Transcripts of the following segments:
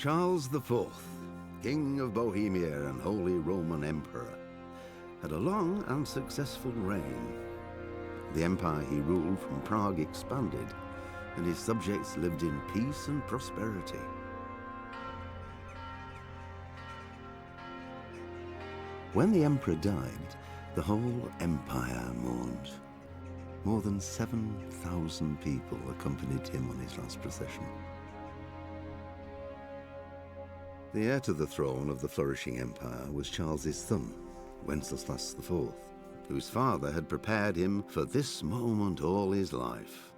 Charles IV, King of Bohemia and Holy Roman Emperor, had a long and successful reign. The empire he ruled from Prague expanded, and his subjects lived in peace and prosperity. When the emperor died, the whole empire mourned. More than 7,000 people accompanied him on his last procession. The heir to the throne of the flourishing empire was Charles's son, Wenceslas IV, whose father had prepared him for this moment all his life.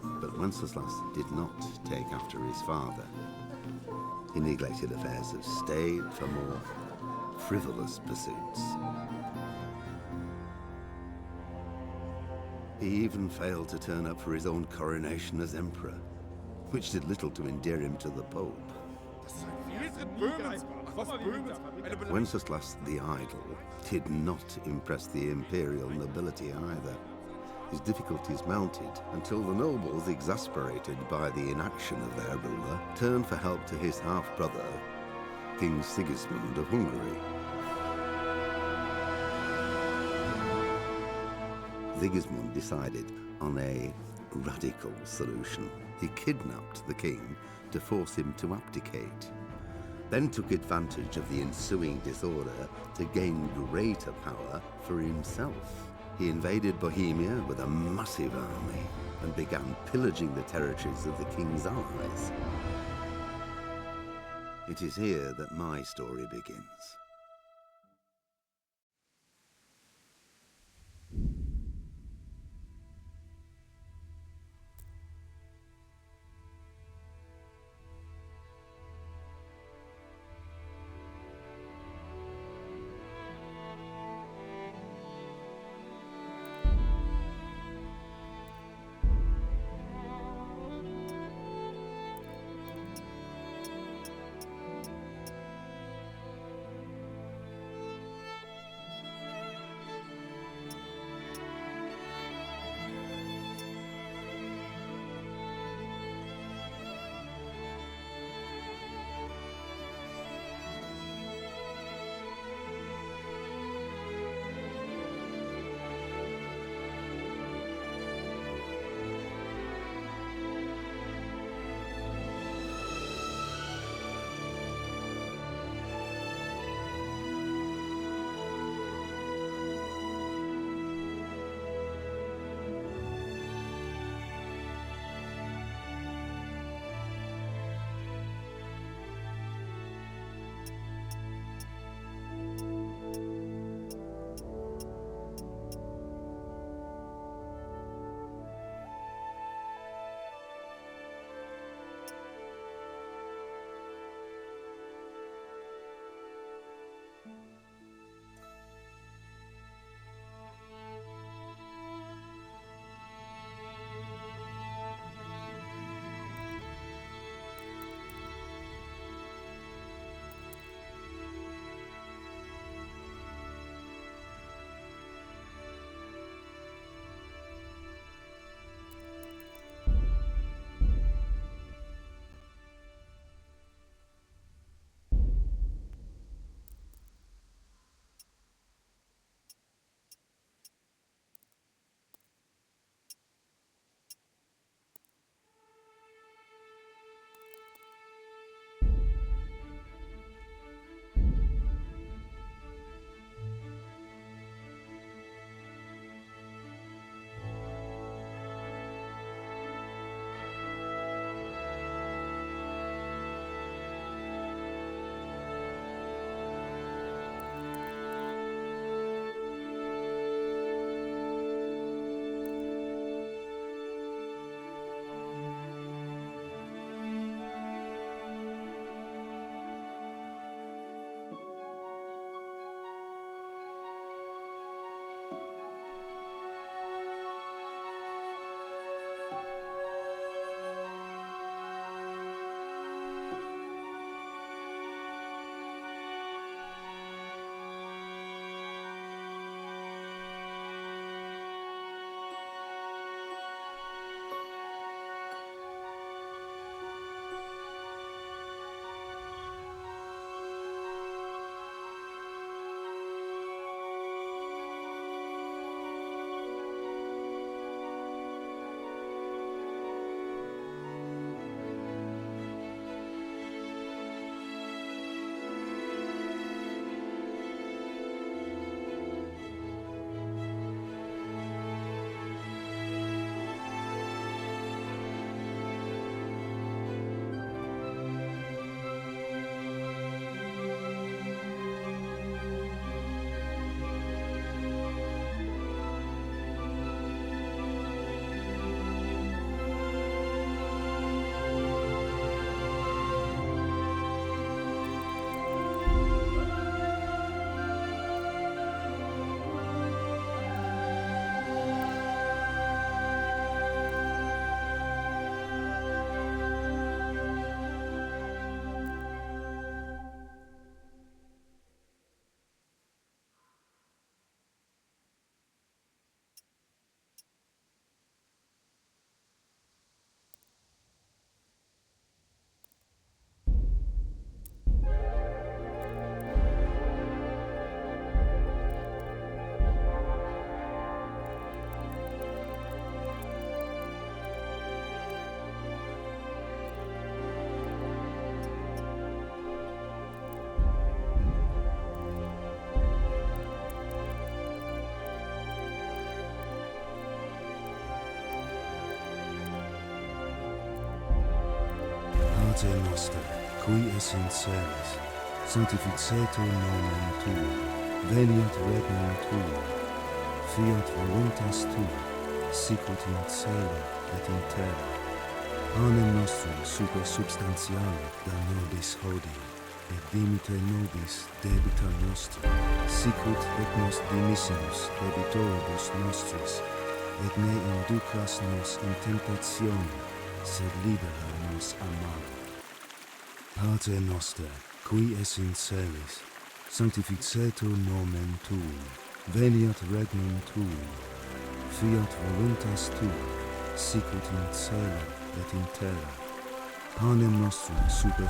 But Wenceslas did not take after his father. He neglected affairs of state for more frivolous pursuits. He even failed to turn up for his own coronation as emperor, which did little to endear him to the Pope. Wenceslas the Idle did not impress the imperial nobility either. His difficulties mounted until the nobles, exasperated by the inaction of their ruler, turned for help to his half-brother, King Sigismund of Hungary. Sigismund decided on a radical solution. He kidnapped the king to force him to abdicate, then took advantage of the ensuing disorder to gain greater power for himself. He invaded Bohemia with a massive army and began pillaging the territories of the king's allies. It is here that my story begins. Pater noster, qui es in celis, sanctificetur nomen tuum, veniat regnum tuum, fiat voluntas tua, sicut in cielo et in terra. Panem nostrum super substantiale da nobis hodie, et dimite nobis debita nostra, sicut et nos dimissimus debitoribus nostris, et ne inducas nos in tentationem, sed libera nos a malo. Pater noster, qui es in celis, sanctificetur nomen tuum, veniat regnum tuum, fiat voluntas tua, sicut in cielo et in terra. Panem nostrum super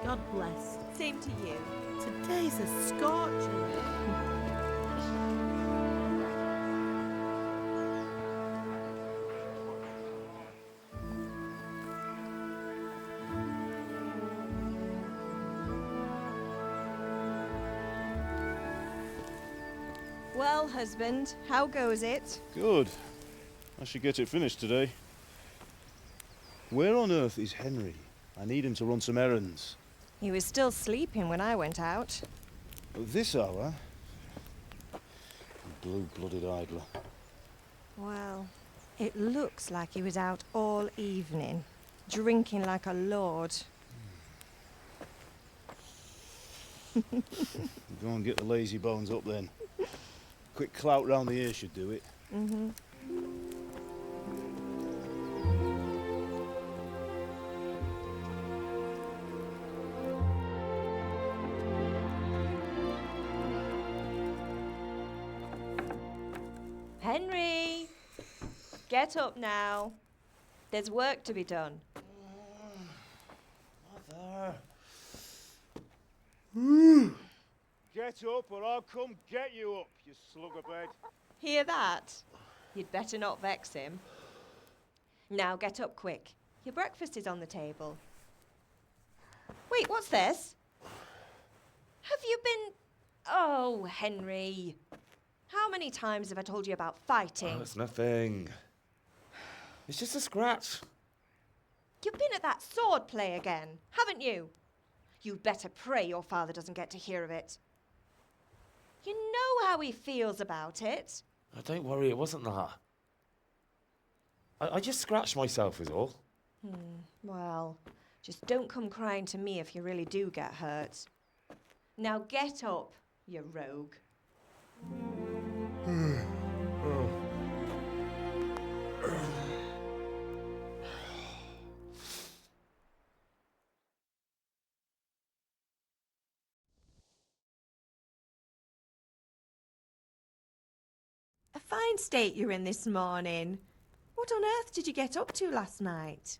God bless. Same to you. Today's a scorcher. Well, husband, how goes it? Good. I should get it finished today. Where on earth is Henry? I need him to run some errands. He was still sleeping when I went out. At this hour? Blue-blooded idler. Well, it looks like he was out all evening, drinking like a lord. Go and get the lazy bones up then. Quick clout round the ear should do it. Mm-hmm. Henry! Get up now. There's work to be done. Mother! Get up or I'll come get you up, you slugabed. Hear that? You'd better not vex him. Now get up quick. Your breakfast is on the table. Wait, what's this? Have you been... Oh, Henry. How many times have I told you about fighting? Oh, it's nothing. It's just a scratch. You've been at that sword play again, haven't you? You'd better pray your father doesn't get to hear of it. You know how he feels about it. Oh, don't worry, it wasn't that. I just scratched myself is all. Well, just don't come crying to me if you really do get hurt. Now get up, you rogue. A fine state you're in this morning. What on earth did you get up to last night?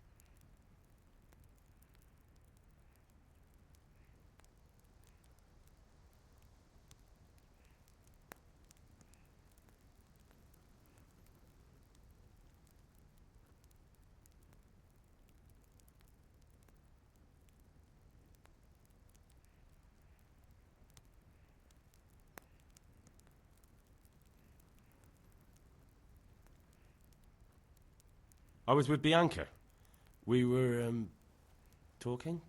I was with Bianca. We were, talking?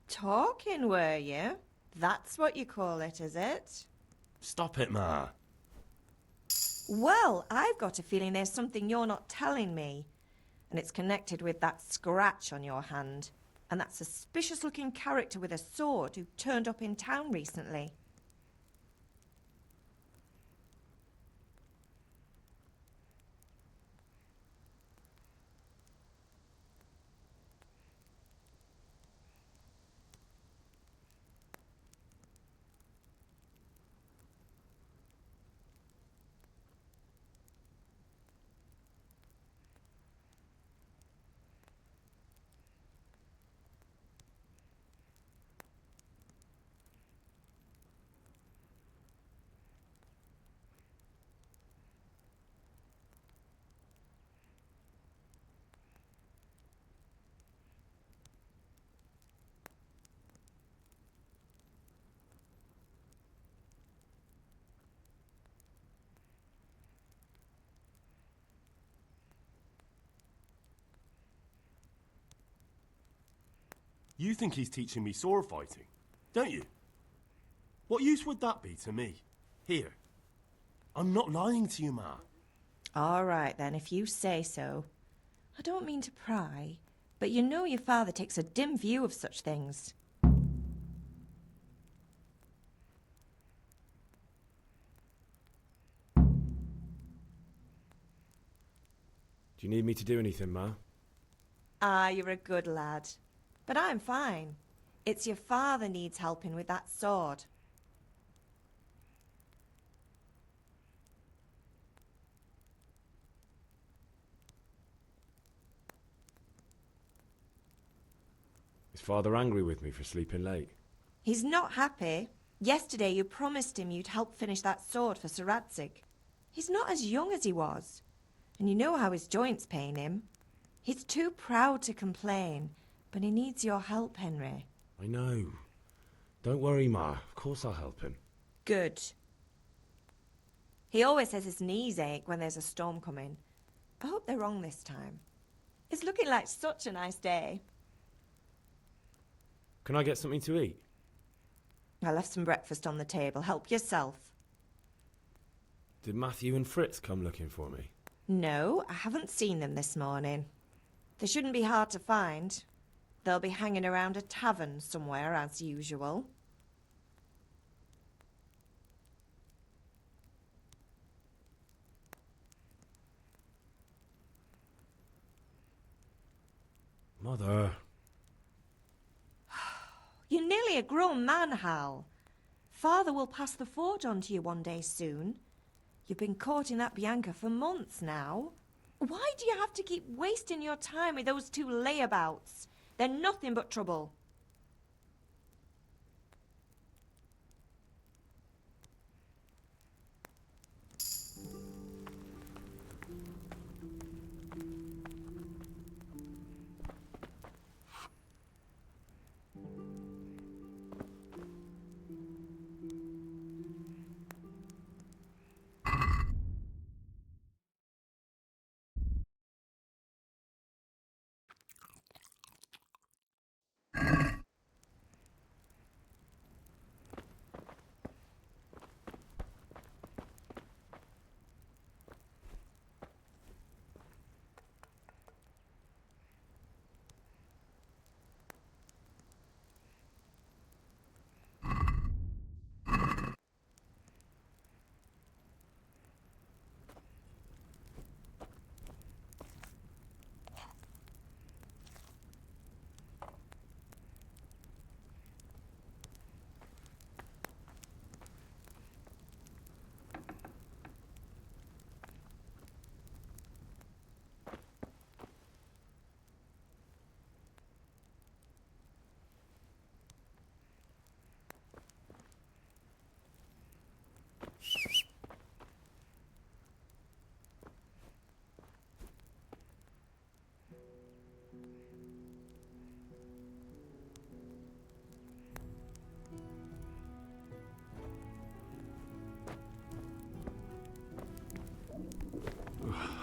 Talking, were you? That's what you call it, is it? Stop it, Ma. Well, I've got a feeling there's something you're not telling me. And it's connected with that scratch on your hand. And that suspicious-looking character with a sword who turned up in town recently. You think he's teaching me sword fighting, don't you? What use would that be to me? Here. I'm not lying to you, Ma. All right, then, if you say so. I don't mean to pry, but you know your father takes a dim view of such things. Do you need me to do anything, Ma? Ah, you're a good lad. But I'm fine. It's your father needs helping with that sword. Is Father angry with me for sleeping late? He's not happy. Yesterday you promised him you'd help finish that sword for Sir Radzig. He's not as young as he was. And you know how his joints pain him. He's too proud to complain, but he needs your help, Henry. I know. Don't worry, Ma. Of course I'll help him. Good. He always says his knees ache when there's a storm coming. I hope they're wrong this time. It's looking like such a nice day. Can I get something to eat? I left some breakfast on the table. Help yourself. Did Matthew and Fritz come looking for me? No, I haven't seen them this morning. They shouldn't be hard to find. They'll be hanging around a tavern somewhere, as usual. Mother. You're nearly a grown man, Hal. Father will pass the forge on to you one day soon. You've been courting that Bianca for months now. Why do you have to keep wasting your time with those two layabouts? They're nothing but trouble.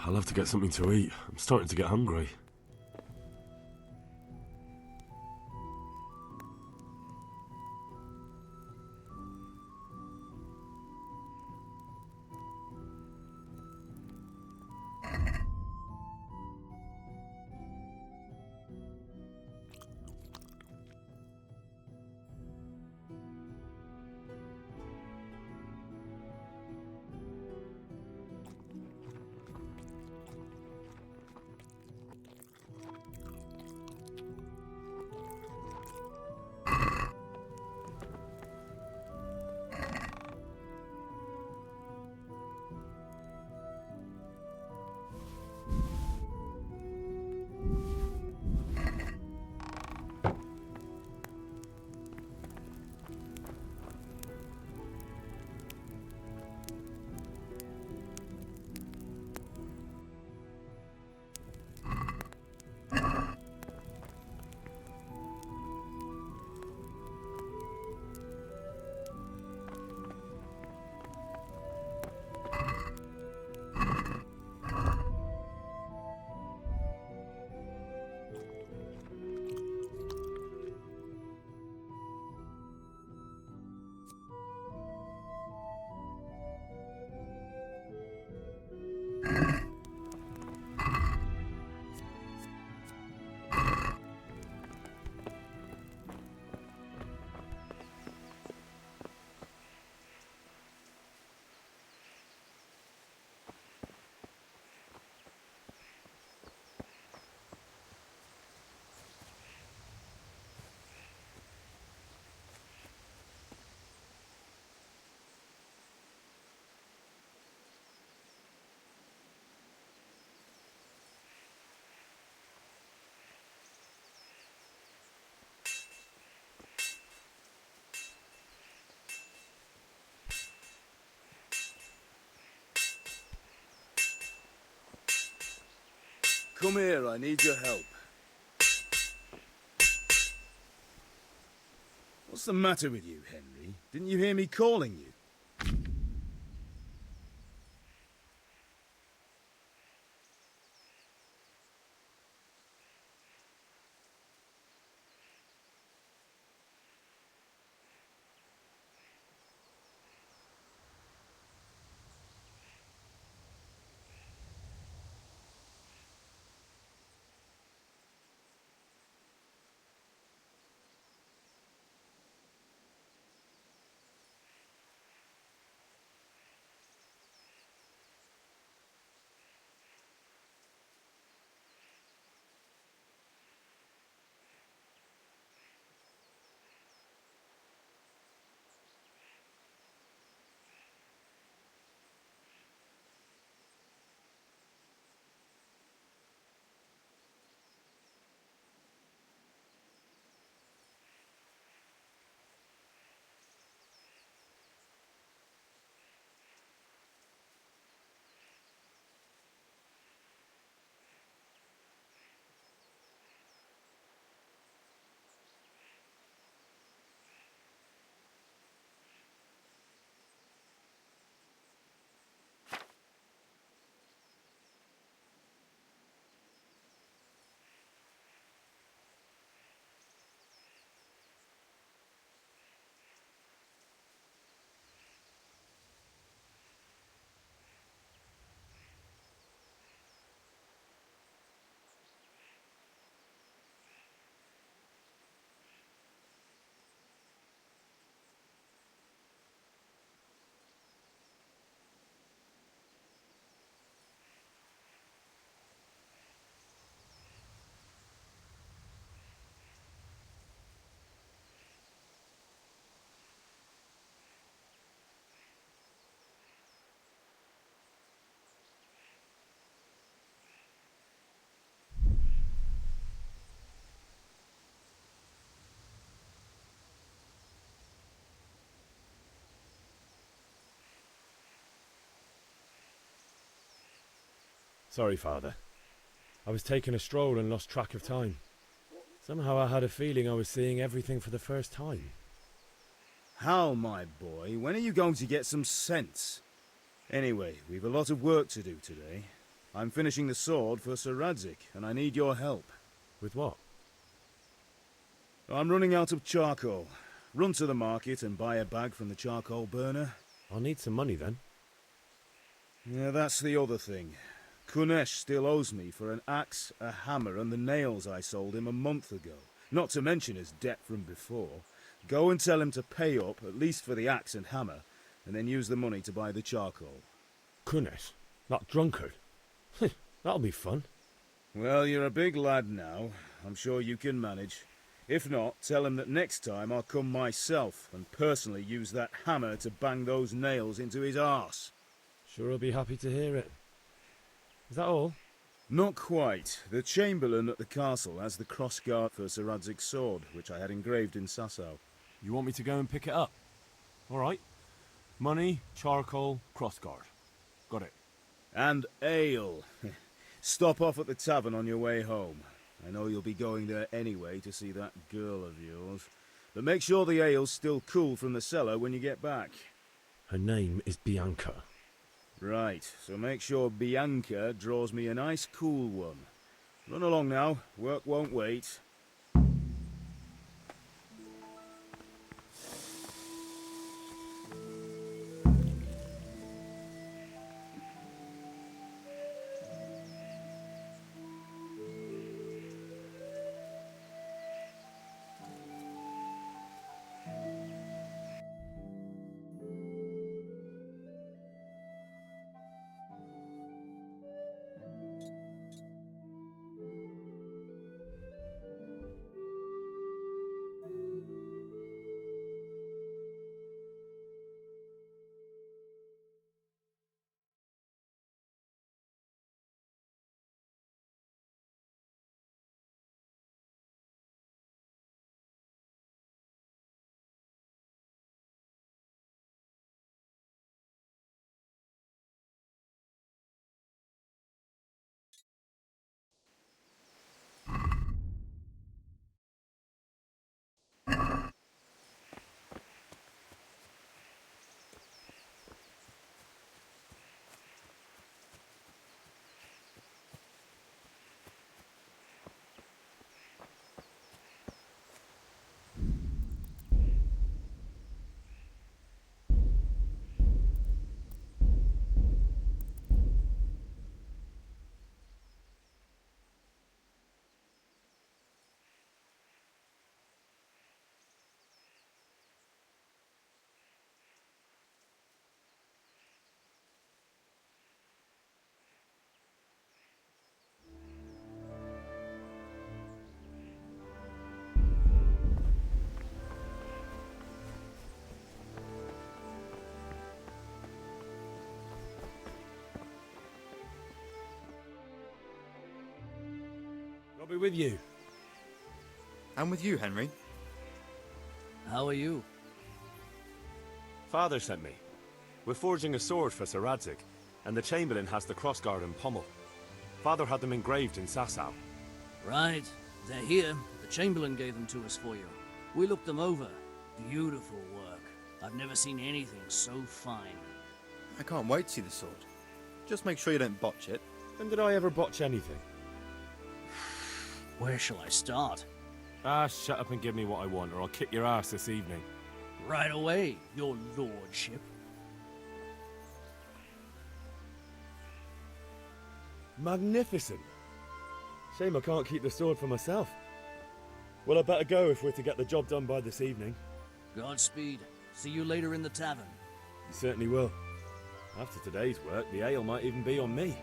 I'll have to get something to eat. I'm starting to get hungry. Come here, I need your help. What's the matter with you, Henry? Didn't you hear me calling you? Sorry, Father. I was taking a stroll and lost track of time. Somehow I had a feeling I was seeing everything for the first time. Hal, my boy, when are you going to get some sense? Anyway, we've a lot of work to do today. I'm finishing the sword for Sir Radzig, and I need your help. With what? I'm running out of charcoal. Run to the market and buy a bag from the charcoal burner. I'll need some money then. Yeah, that's the other thing. Kunesh still owes me for an axe, a hammer, and the nails I sold him a month ago. Not to mention his debt from before. Go and tell him to pay up, at least for the axe and hammer, and then use the money to buy the charcoal. Kunesh? That drunkard? That'll be fun. Well, you're a big lad now. I'm sure you can manage. If not, tell him that next time I'll come myself and personally use that hammer to bang those nails into his arse. Sure he'll be happy to hear it. Is that all? Not quite. The Chamberlain at the castle has the crossguard for Sir Radzig's sword, which I had engraved in Sasau. You want me to go and pick it up? All right. Money, charcoal, crossguard. Got it. And ale. Stop off at the tavern on your way home. I know you'll be going there anyway to see that girl of yours. But make sure the ale's still cool from the cellar when you get back. Her name is Bianca. Right, so make sure Bianca draws me a nice cool one. Run along now, work won't wait. I'll be with you. I'm with you, Henry. How are you? Father sent me. We're forging a sword for Sir Radzig, and the Chamberlain has the crossguard and pommel. Father had them engraved in Sasau. Right. They're here. The Chamberlain gave them to us for you. We looked them over. Beautiful work. I've never seen anything so fine. I can't wait to see the sword. Just make sure you don't botch it. When did I ever botch anything? Where shall I start? Shut up and give me what I want, or I'll kick your ass this evening. Right away, your lordship. Magnificent. Shame I can't keep the sword for myself. Well, I better go if we're to get the job done by this evening. Godspeed. See you later in the tavern. You certainly will. After today's work, the ale might even be on me.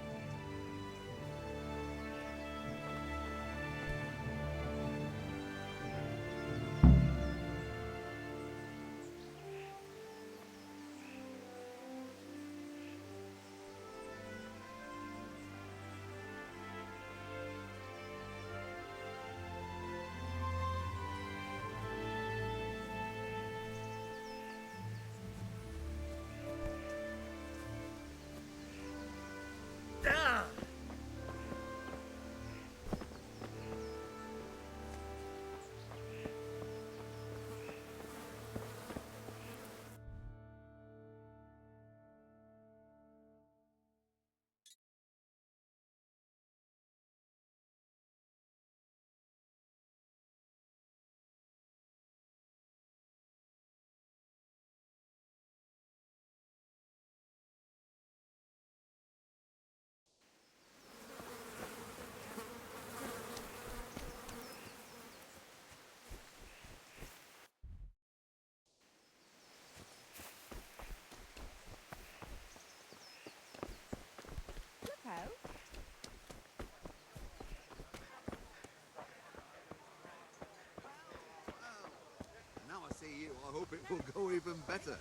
hope it will go even better.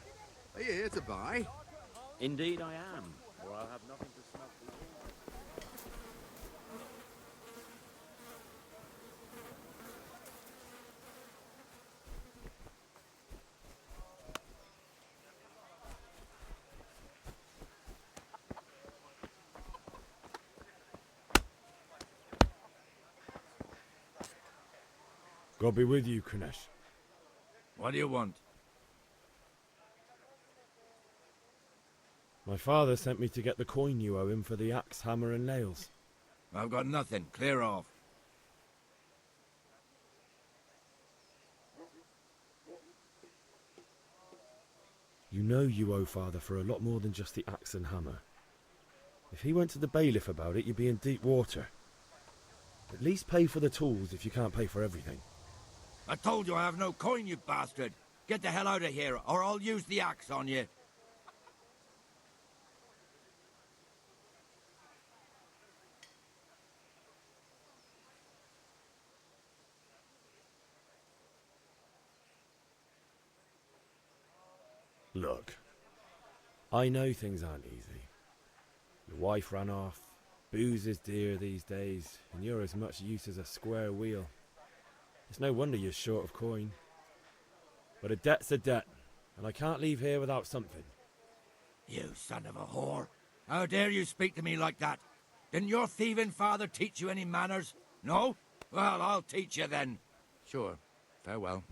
Are you here to buy? Indeed I am, or I'll have nothing to smell for you. God be with you, Kunesh. What do you want? My father sent me to get the coin you owe him for the axe, hammer and nails. I've got nothing. Clear off. You know you owe father for a lot more than just the axe and hammer. If he went to the bailiff about it, you'd be in deep water. At least pay for the tools if you can't pay for everything. I told you I have no coin, you bastard. Get the hell out of here, or I'll use the axe on you. Look, I know things aren't easy. Your wife ran off, booze is dear these days, and you're as much use as a square wheel. It's no wonder you're short of coin. But a debt's a debt, and I can't leave here without something. You son of a whore. How dare you speak to me like that? Didn't your thieving father teach you any manners? No? Well, I'll teach you then. Sure. Farewell.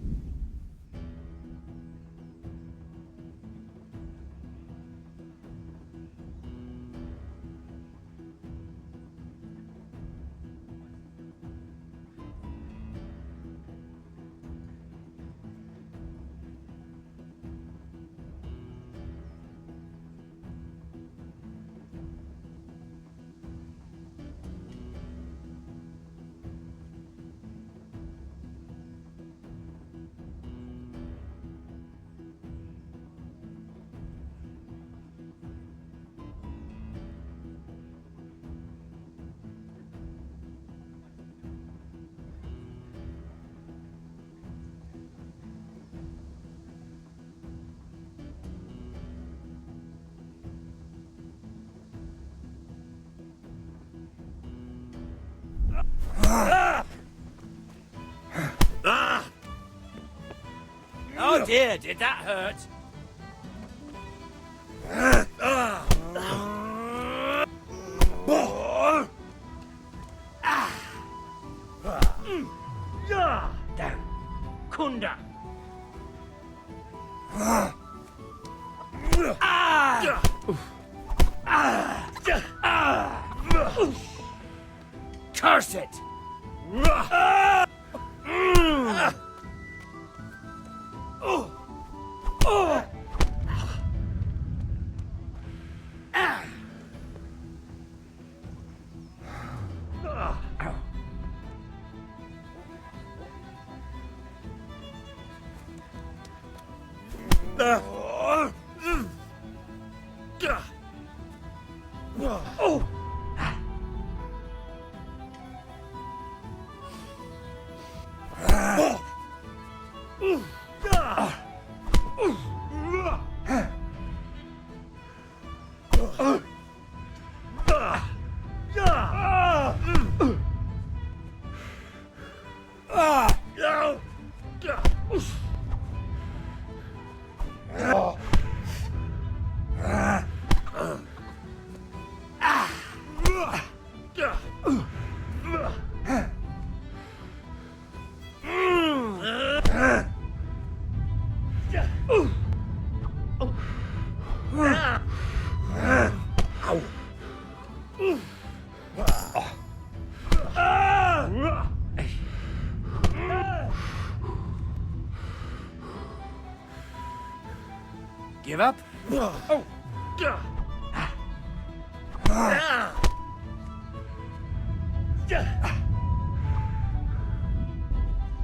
Oh dear, did that hurt? Damn. Kunda. Curse it! Give up?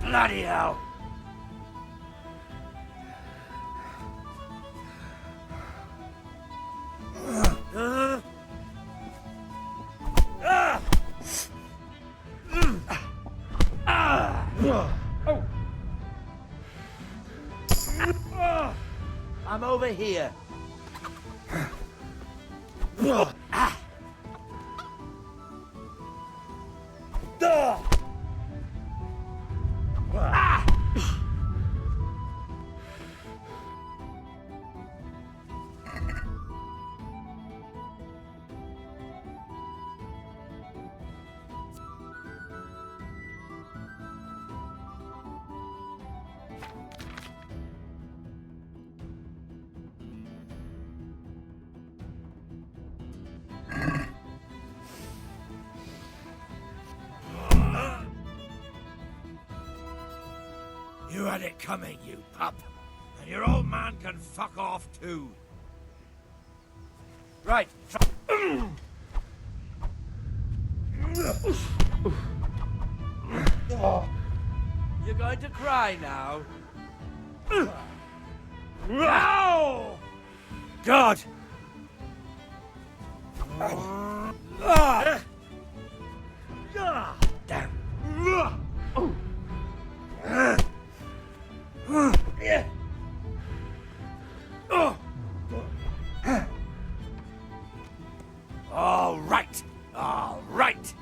Bloody hell! of here. You had it coming, you pup. And your old man can fuck off too. Right. You're going to cry now? No! God! Damn. All right. All right.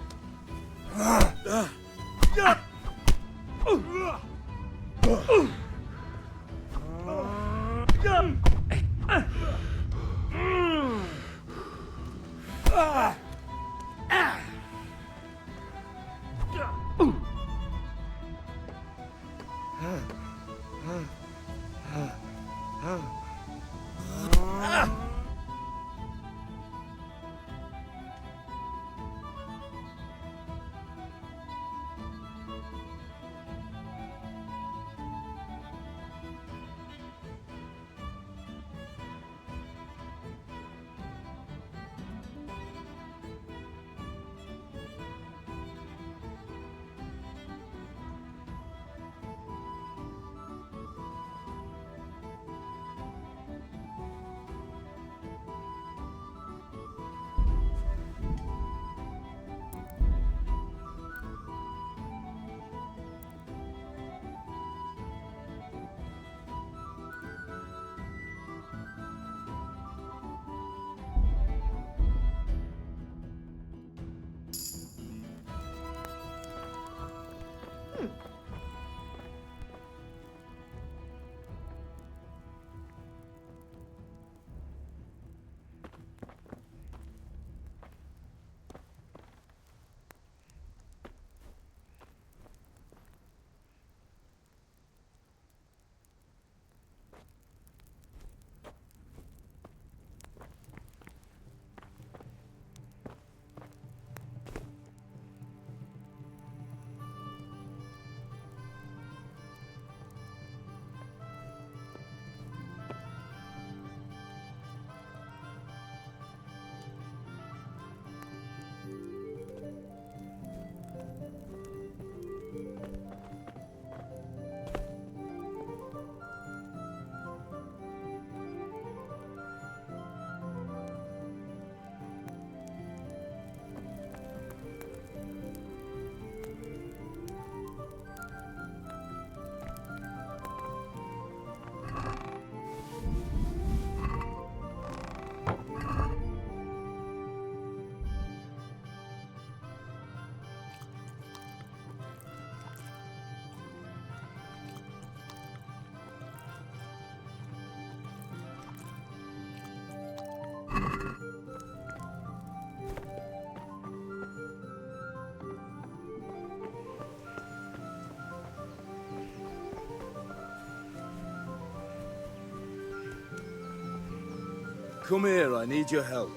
Come here, I need your help.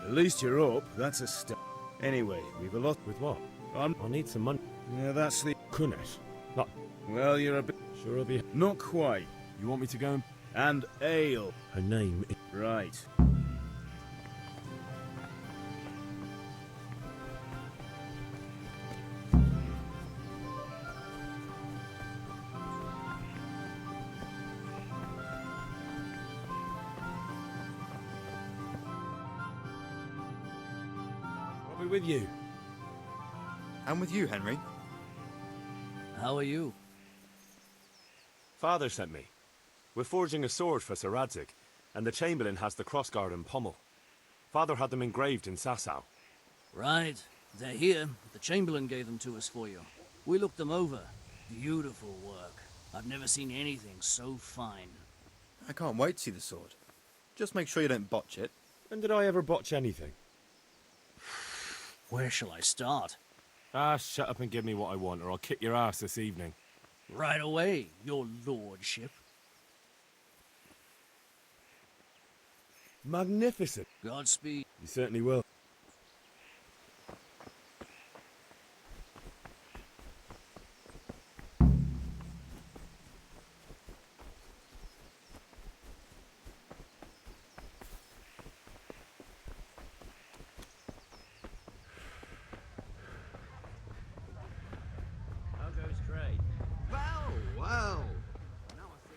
At least you're up, that's a step. Anyway, we've a lot. With what? I need some money. Yeah, that's the... Kunis. Not... Well, you're a bit... Sure it'll be... Not quite. You want me to go and... And ale. Her name is... Right. I'll be with you. I'm with you, Henry. How are you? Father sent me. We're forging a sword for Sir Radzig, and the Chamberlain has the crossguard and pommel. Father had them engraved in Sasau. Right. They're here. The Chamberlain gave them to us for you. We looked them over. Beautiful work. I've never seen anything so fine. I can't wait to see the sword. Just make sure you don't botch it. When did I ever botch anything? Where shall I start? Ah, shut up and give me what I want, or I'll kick your ass this evening. Right away, your lordship. Magnificent. Godspeed. You certainly will. How goes trade? Well, well. Now I see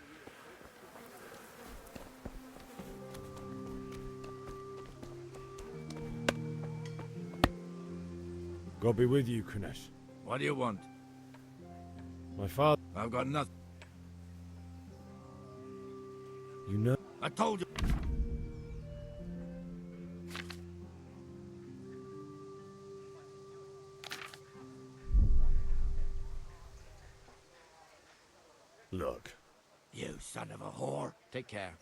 God be with you, Kunesh. What do you want? My father... I've got nothing. You know... I told you. Look. You son of a whore. Take care.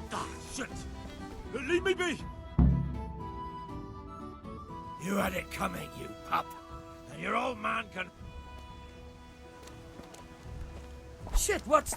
Ah, shit! Leave me be! You had it coming, you pup. And your old man can... Shit, what's...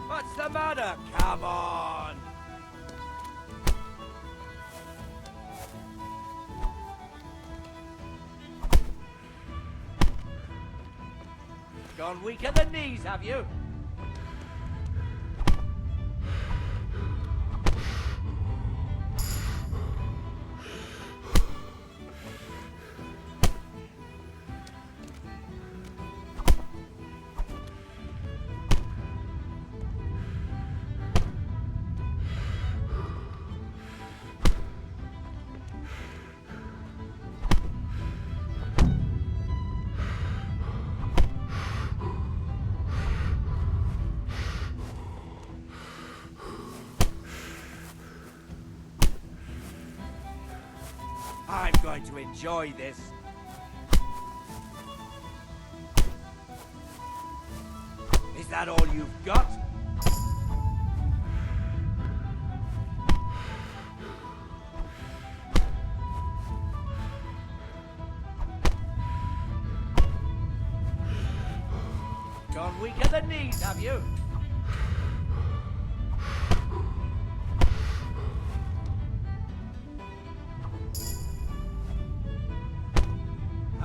What's the matter? Come on! Gone weak at the knees, have you? I'm going to enjoy this. Is that all you've got? Gone weak at the knees, have you?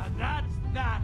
And that's that!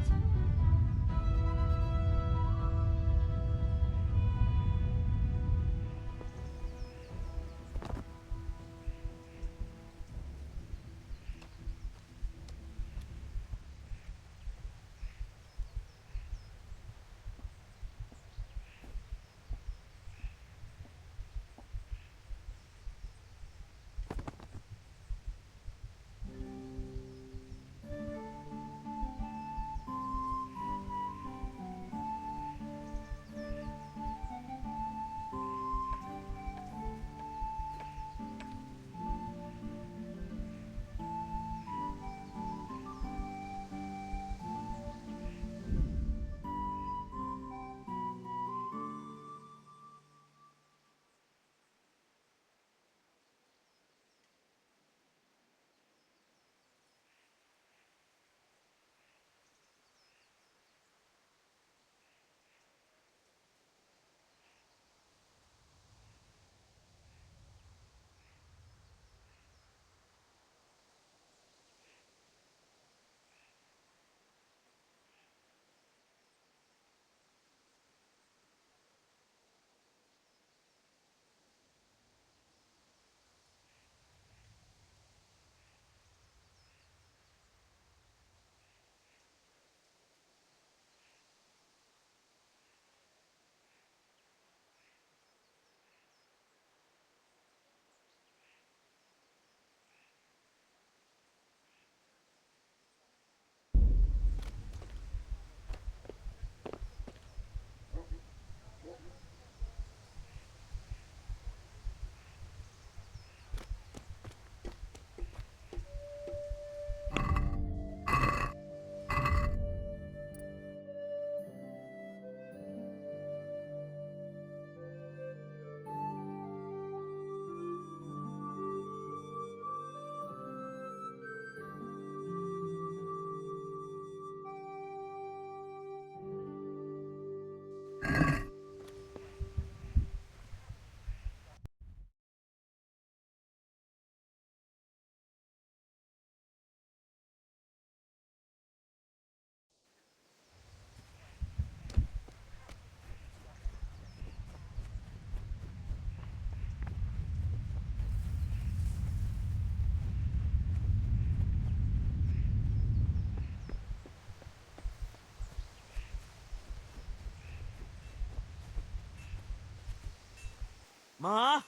Ma?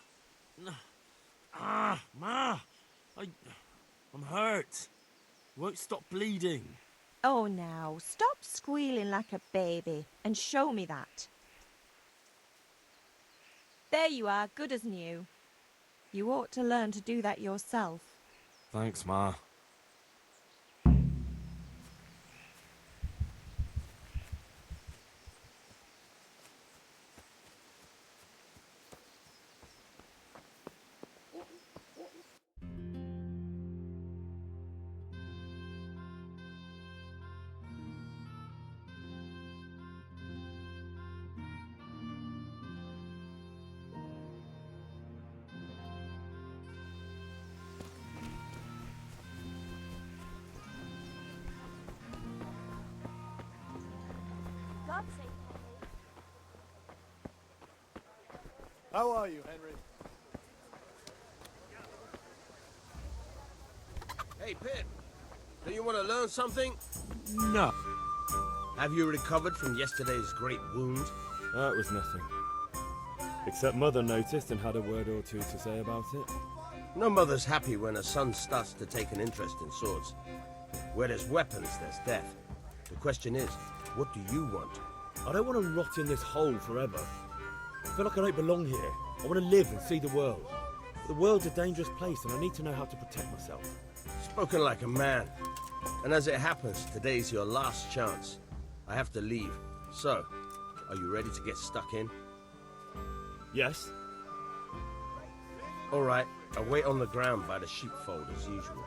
Ma! I'm hurt. Won't stop bleeding. Oh, now, stop squealing like a baby and show me that. There you are, good as new. You ought to learn to do that yourself. Thanks, Ma. How are you, Henry? Hey, Pip. Do you want to learn something? No. Have you recovered from yesterday's great wound? That was nothing. Except Mother noticed and had a word or two to say about it. No mother's happy when a son starts to take an interest in swords. Where there's weapons, there's death. The question is, what do you want? I don't want to rot in this hole forever. I feel like I don't belong here. I want to live and see the world. The world's a dangerous place and I need to know how to protect myself. Spoken like a man. And as it happens, today's your last chance. I have to leave. So, are you ready to get stuck in? Yes. All right, I'll wait on the ground by the sheepfold as usual.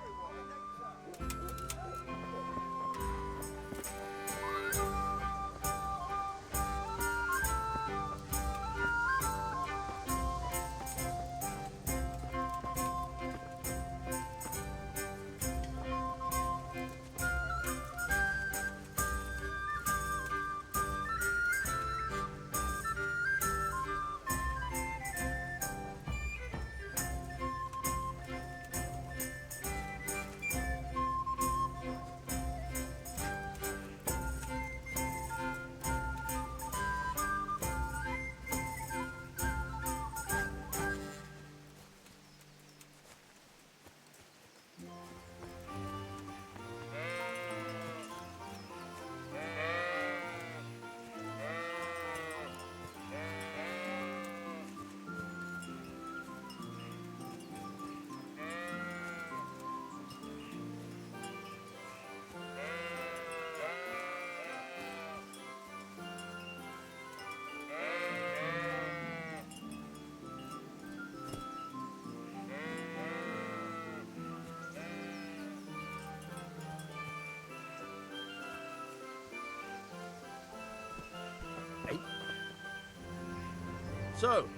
So,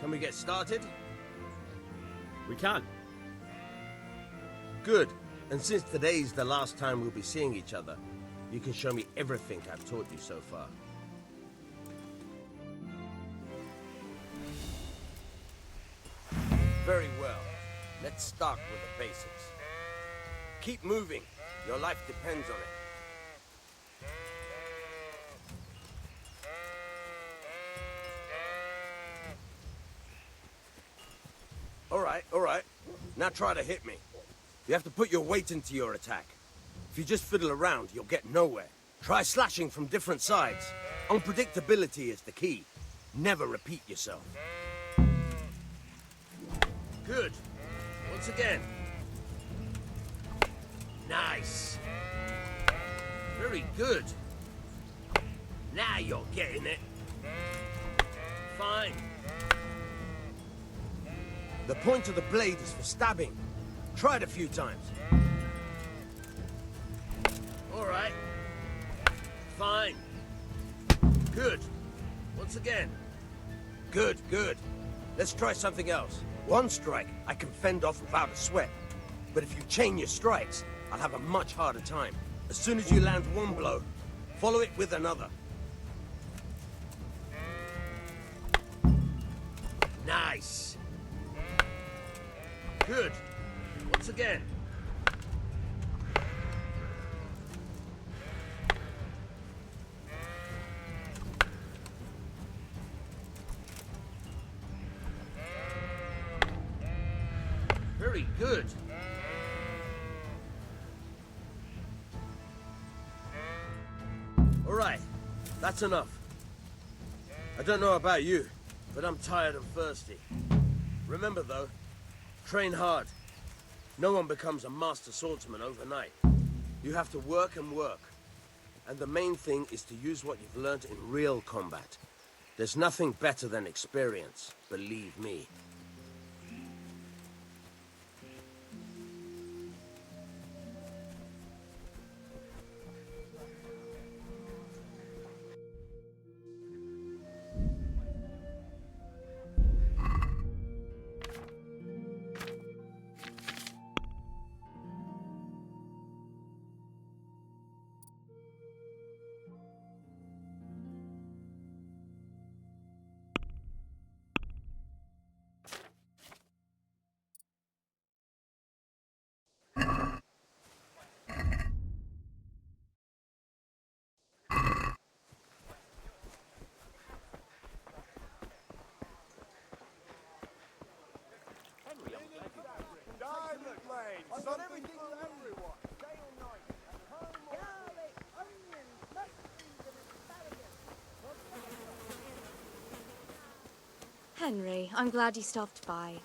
can we get started? We can. Good. And since today's the last time we'll be seeing each other, you can show me everything I've taught you so far. Very well. Let's start with the basics. Keep moving. Your life depends on it. All right. Now try to hit me. You have to put your weight into your attack. If you just fiddle around, you'll get nowhere. Try slashing from different sides. Unpredictability is the key. Never repeat yourself. Good. Once again. Nice. Very good. Now you're getting it. Fine. The point of the blade is for stabbing. Try it a few times. All right. Fine. Good. Once again. Good. Let's try something else. One strike, I can fend off without a sweat. But if you chain your strikes, I'll have a much harder time. As soon as you land one blow, follow it with another. Nice. Good. Once again. Good. All right, that's enough. I don't know about you, but I'm tired and thirsty. Remember though, train hard. No one becomes a master swordsman overnight. You have to work and work. And the main thing is to use what you've learned in real combat. There's nothing better than experience, believe me. Diamond blades! On everything for everyone! Day or night! Garlic, onions, mushrooms and asparagus! Henry, I'm glad you stopped by.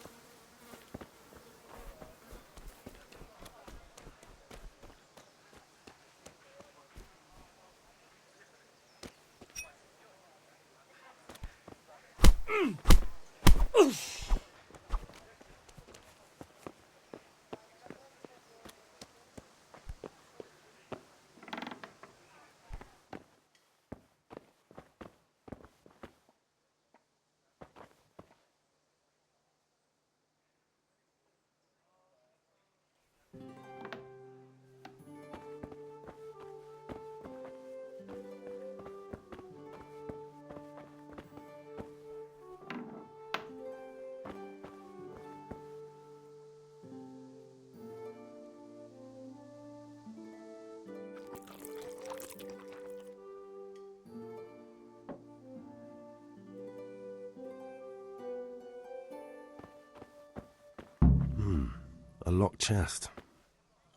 A locked chest.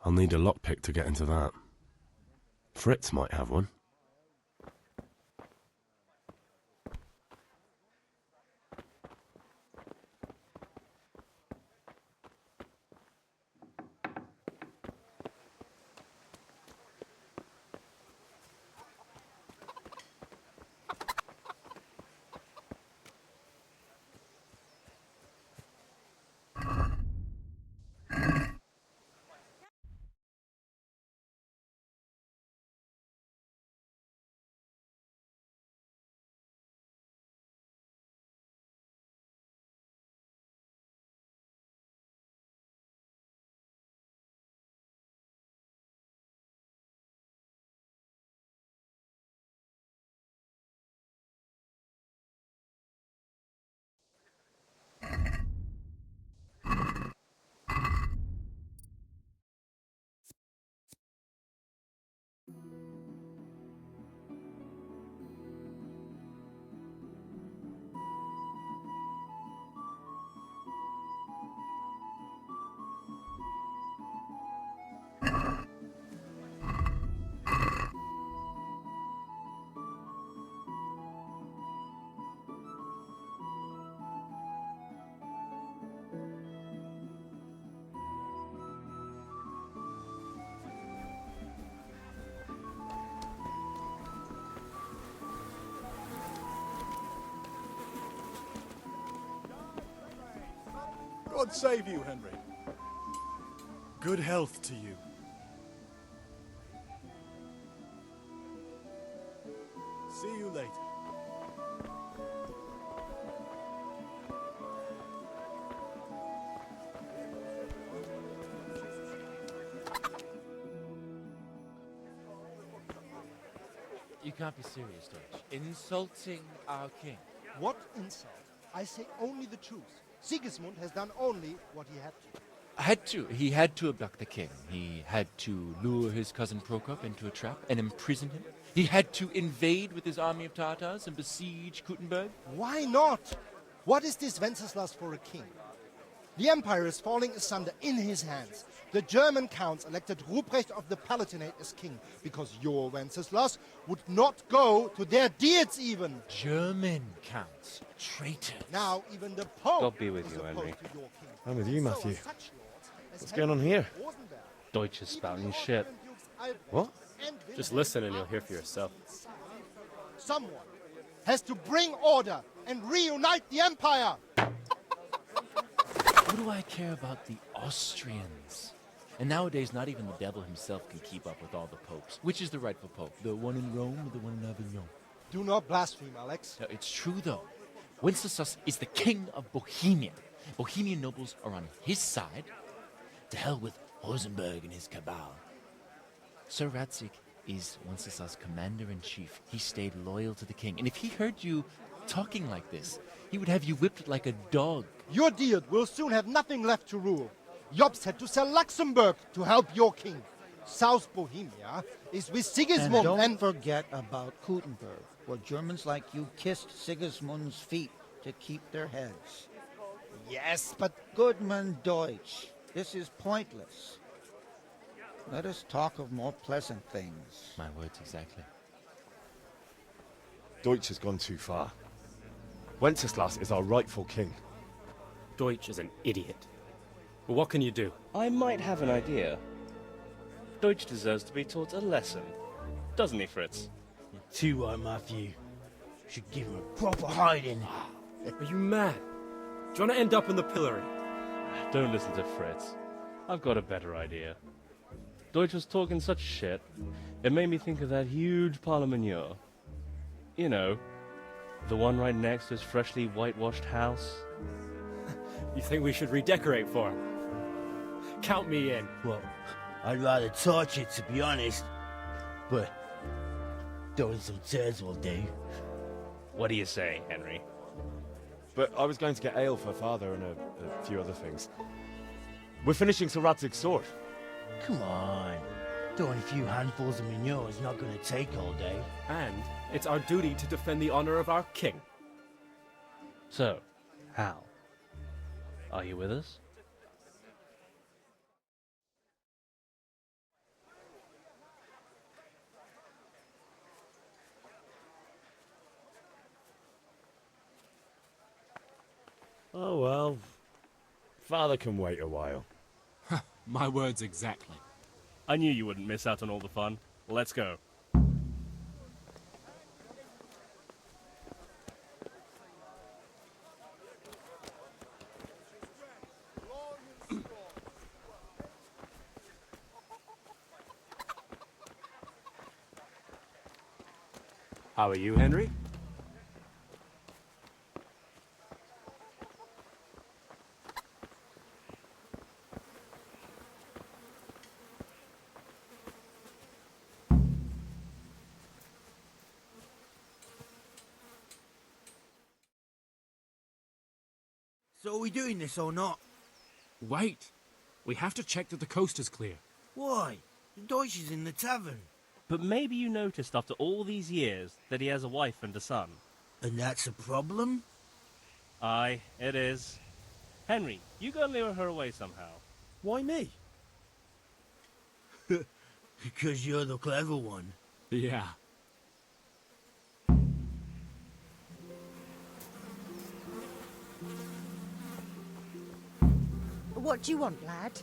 I'll need a lockpick to get into that. Fritz might have one. God save you, Henry. Good health to you. See you later. You can't be serious, Dutch. Insulting our king. What insult? I say only the truth. Sigismund has done only what he had to. He had to abduct the king. He had to lure his cousin Prokop into a trap and imprison him. He had to invade with his army of Tartars and besiege Kuttenberg. Why not? What is this Wenceslas for a king? The empire is falling asunder in his hands. The German counts elected Ruprecht of the Palatinate as king because your Wenceslas would not go to their deeds even. German counts. Traitors. Now even the Pope God be with is you, opposed Henry. to your king. I'm with you, Matthew. So are such lords as What's going on here? Rosenberg, Deutsch is spouting shit. What? Just listen and you'll hear for yourself. Someone has to bring order and reunite the empire. What do I care about the Austrians? And nowadays, not even the devil himself can keep up with all the popes. Which is the rightful pope? The one in Rome or the one in Avignon? Do not blaspheme, Alex. No, it's true, though. Wenceslas is the king of Bohemia. Bohemian nobles are on his side. To hell with Rosenberg and his cabal. Sir Ratzik is Wenceslas' commander-in-chief. He stayed loyal to the king. And if he heard you talking like this, he would have you whipped like a dog. Your deed will soon have nothing left to rule. Jobst had to sell Luxembourg to help your king. South Bohemia is with Sigismund and don't forget about Gutenberg, where Germans like you kissed Sigismund's feet to keep their heads. Yes, but... Goodman Deutsch, this is pointless. Let us talk of more pleasant things. My words exactly. Deutsch has gone too far. Wenceslas is our rightful king. Deutsch is an idiot. But what can you do? I might have an idea. Deutsch deserves to be taught a lesson. Doesn't he, Fritz? You're too right, Matthew. Should give him a proper hiding. Are you mad? Do you want to end up in the pillory? Don't listen to Fritz. I've got a better idea. Deutsch was talking such shit, it made me think of that huge parliament. You know, the one right next to his freshly whitewashed house. You think we should redecorate for him? Count me in. Well, I'd rather torch it, to be honest. But throwing some tears will do. What do you say, Henry? But I was going to get ale for father and a few other things. We're finishing Sir Radzig's sword. Come on. Throwing a few handfuls of manure is not going to take all day. And it's our duty to defend the honor of our king. So, Hal, are you with us? Oh well. Father can wait a while. My words exactly. I knew you wouldn't miss out on all the fun. Let's go. How are you, Henry? So are we doing this or not? Wait. We have to check that the coast is clear. Why? The Deutsch is in the tavern. But maybe you noticed after all these years that he has a wife and a son. And that's a problem? Aye, it is. Henry, you go and lure her away somehow. Why me? Because you're the clever one. Yeah. What do you want, lad?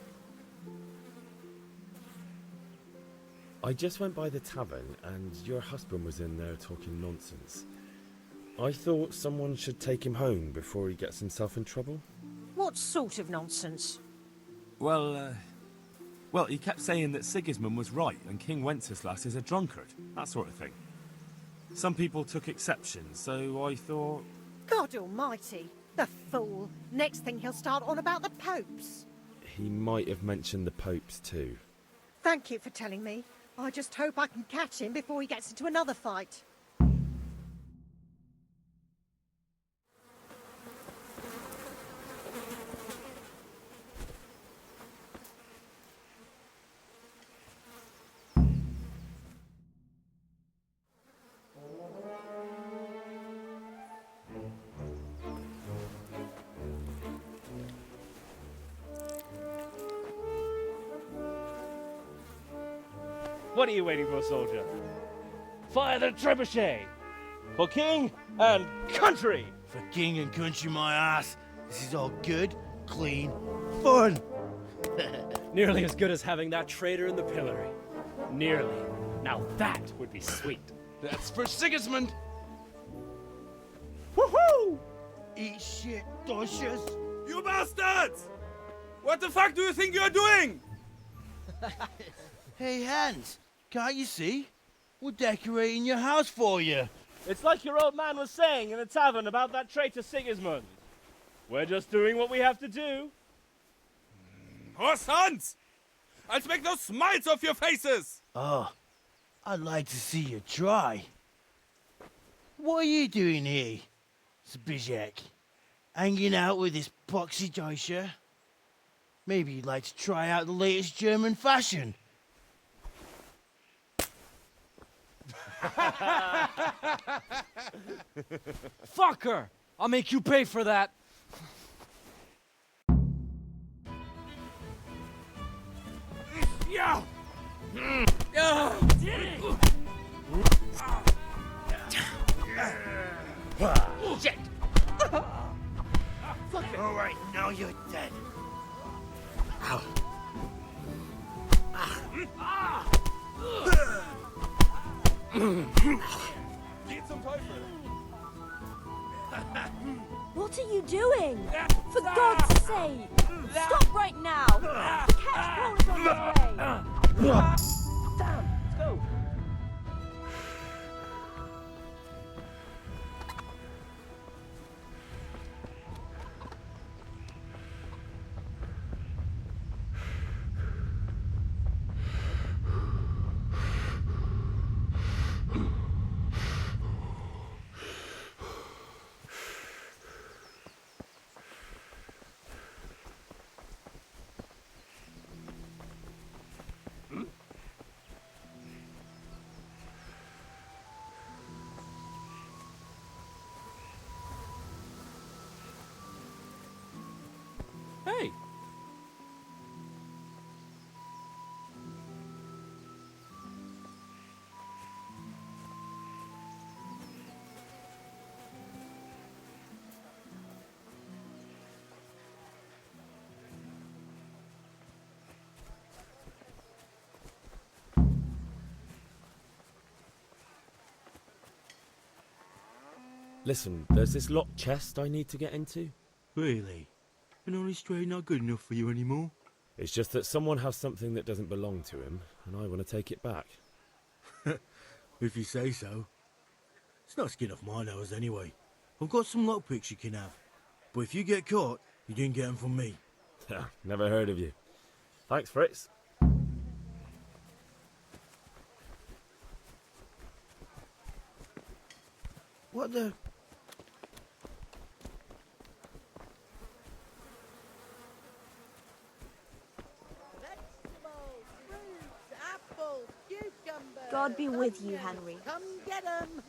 I just went by the tavern and your husband was in there talking nonsense. I thought someone should take him home before he gets himself in trouble. What sort of nonsense? Well, he kept saying that Sigismund was right and King Wenceslas is a drunkard, that sort of thing. Some people took exception, so I thought... God almighty, the fool. Next thing he'll start on about the popes. He might have mentioned the popes too. Thank you for telling me. I just hope I can catch him before he gets into another fight. What are you waiting for, soldier? Fire the trebuchet! For king and country! For king and country, my ass. This is all good, clean, fun. Nearly as good as having that traitor in the pillory. Nearly. Now that would be sweet. That's for Sigismund. Woohoo! Eat shit, Docious. You bastards! What the fuck do you think you're doing? Hey, Hans, can't you see? We're decorating your house for you. It's like your old man was saying in the tavern about that traitor Sigismund. We're just doing what we have to do. Horse Hans! I'll make those smiles off your faces! Oh, I'd like to see you try. What are you doing here, Zbyszek? Hanging out with this poxy Deutscher? Maybe you'd like to try out the latest German fashion. Fuck her! I'll make you pay for that. Yeah! Shit! All right, now you're dead. Ow. What are you doing? For God's sake! Stop right now! The cat's crawlers on his way! Damn, let's go. Hey! Listen, there's this locked chest I need to get into. Really? And honest trade not good enough for you anymore? It's just that someone has something that doesn't belong to him, and I want to take it back. If you say so. It's not skin off my nose anyway. I've got some lockpicks you can have. But if you get caught, you didn't get them from me. Never heard of you. Thanks, Fritz. What the... God be with you, Henry. Come get 'em!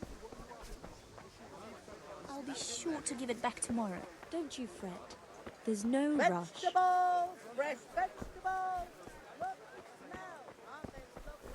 I'll be sure to give it back tomorrow. Don't you fret. There's no rush. Vegetables! Fresh vegetables! Look now! Aren't they lovely?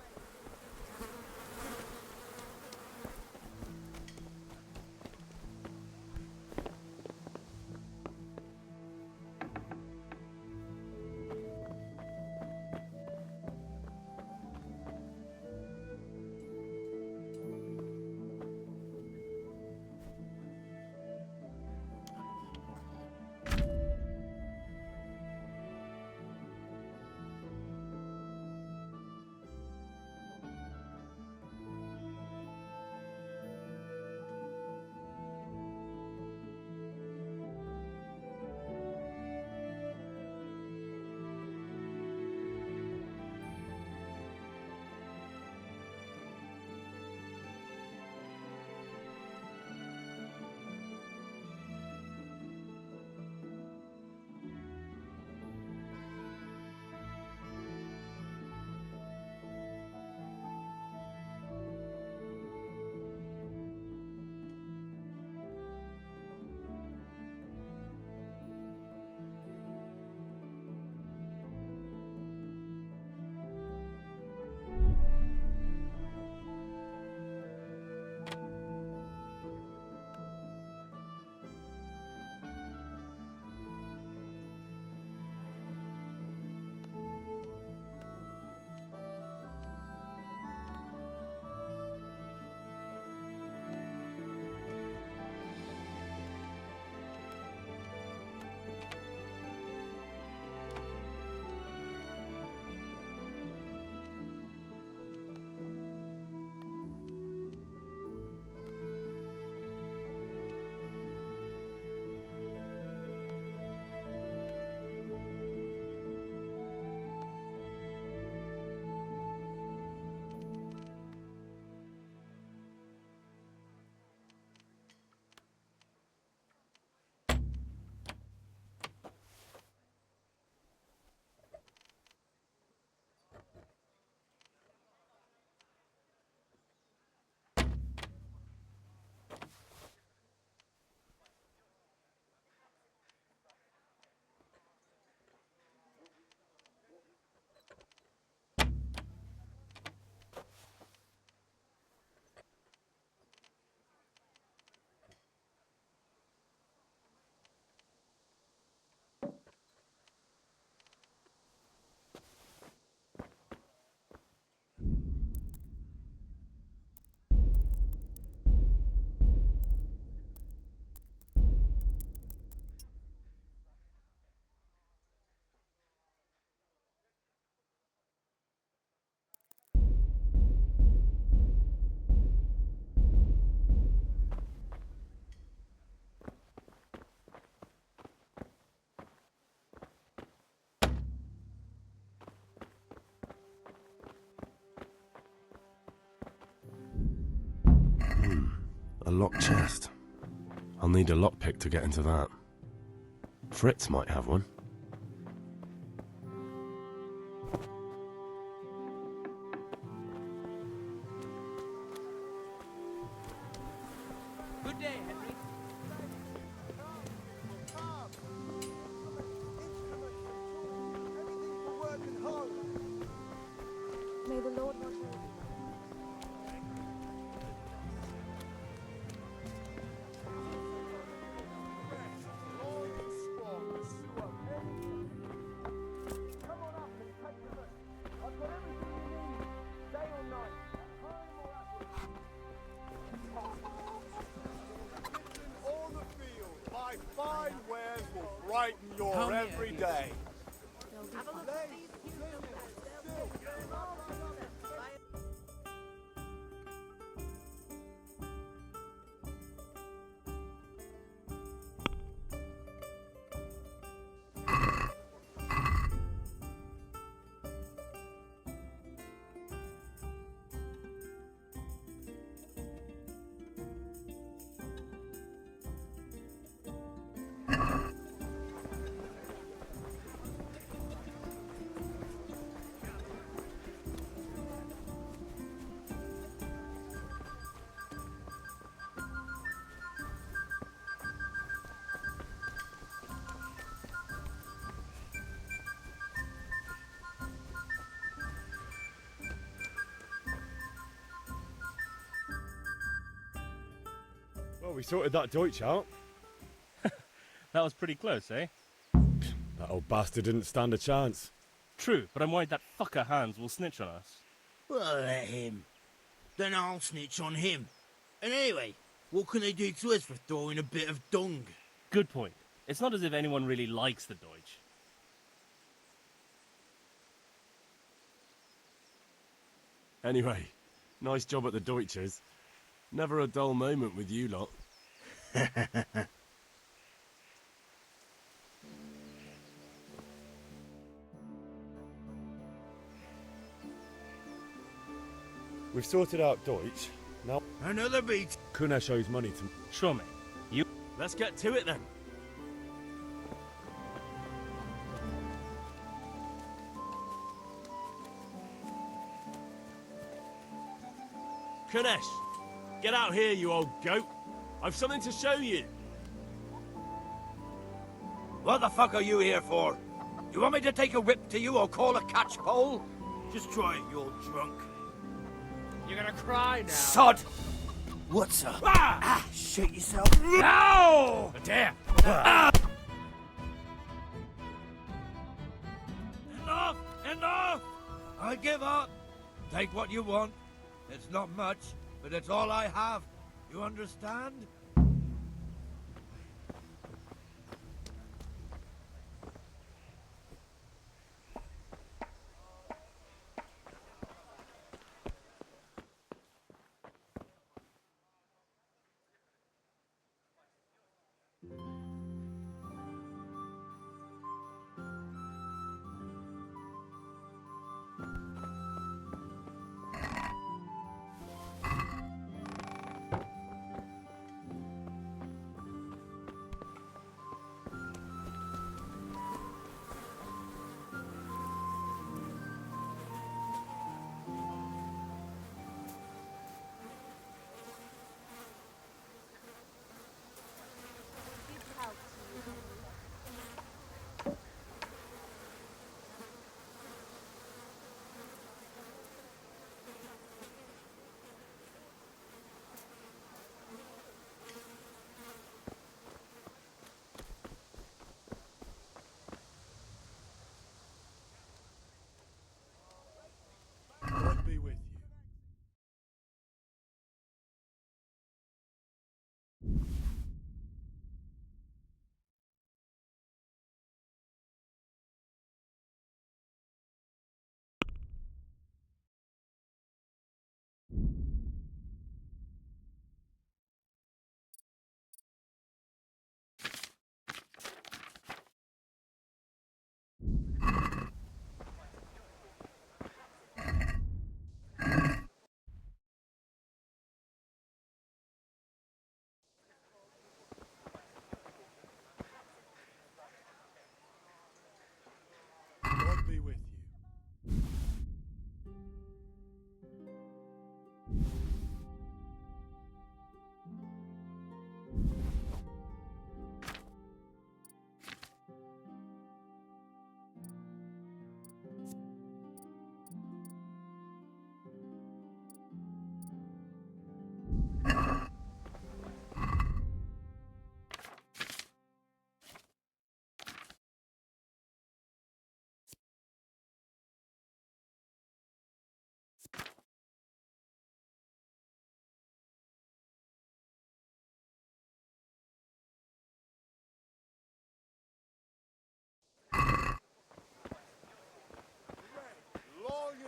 locked chest. I'll need a lockpick to get into that. Fritz might have one. Good day, Henry. May the Lord watch over you. All the field, my fine wares will brighten your every day. Have a look at these cucumbers. They'll take very long to process. Well, we sorted that Deutsch out. That was pretty close, eh? That old bastard didn't stand a chance. True, but I'm worried that fucker Hans will snitch on us. Well, let him. Then I'll snitch on him. And anyway, what can they do to us for throwing a bit of dung? Good point. It's not as if anyone really likes the Deutsch. Anyway, nice job at the Deutsches. Never a dull moment with you lot. We've sorted out Deutsch. Now another beat. Kunesh owes money to... Sure, mate. You... Let's get to it then. Kunesh, get out here, you old goat. I've something to show you. What the fuck are you here for? You want me to take a whip to you or call a catchpole? Just try it, you're drunk. You're gonna cry now. Sod! What's up? Shit yourself. No! Damn! Enough! Enough! I give up. Take what you want. It's not much, but it's all I have. You understand?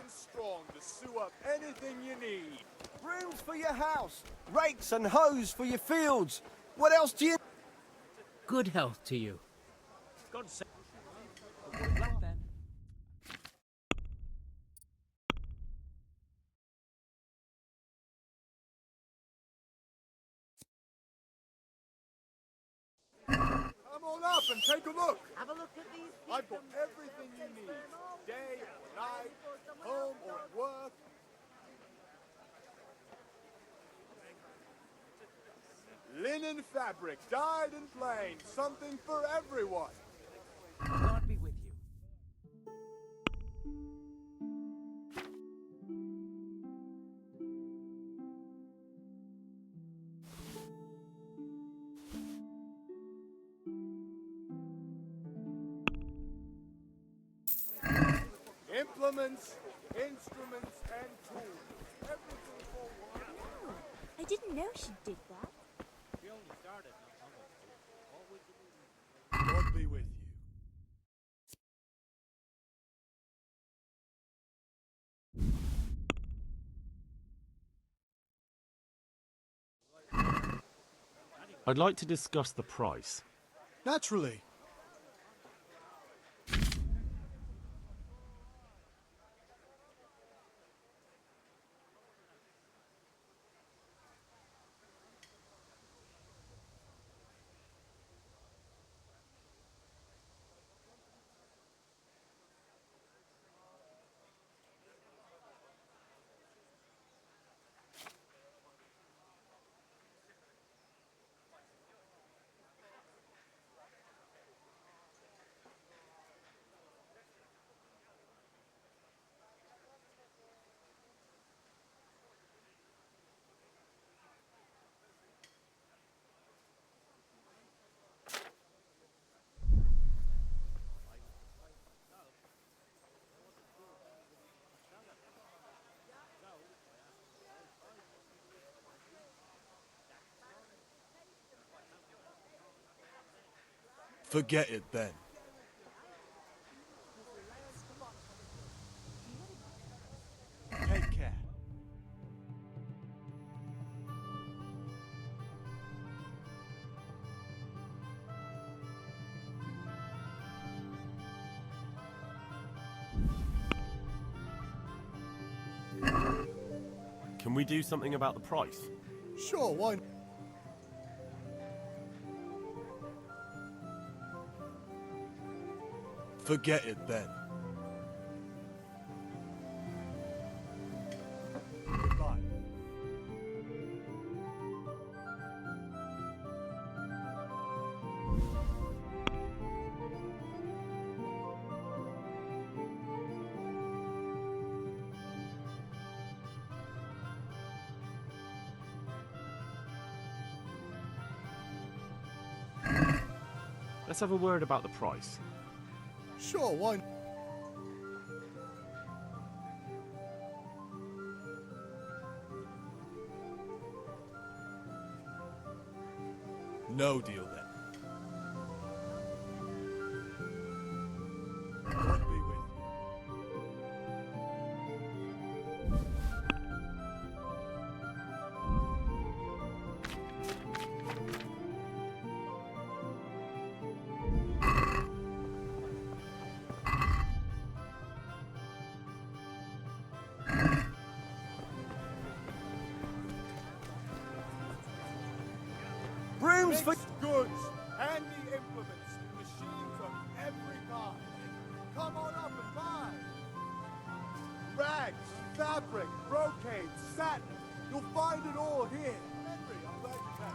and strong to sew up anything you need. Brooms for your house, rakes and hoes for your fields. What else do you... Good health to you. God save. Come on up and take a look. Have a look at these. I've got everything you need. Day or night, home or at work. Linen fabric, dyed and plain. Something for everyone. God be with you. Implements, instruments, and tools. Everything for one. I didn't know she did that. God be with you. I'd like to discuss the price. Naturally. Forget it then. Take care. Can we do something about the price? Sure, why not? Forget it then. Goodbye. Let's have a word about the price. Sure, why not? No deal then. God be with you. Brooms for goods, handy implements, machines of every kind. Come on up and buy. Rags, fabric, brocade, satin. You'll find it all here. Henry, I'm glad you came.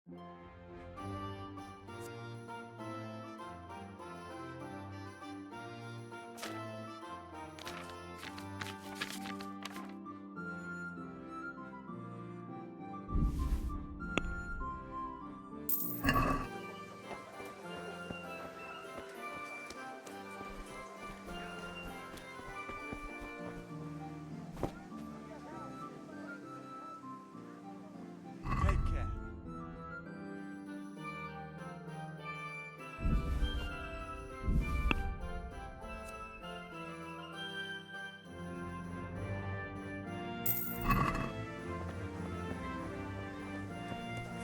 Take care.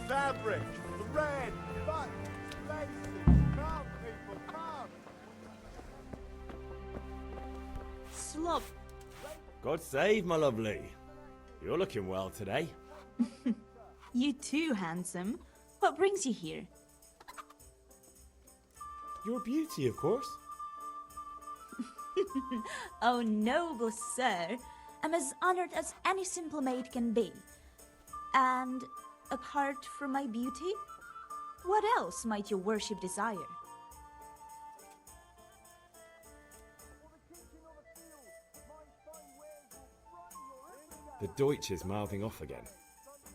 Fabric, thread, buttons, laces. Come, people, come. Slop. God save, my lovely. You're looking well today. You too, handsome. What brings you here? Your beauty, of course. Oh, noble sir. I'm as honored as any simple maid can be. And apart from my beauty, what else might your worship desire? The Deutsch is mouthing off again.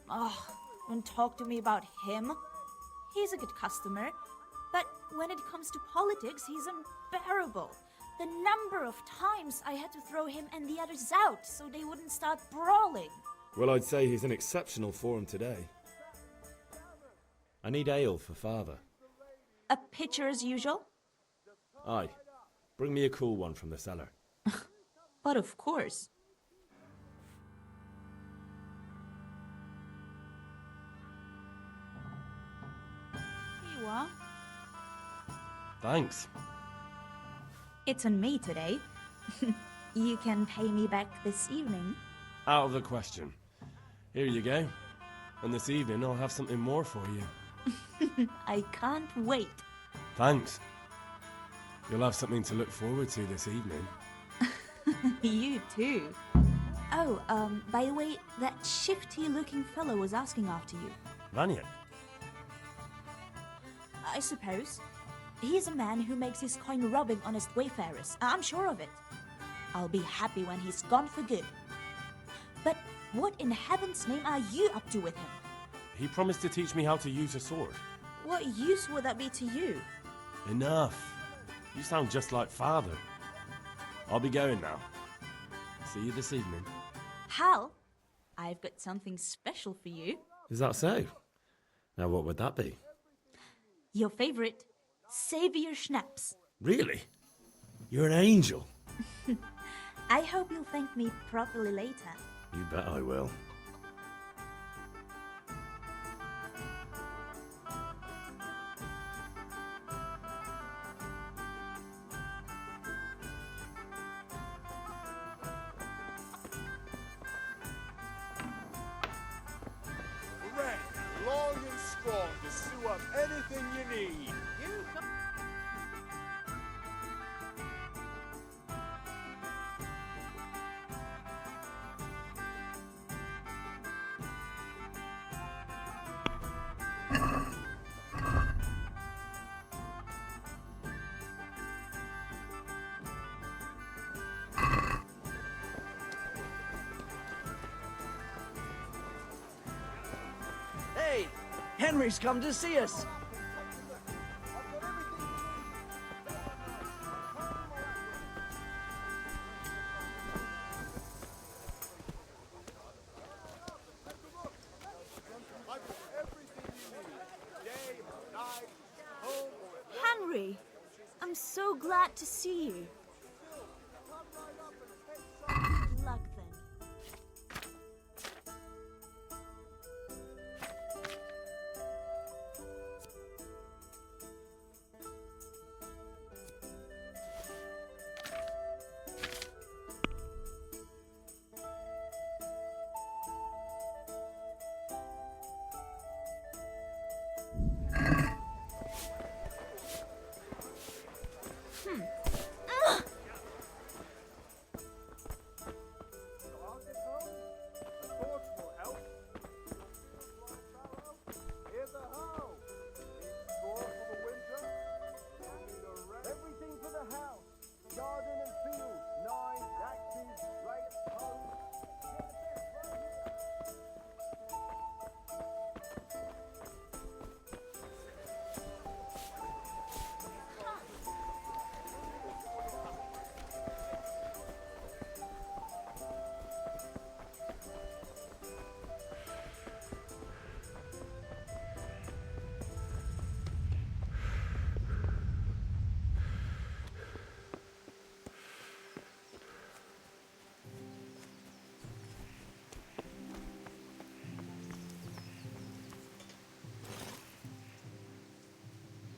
Oh, don't talk to me about him. He's a good customer, but when it comes to politics, he's unbearable. The number of times I had to throw him and the others out so they wouldn't start brawling. Well, I'd say he's in exceptional form today. I need ale for father. A pitcher as usual? Aye. Bring me a cool one from the cellar. But of course. Here you are. Thanks. It's on me today. You can pay me back this evening. Out of the question. Here you go. And this evening I'll have something more for you. I can't wait. Thanks. You'll have something to look forward to this evening. You too. Oh, by the way, that shifty-looking fellow was asking after you. Vanya. I suppose. He's a man who makes his coin robbing honest wayfarers. I'm sure of it. I'll be happy when he's gone for good. But what in heaven's name are you up to with him? He promised to teach me how to use a sword. What use would that be to you? Enough. You sound just like father. I'll be going now. See you this evening. Hal, I've got something special for you. Is that so? Now, what would that be? Your favorite, Savior Schnapps. Really? You're an angel. I hope you'll thank me properly later. You bet I will. Red, long and strong to sew up anything you need. You come. Hey, Henry's come to see us. Henry, I'm so glad to see you. Good luck then.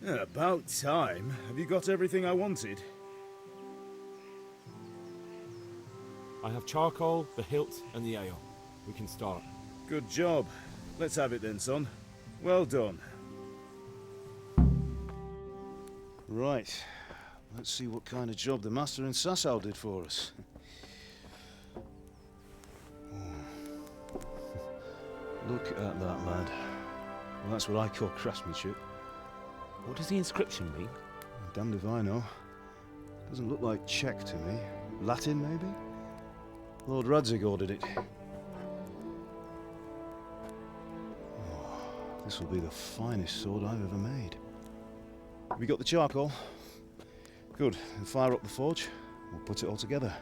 Yeah, about time. Have you got everything I wanted? I have charcoal, the hilt, and the ale. We can start. Good job. Let's have it then, son. Well done. Right. Let's see what kind of job the Master in Sasau did for us. Look at that, lad. Well, that's what I call craftsmanship. What does the inscription mean? Damned if I know. Doesn't look like Czech to me. Latin, maybe? Lord Radzig ordered it. Oh, this will be the finest sword I've ever made. Have you got the charcoal? Good. Then fire up the forge. We'll put it all together.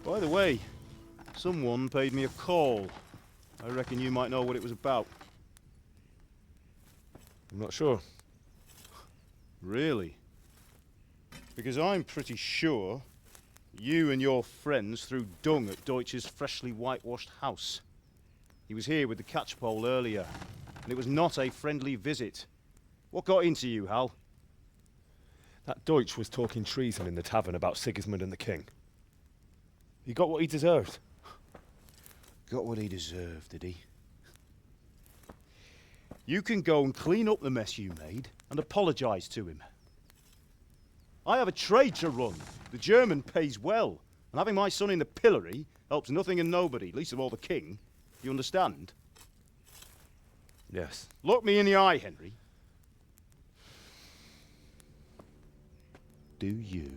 By the way, someone paid me a call. I reckon you might know what it was about. I'm not sure. Really? Because I'm pretty sure you and your friends threw dung at Deutsch's freshly whitewashed house. He was here with the catchpole earlier, and it was not a friendly visit. What got into you, Hal? That Deutsch was talking treason in the tavern about Sigismund and the king. He got what he deserved. Got what he deserved, did he? You can go and clean up the mess you made and apologise to him. I have a trade to run. The German pays well, and having my son in the pillory helps nothing and nobody, least of all the king. You understand? Yes. Look me in the eye, Henry. Do you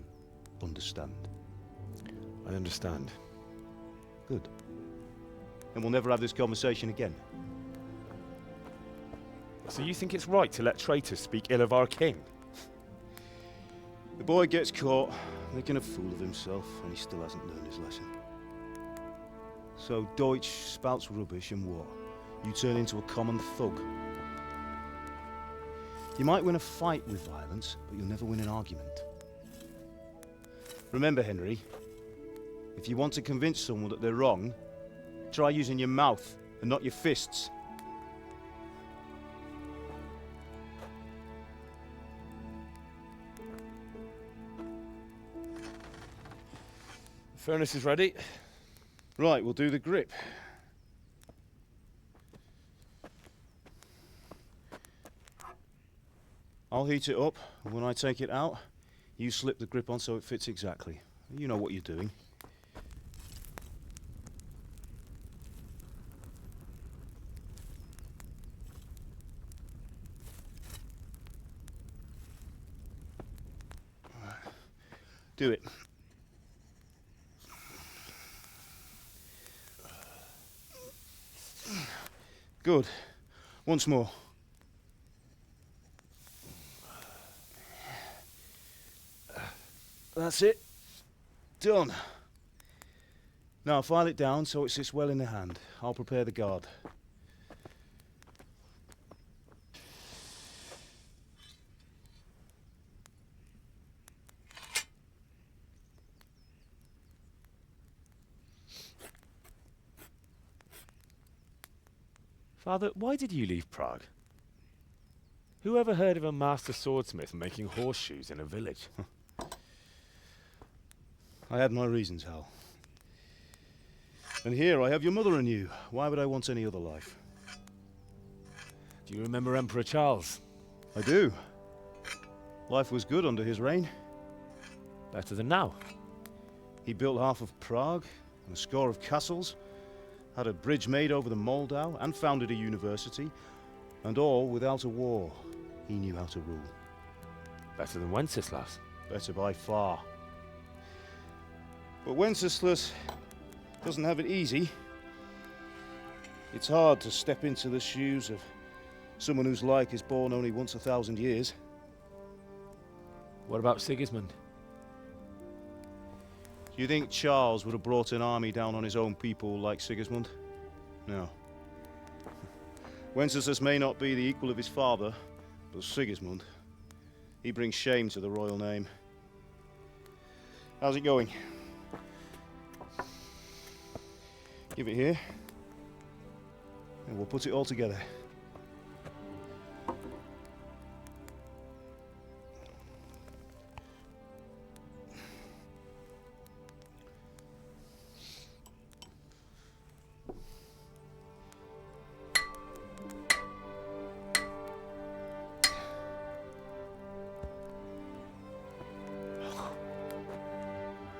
understand? I understand. Good. And we'll never have this conversation again. So you think it's right to let traitors speak ill of our king? The boy gets caught, making a fool of himself, and he still hasn't learned his lesson. So Deutsch spouts rubbish, and what? You turn into a common thug. You might win a fight with violence, but you'll never win an argument. Remember, Henry, if you want to convince someone that they're wrong, try using your mouth and not your fists. The furnace is ready. Right, we'll do the grip. I'll heat it up, and when I take it out, you slip the grip on so it fits exactly. You know what you're doing. Do it. Good. Once more. That's it. Done. Now file it down so it sits well in the hand. I'll prepare the guard. Father, why did you leave Prague? Who ever heard of a master swordsmith making horseshoes in a village? I had my reasons, Hal. And here I have your mother and you. Why would I want any other life? Do you remember Emperor Charles? I do. Life was good under his reign. Better than now. He built half of Prague and a score of castles, had a bridge made over the Moldau, and founded a university, and all without a war. He knew how to rule. Better than Wenceslas. Better by far. But Wenceslas doesn't have it easy. It's hard to step into the shoes of someone whose like is born only once 1,000 years. What about Sigismund? Do you think Charles would have brought an army down on his own people like Sigismund? No. Wenceslas may not be the equal of his father, but Sigismund, he brings shame to the royal name. How's it going? Give it here. And we'll put it all together.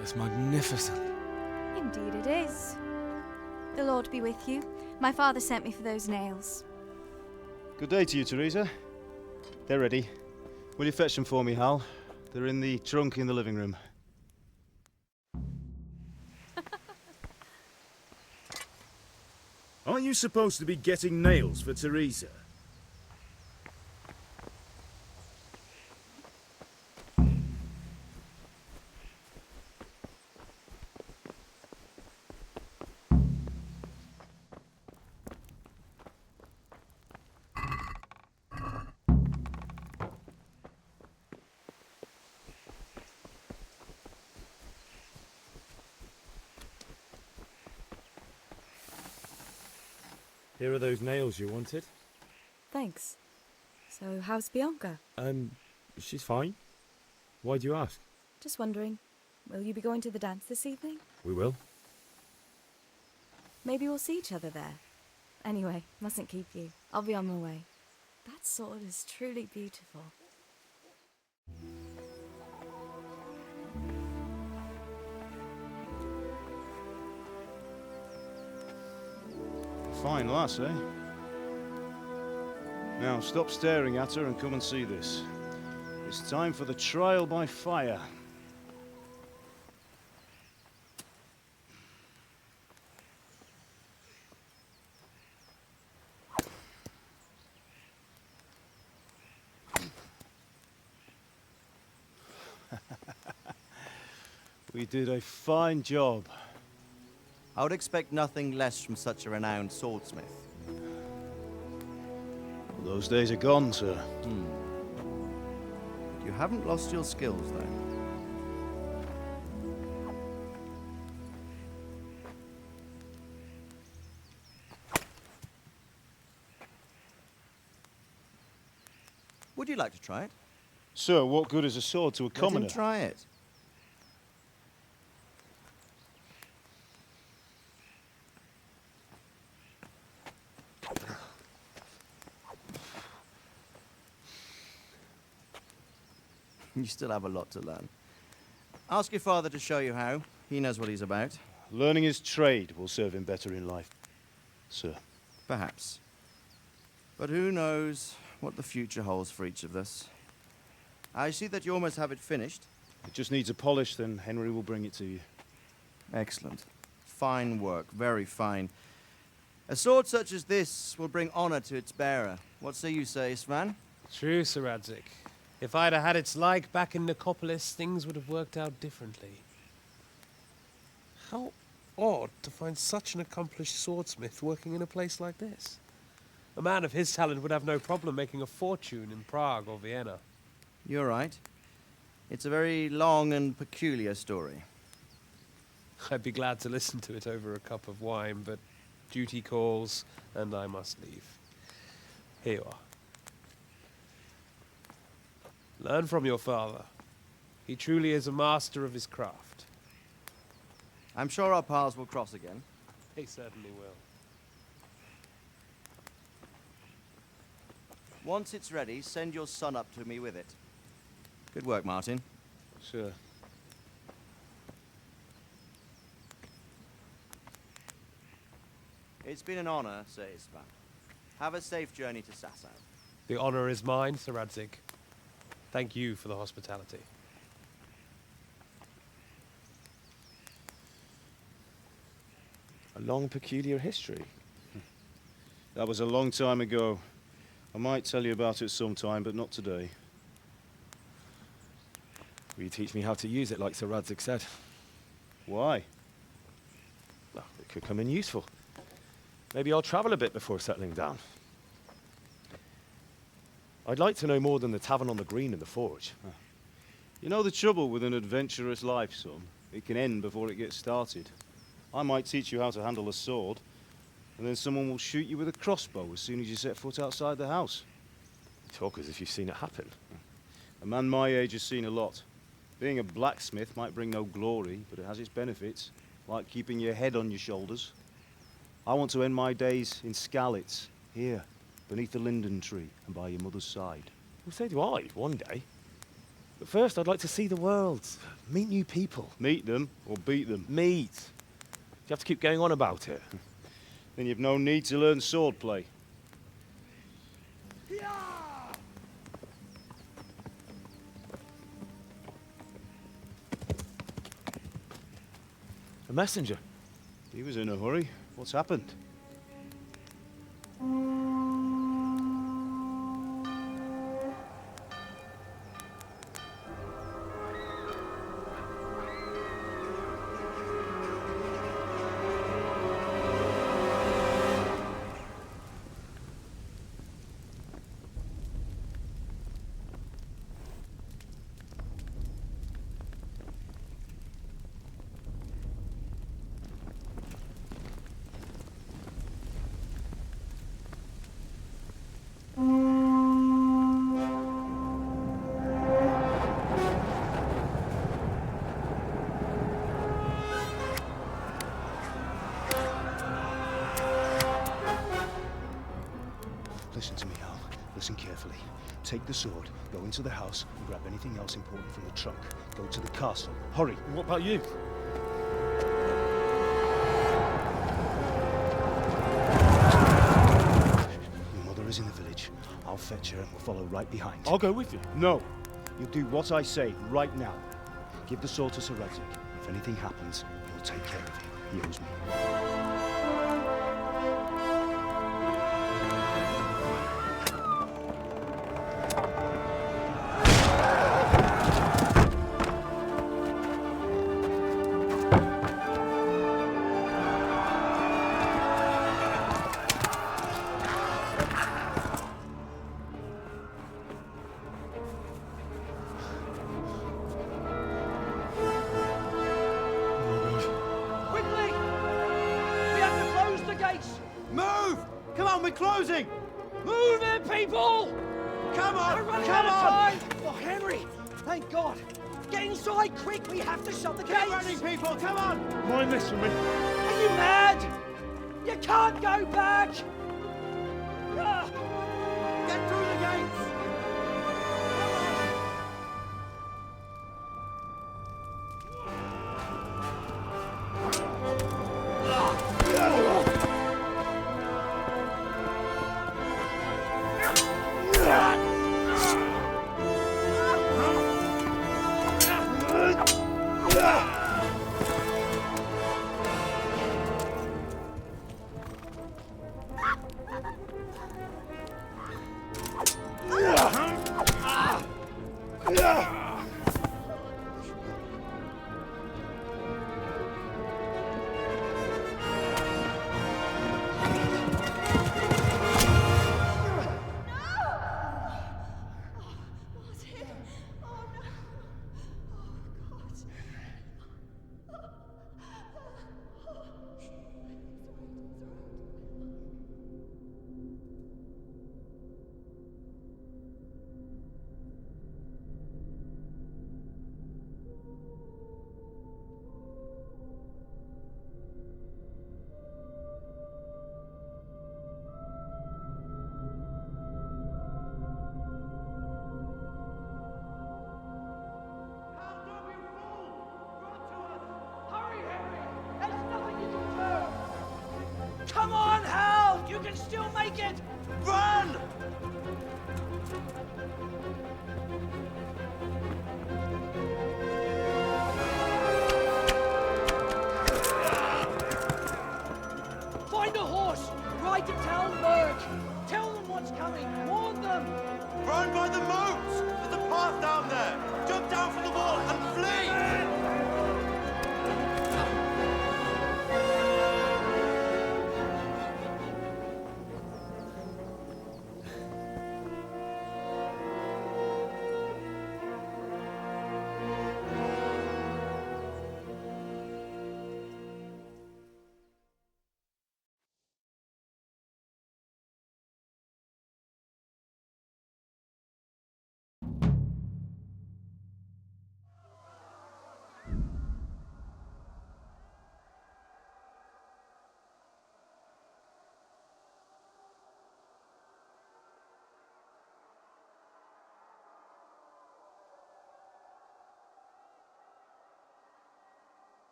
It's magnificent. Indeed it is. The Lord be with you. My father sent me for those nails. Good day to you, Teresa. They're ready. Will you fetch them for me, Hal? They're in the trunk in the living room. Aren't you supposed to be getting nails for Teresa? Here are those nails you wanted. Thanks. So, how's Bianca? She's fine. Why do you ask? Just wondering, will you be going to the dance this evening? We will. Maybe we'll see each other there. Anyway, mustn't keep you. I'll be on my way. That sword is truly beautiful. Fine lass, eh? Now, stop staring at her and come and see this. It's time for the trial by fire. We did a fine job. I would expect nothing less from such a renowned swordsmith. Those days are gone, sir. You haven't lost your skills, though. Would you like to try it? Sir, what good is a sword to a commoner? Let him try it. You still have a lot to learn. Ask your father to show you how. He knows what he's about. Learning his trade will serve him better in life, sir. Perhaps. But who knows what the future holds for each of us. I see that you almost have it finished. It just needs a polish, then Henry will bring it to you. Excellent. Fine work, very fine. A sword such as this will bring honor to its bearer. What say you, Svan? True, Sir Radzik. If I'd have had its like back in Nicopolis, things would have worked out differently. How odd to find such an accomplished swordsmith working in a place like this. A man of his talent would have no problem making a fortune in Prague or Vienna. You're right. It's a very long and peculiar story. I'd be glad to listen to it over a cup of wine, but duty calls, and I must leave. Here you are. Learn from your father. He truly is a master of his craft. I'm sure our paths will cross again. They certainly will. Once it's ready, send your son up to me with it. Good work, Martin. Sure. It's been an honor, Sir Isvan. Have a safe journey to Sasau. The honor is mine, Sir Radzik. Thank you for the hospitality. A long, peculiar history. That was a long time ago. I might tell you about it sometime, but not today. Will you teach me how to use it, like Sir Radzik said? Why? Well, it could come in useful. Maybe I'll travel a bit before settling down. I'd like to know more than the tavern on the green and the forge. You know the trouble with an adventurous life, son? It can end before it gets started. I might teach you how to handle a sword, and then someone will shoot you with a crossbow as soon as you set foot outside the house. You talk as if you've seen it happen. A man my age has seen a lot. Being a blacksmith might bring no glory, but it has its benefits, like keeping your head on your shoulders. I want to end my days in Skalitz, here, beneath the linden tree and by your mother's side. Well, so do I, one day. But first, I'd like to see the world, meet new people. Meet them or beat them? Meet. Do you have to keep going on about it? Then you've no need to learn swordplay. A messenger. He was in a hurry. What's happened? Listen to me, Al. Listen carefully. Take the sword, go into the house, and grab anything else important from the trunk. Go to the castle. Hurry. What about you? Your mother is in the village. I'll fetch her and we'll follow right behind. I'll go with you. No. You'll do what I say right now. Give the sword to Sir Radzig. If anything happens, he'll take care of you. He owes me. Move! Come on, we're closing! Move it, people! Come on! We're running Come out of on! time! Oh, Henry! Thank God! Get inside, quick! We have to shut the gates! Get running, people! Come on! Mind this for me. Are you mad? You can't go back! Ah! Get through the gates!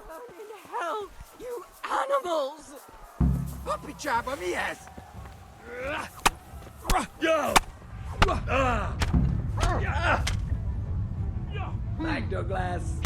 Burn in hell, you animals! Puppy jabber me ass! Back, Douglas!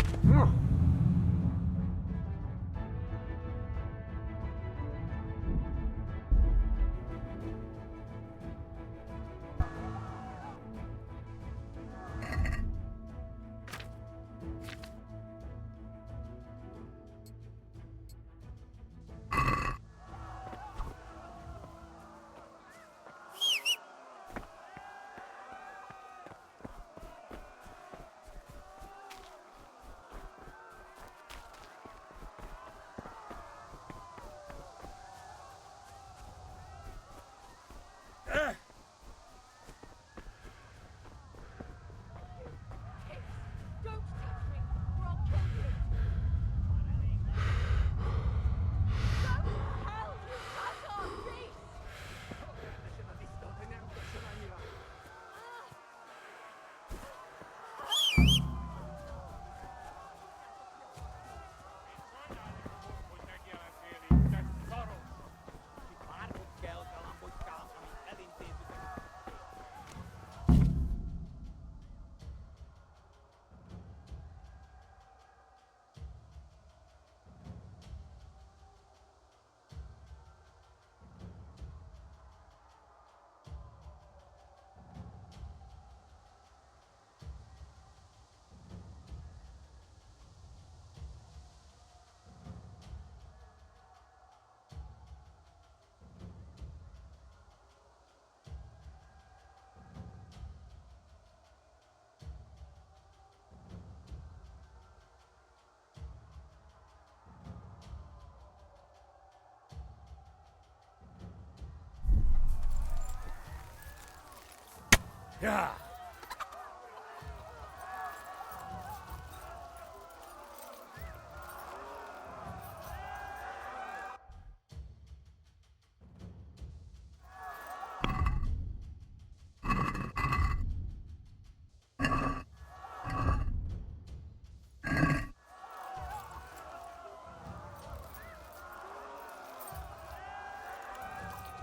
Yeah.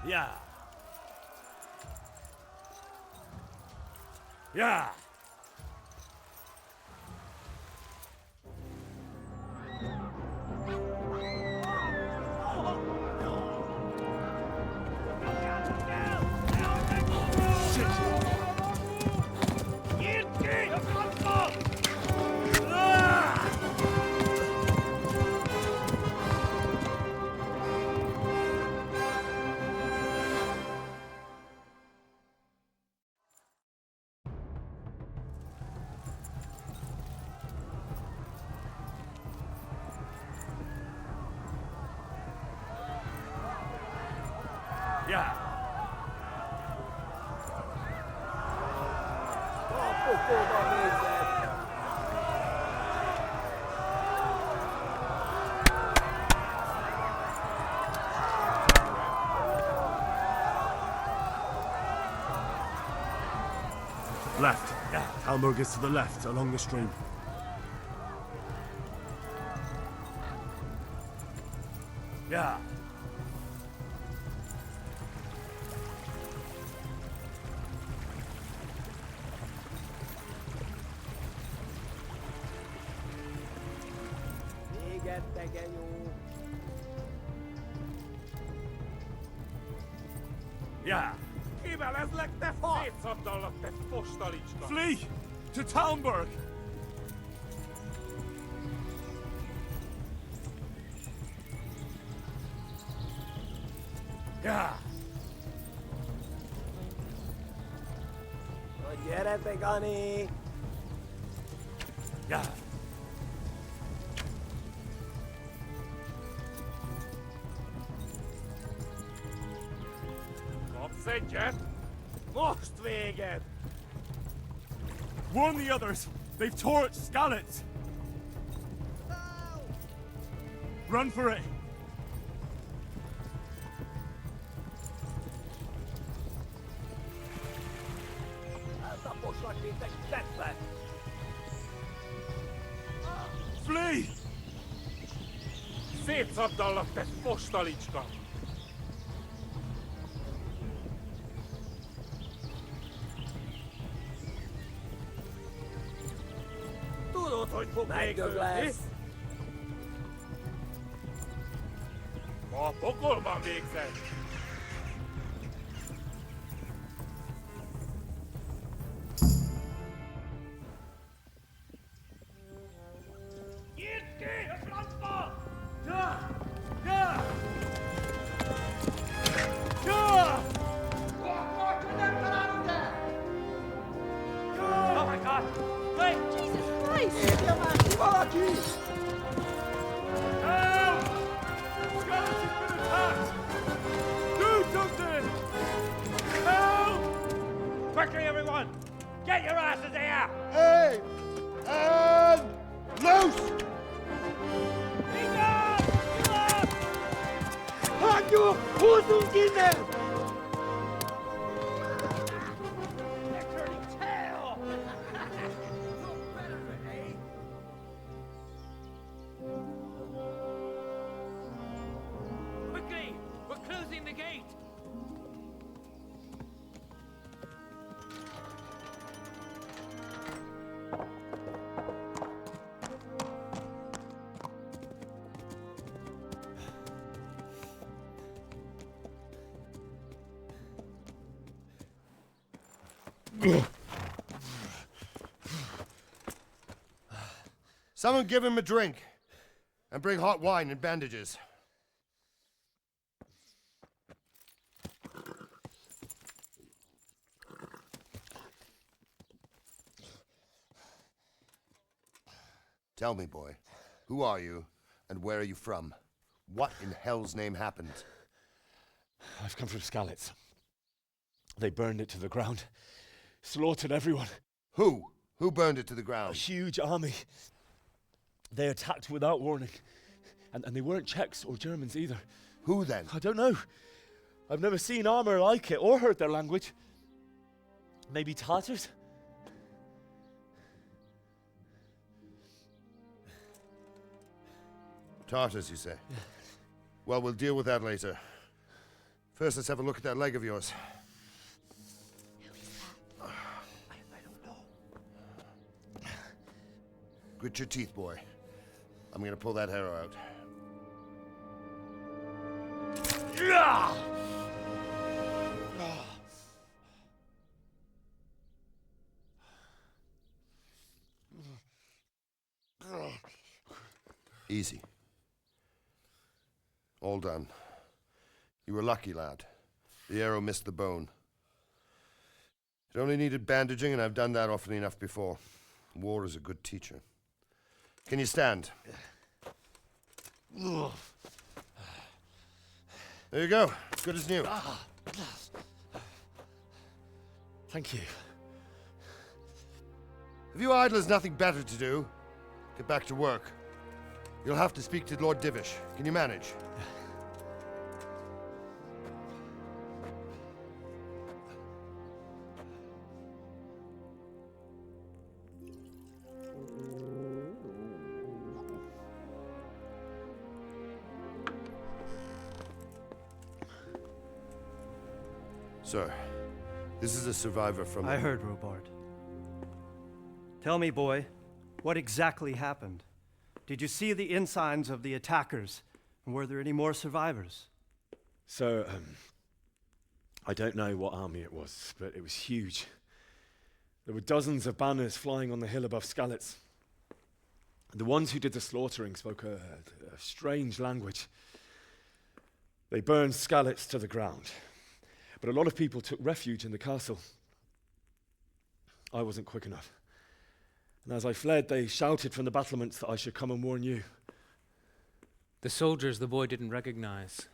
Yeah. Yeah. Yeah. Left. Yeah. Talmberg is to the left, along the stream. Yeah. Yeah. Flee! To Talmberg! Yeah. Yeah. Warn the others! They've torched Skalitz! Run for it! That's a bush like szétszabdallak, te fostalicska! Tudod, hogy fog végződni? A pokolban végzett! Nyitd ki a francba! Ja! Ja! Ja! Nem találunk el! Ja! Oh my God! Wait! Jesus Christ! Írja már ki valaki! Help! Skeleton's been attacked! Do something! Help! Quickly, everyone! Get your asses here! Hey! And loose! Hagyjuk! Húzzunk innen! Quickly! We're closing the gate! Someone give him a drink. And bring hot wine and bandages. Tell me, boy, who are you and where are you from? What in hell's name happened? I've come from Skalitz. They burned it to the ground. Slaughtered everyone. Who? Who burned it to the ground? A huge army. They attacked without warning. And they weren't Czechs or Germans either. Who then? I don't know. I've never seen armor like it or heard their language. Maybe Tatars? Tartars, you say? Well, we'll deal with that later. First, let's have a look at that leg of yours. I don't know. Grit your teeth, boy. I'm gonna pull that arrow out. Easy. All done. You were lucky, lad. The arrow missed the bone. It only needed bandaging, and I've done that often enough before. War is a good teacher. Can you stand? There you go. Good as new. Thank you. Have you idlers nothing better to do? Get back to work. You'll have to speak to Lord Divish. Can you manage? Sir, this is a survivor from... I heard, Robard. Tell me, boy, what exactly happened? Did you see the ensigns of the attackers? And were there any more survivors? So, I don't know what army it was, but it was huge. There were dozens of banners flying on the hill above Skalitz. The ones who did the slaughtering spoke a strange language. They burned Skalitz to the ground. But a lot of people took refuge in the castle. I wasn't quick enough. And as I fled, they shouted from the battlements that I should come and warn you. The soldiers the boy didn't recognize.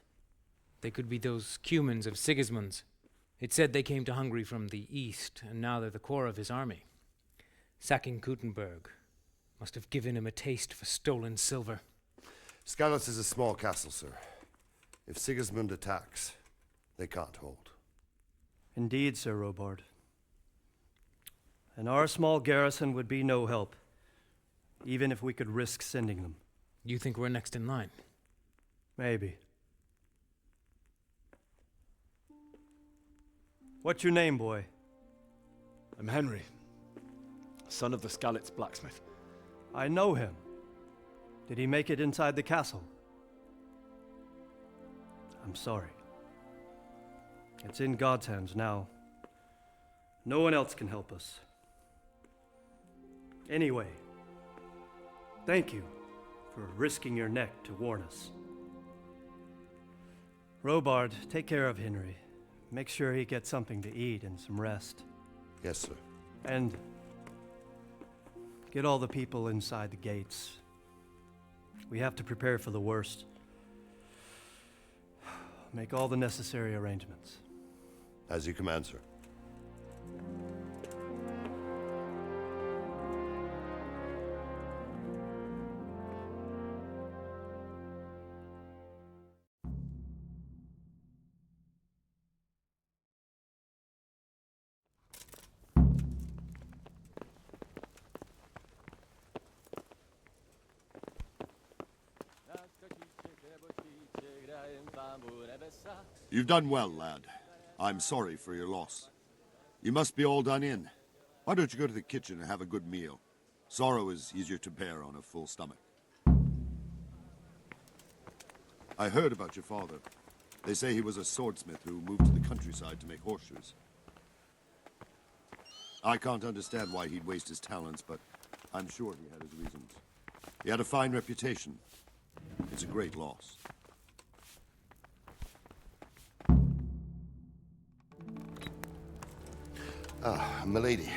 They could be those Cumans of Sigismund's. It said they came to Hungary from the east, and now they're the core of his army. Sacking Kuttenberg must have given him a taste for stolen silver. Skalitz is a small castle, sir. If Sigismund attacks, they can't hold. Indeed, Sir Robard. And our small garrison would be no help, even if we could risk sending them. You think we're next in line? Maybe. What's your name, boy? I'm Henry, son of the Skalitz blacksmith. I know him. Did he make it inside the castle? I'm sorry. It's in God's hands now. No one else can help us. Anyway, thank you for risking your neck to warn us. Robard, take care of Henry. Make sure he gets something to eat and some rest. Yes, sir. And get all the people inside the gates. We have to prepare for the worst. Make all the necessary arrangements. As you command, sir. You've done well, lad. I'm sorry for your loss. You must be all done in. Why don't you go to the kitchen and have a good meal? Sorrow is easier to bear on a full stomach. I heard about your father. They say he was a swordsmith who moved to the countryside to make horseshoes. I can't understand why he'd waste his talents, but I'm sure he had his reasons. He had a fine reputation. It's a great loss. Ah, milady.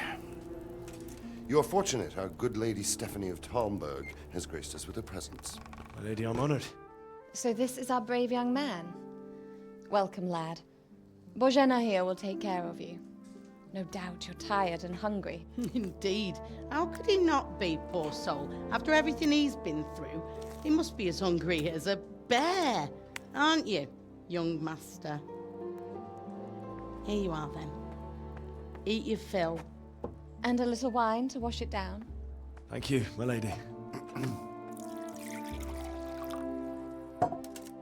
You are fortunate our good lady Stephanie of Talmberg has graced us with her presence. My lady, I'm honored. So this is our brave young man. Welcome, lad. Bojena here will take care of you. No doubt you're tired and hungry. Indeed. How could he not be, poor soul? After everything he's been through, he must be as hungry as a bear, aren't you, young master? Here you are, then. Eat your fill. And a little wine to wash it down. Thank you, my lady.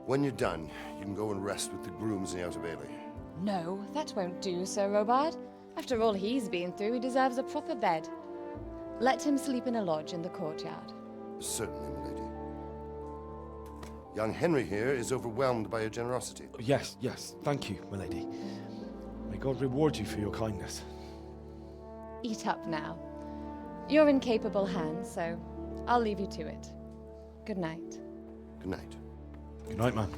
When you're done, you can go and rest with the grooms in the Outer Bailey. No, that won't do, Sir Robard. After all he's been through, he deserves a proper bed. Let him sleep in a lodge in the courtyard. Certainly, milady. Young Henry here is overwhelmed by your generosity. Yes, yes, thank you, my lady. May God reward you for your kindness. Eat up now. You're in capable hands, so I'll leave you to it. Good night. Good night. Good night, man.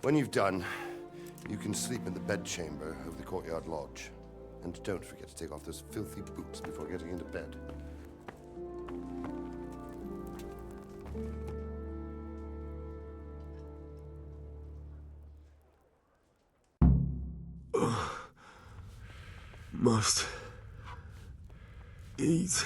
When you've done, you can sleep in the bedchamber of the courtyard lodge. And don't forget to take off those filthy boots before getting into bed. Must eat.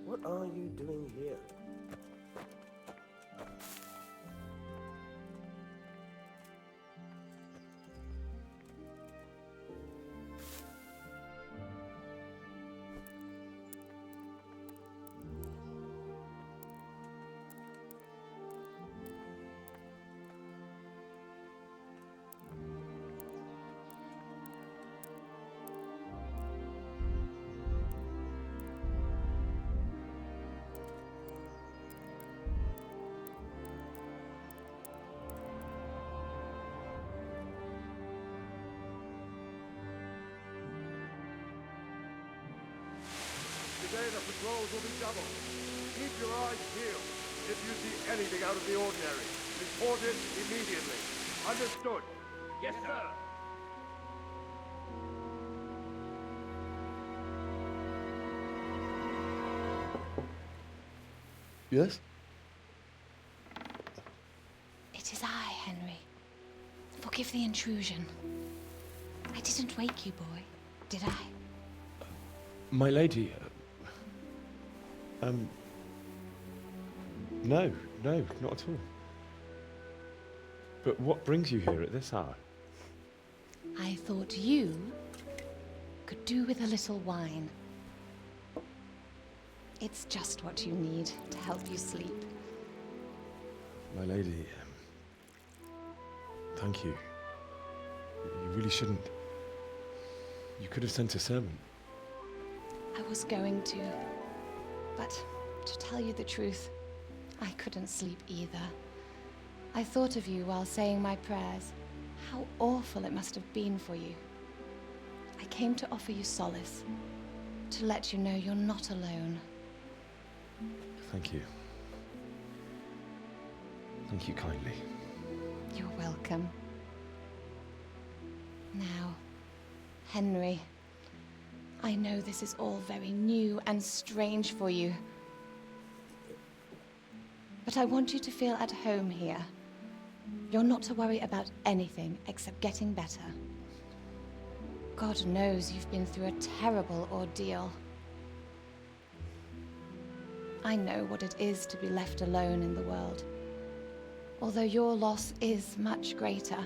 What are you doing here? Today the patrols will be doubled. Keep your eyes peeled. If you see anything out of the ordinary, report it immediately. Understood? Yes, sir. Yes? It is I, Henry. Forgive the intrusion. I didn't wake you, boy, did I? My lady, no, not at all. But what brings you here at this hour? I thought you could do with a little wine. It's just what you need to help you sleep. My lady, thank you. You really shouldn't. You could have sent a servant. I was going to, but to tell you the truth, I couldn't sleep either. I thought of you while saying my prayers. How awful it must have been for you. I came to offer you solace, to let you know you're not alone. Thank you. Thank you kindly. You're welcome. Now, Henry, I know this is all very new and strange for you, but I want you to feel at home here. You're not to worry about anything except getting better. God knows you've been through a terrible ordeal. I know what it is to be left alone in the world, although your loss is much greater.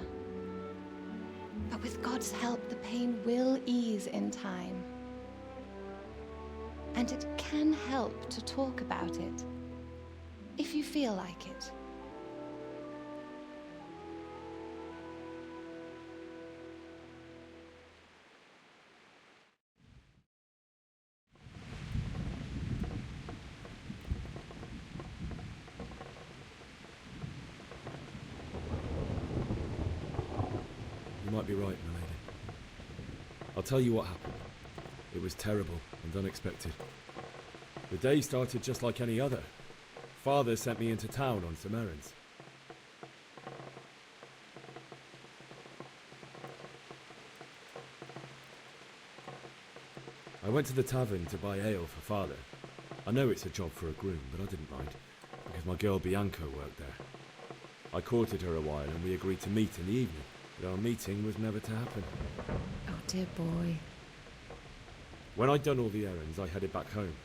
But with God's help, the pain will ease in time. And it can help to talk about it, if you feel like it. You might be right, my lady. I'll tell you what happened. It was terrible and unexpected. The day started just like any other. Father sent me into town on some errands. I went to the tavern to buy ale for Father. I know it's a job for a groom, but I didn't mind, because my girl Bianca worked there. I courted her a while and we agreed to meet in the evening, but our meeting was never to happen. Oh, dear boy. When I'd done all the errands, I headed back home.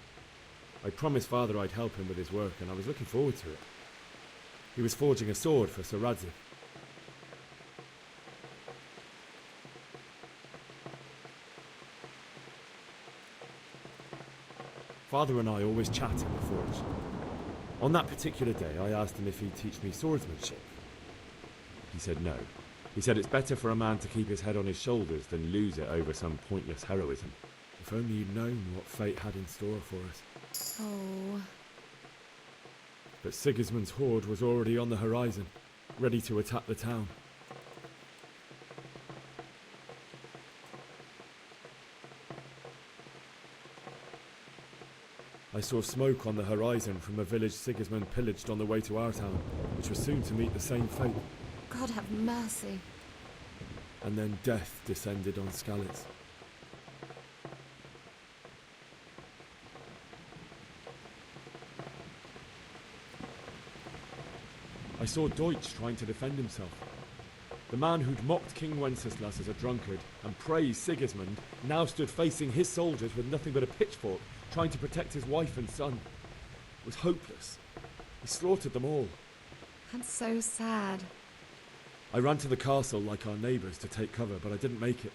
I promised Father I'd help him with his work, and I was looking forward to it. He was forging a sword for Sir Radzig. Father and I always chat in the forge. On that particular day, I asked him if he'd teach me swordsmanship. He said no. He said it's better for a man to keep his head on his shoulders than lose it over some pointless heroism. If only you'd known what fate had in store for us. Oh. But Sigismund's horde was already on the horizon, ready to attack the town. I saw smoke on the horizon from a village Sigismund pillaged on the way to our town, which was soon to meet the same fate. God have mercy. And then death descended on Skalitz. I saw Deutsch trying to defend himself. The man who'd mocked King Wenceslas as a drunkard and praised Sigismund now stood facing his soldiers with nothing but a pitchfork, trying to protect his wife and son. It was hopeless. He slaughtered them all. That's so sad. I ran to the castle like our neighbours to take cover, but I didn't make it.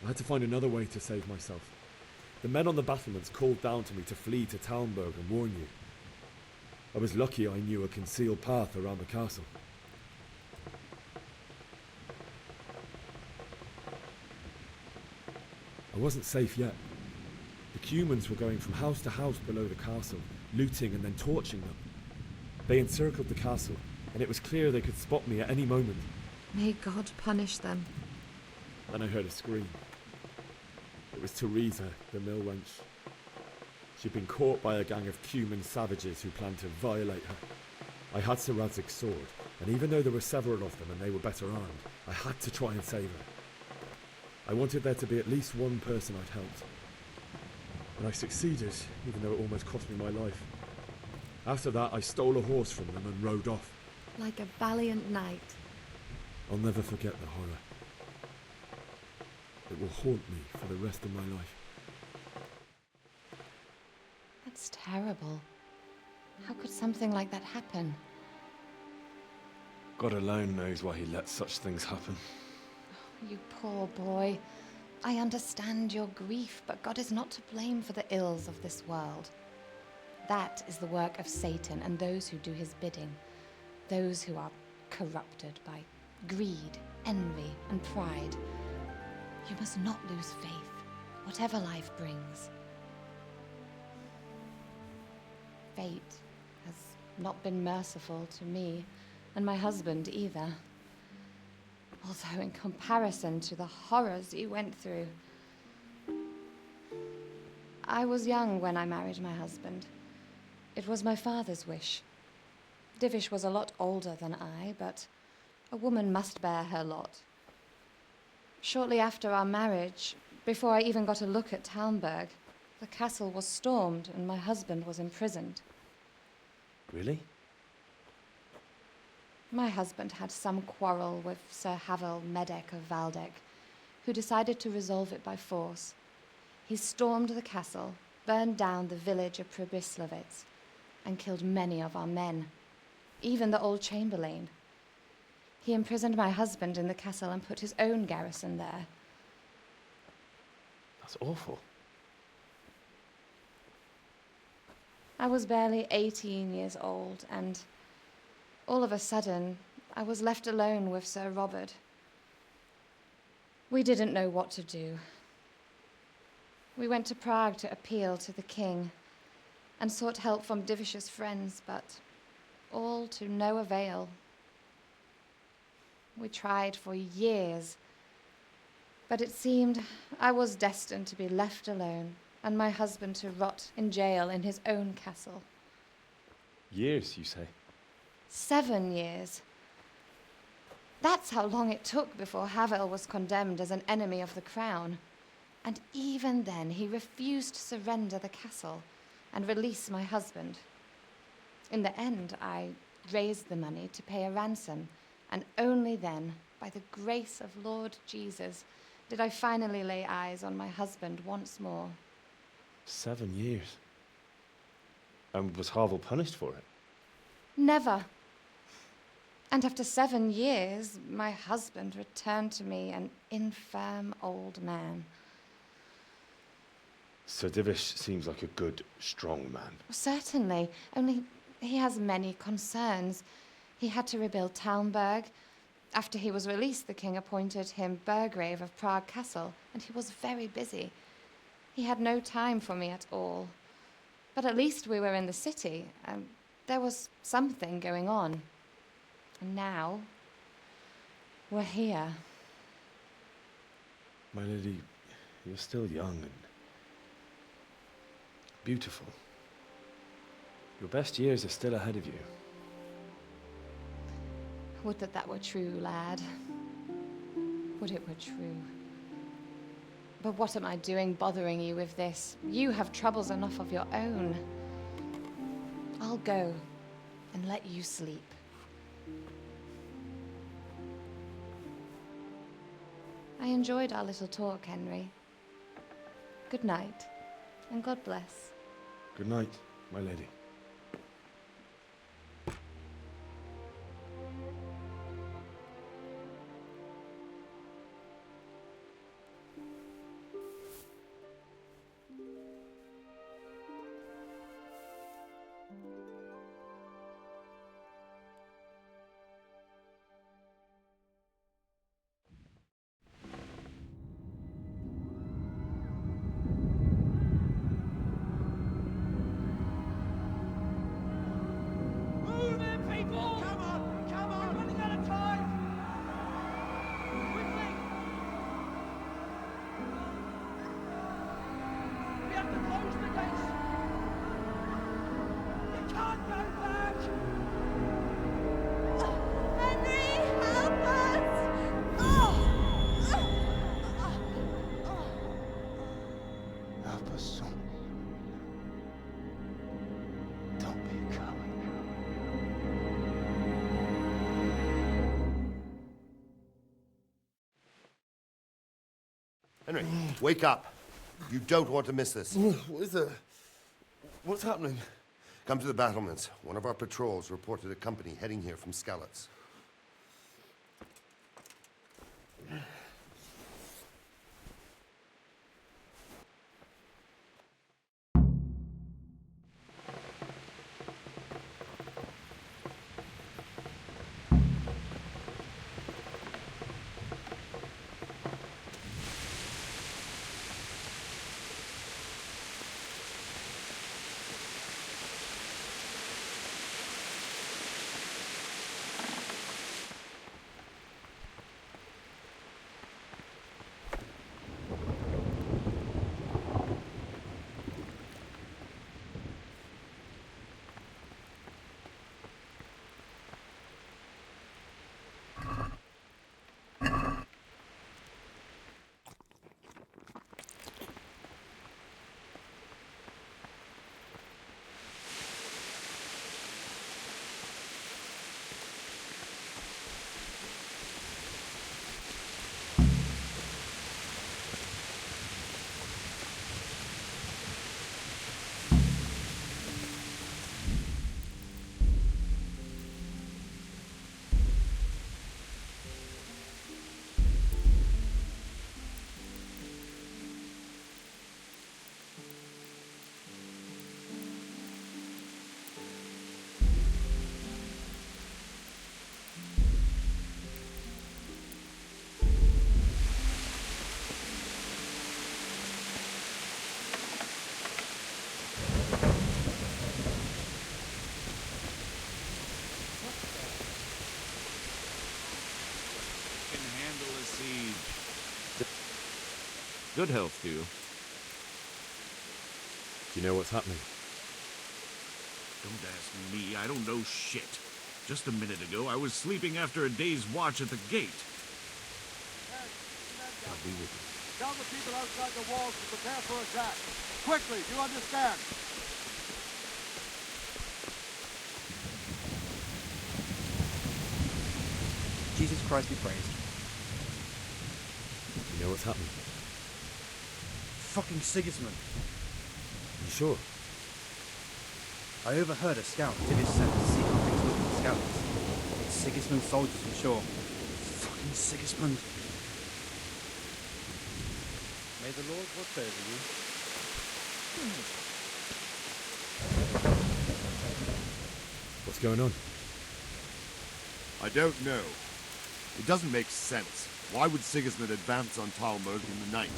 I had to find another way to save myself. The men on the battlements called down to me to flee to Talmberg and warn you. I was lucky I knew a concealed path around the castle. I wasn't safe yet. The Cumans were going from house to house below the castle, looting and then torching them. They encircled the castle, and it was clear they could spot me at any moment. May God punish them. Then I heard a scream. It was Teresa, the mill wench. She'd been caught by a gang of Cuman savages who planned to violate her. I had Sir Radzig's sword, and even though there were several of them and they were better armed, I had to try and save her. I wanted there to be at least one person I'd helped. And I succeeded, even though it almost cost me my life. After that, I stole a horse from them and rode off. Like a valiant knight. I'll never forget the horror. It will haunt me for the rest of my life. That's terrible. How could something like that happen? God alone knows why he lets such things happen. You poor boy. I understand your grief, but God is not to blame for the ills of this world. That is the work of Satan and those who do his bidding. Those who are corrupted by greed, envy, and pride. You must not lose faith, whatever life brings. Fate has not been merciful to me, and my husband either. Although in comparison to the horrors you went through. I was young when I married my husband. It was my father's wish. Divish was a lot older than I, but a woman must bear her lot. Shortly after our marriage, before I even got a look at Talmberg, the castle was stormed and my husband was imprisoned. Really? My husband had some quarrel with Sir Havel Medek of Valdek, who decided to resolve it by force. He stormed the castle, burned down the village of Pribyslavitz, and killed many of our men, even the old chamberlain. He imprisoned my husband in the castle and put his own garrison there. That's awful. I was barely 18 years old, and all of a sudden, I was left alone with Sir Robert. We didn't know what to do. We went to Prague to appeal to the king and sought help from Divish's friends, but all to no avail. We tried for years, but it seemed I was destined to be left alone and my husband to rot in jail in his own castle. Years, you say? 7 years. That's how long it took before Havel was condemned as an enemy of the crown. And even then, he refused to surrender the castle and release my husband. In the end, I raised the money to pay a ransom, and only then, by the grace of Lord Jesus, did I finally lay eyes on my husband once more. 7 years. And was Havel punished for it? Never. And after 7 years, my husband returned to me an infirm old man. Sir Divish seems like a good, strong man. Certainly, only he has many concerns. He had to rebuild Talmberg. After he was released, the king appointed him Burgrave of Prague Castle, and he was very busy. He had no time for me at all. But at least we were in the city, and there was something going on. And now, we're here. My lady, you're still young and beautiful. Your best years are still ahead of you. Would that that were true, lad. Would it were true. But what am I doing bothering you with this? You have troubles enough of your own. I'll go and let you sleep. I enjoyed our little talk, Henry. Good night, and God bless. Good night, my lady. Move in, people! Come on! Come on! We're running out of time! Quickly! We have to close the gates! You can't go back! Henry, help us! Help us, son. Don't be a coward. Henry, wake up. You don't want to miss this. What is it? What's happening? Come to the battlements. One of our patrols reported a company heading here from Skalitz. Good health, do you? Do you know what's happening? Don't ask me, I don't know shit. Just a minute ago, I was sleeping after a day's watch at the gate. I'll be with you. Tell the people outside the walls to prepare for attack. Quickly, do you understand? Jesus Christ be praised. You know what's happening? Fucking Sigismund. You sure? I overheard a scout did his set to see how things look in the scouts. It's Sigismund's soldiers for sure. Fucking Sigismund. May the Lord watch over you. What's going on? I don't know. It doesn't make sense. Why would Sigismund advance on Talmud in the night?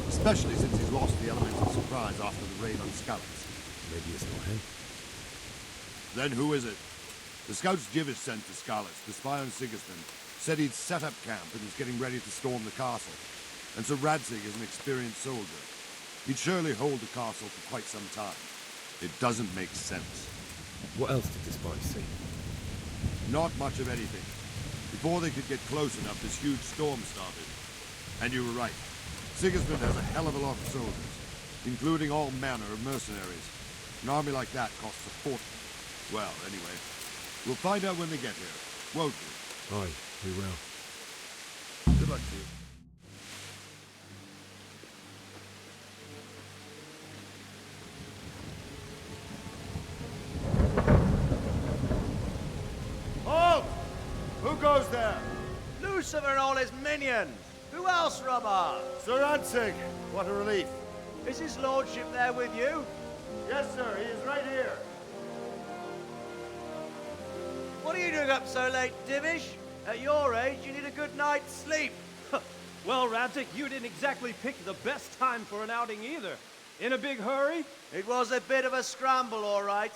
Especially since he's lost the element of surprise after the raid on Skalitz. Maybe it's not him. Then who is it? The scouts Jivish sent to Skalitz to spy on Sigismund said he'd set up camp and was getting ready to storm the castle. And so Radzig is an experienced soldier. He'd surely hold the castle for quite some time. It doesn't make sense. What else did the spies see? Not much of anything. Before they could get close enough, this huge storm started. And you were right. Sigismund has a hell of a lot of soldiers, including all manner of mercenaries. An army like that costs a fortune. Well, anyway, we'll find out when they get here, won't we? Aye, we will. Good luck to you. goes there? Lucifer and all his minions. Who else, Robert? Sir Ansig. What a relief. Is his lordship there with you? Yes, sir. He is right here. What are you doing up so late, Divish? At your age, you need a good night's sleep. Well, Radzik, you didn't exactly pick the best time for an outing either. In a big hurry? It was a bit of a scramble, all right.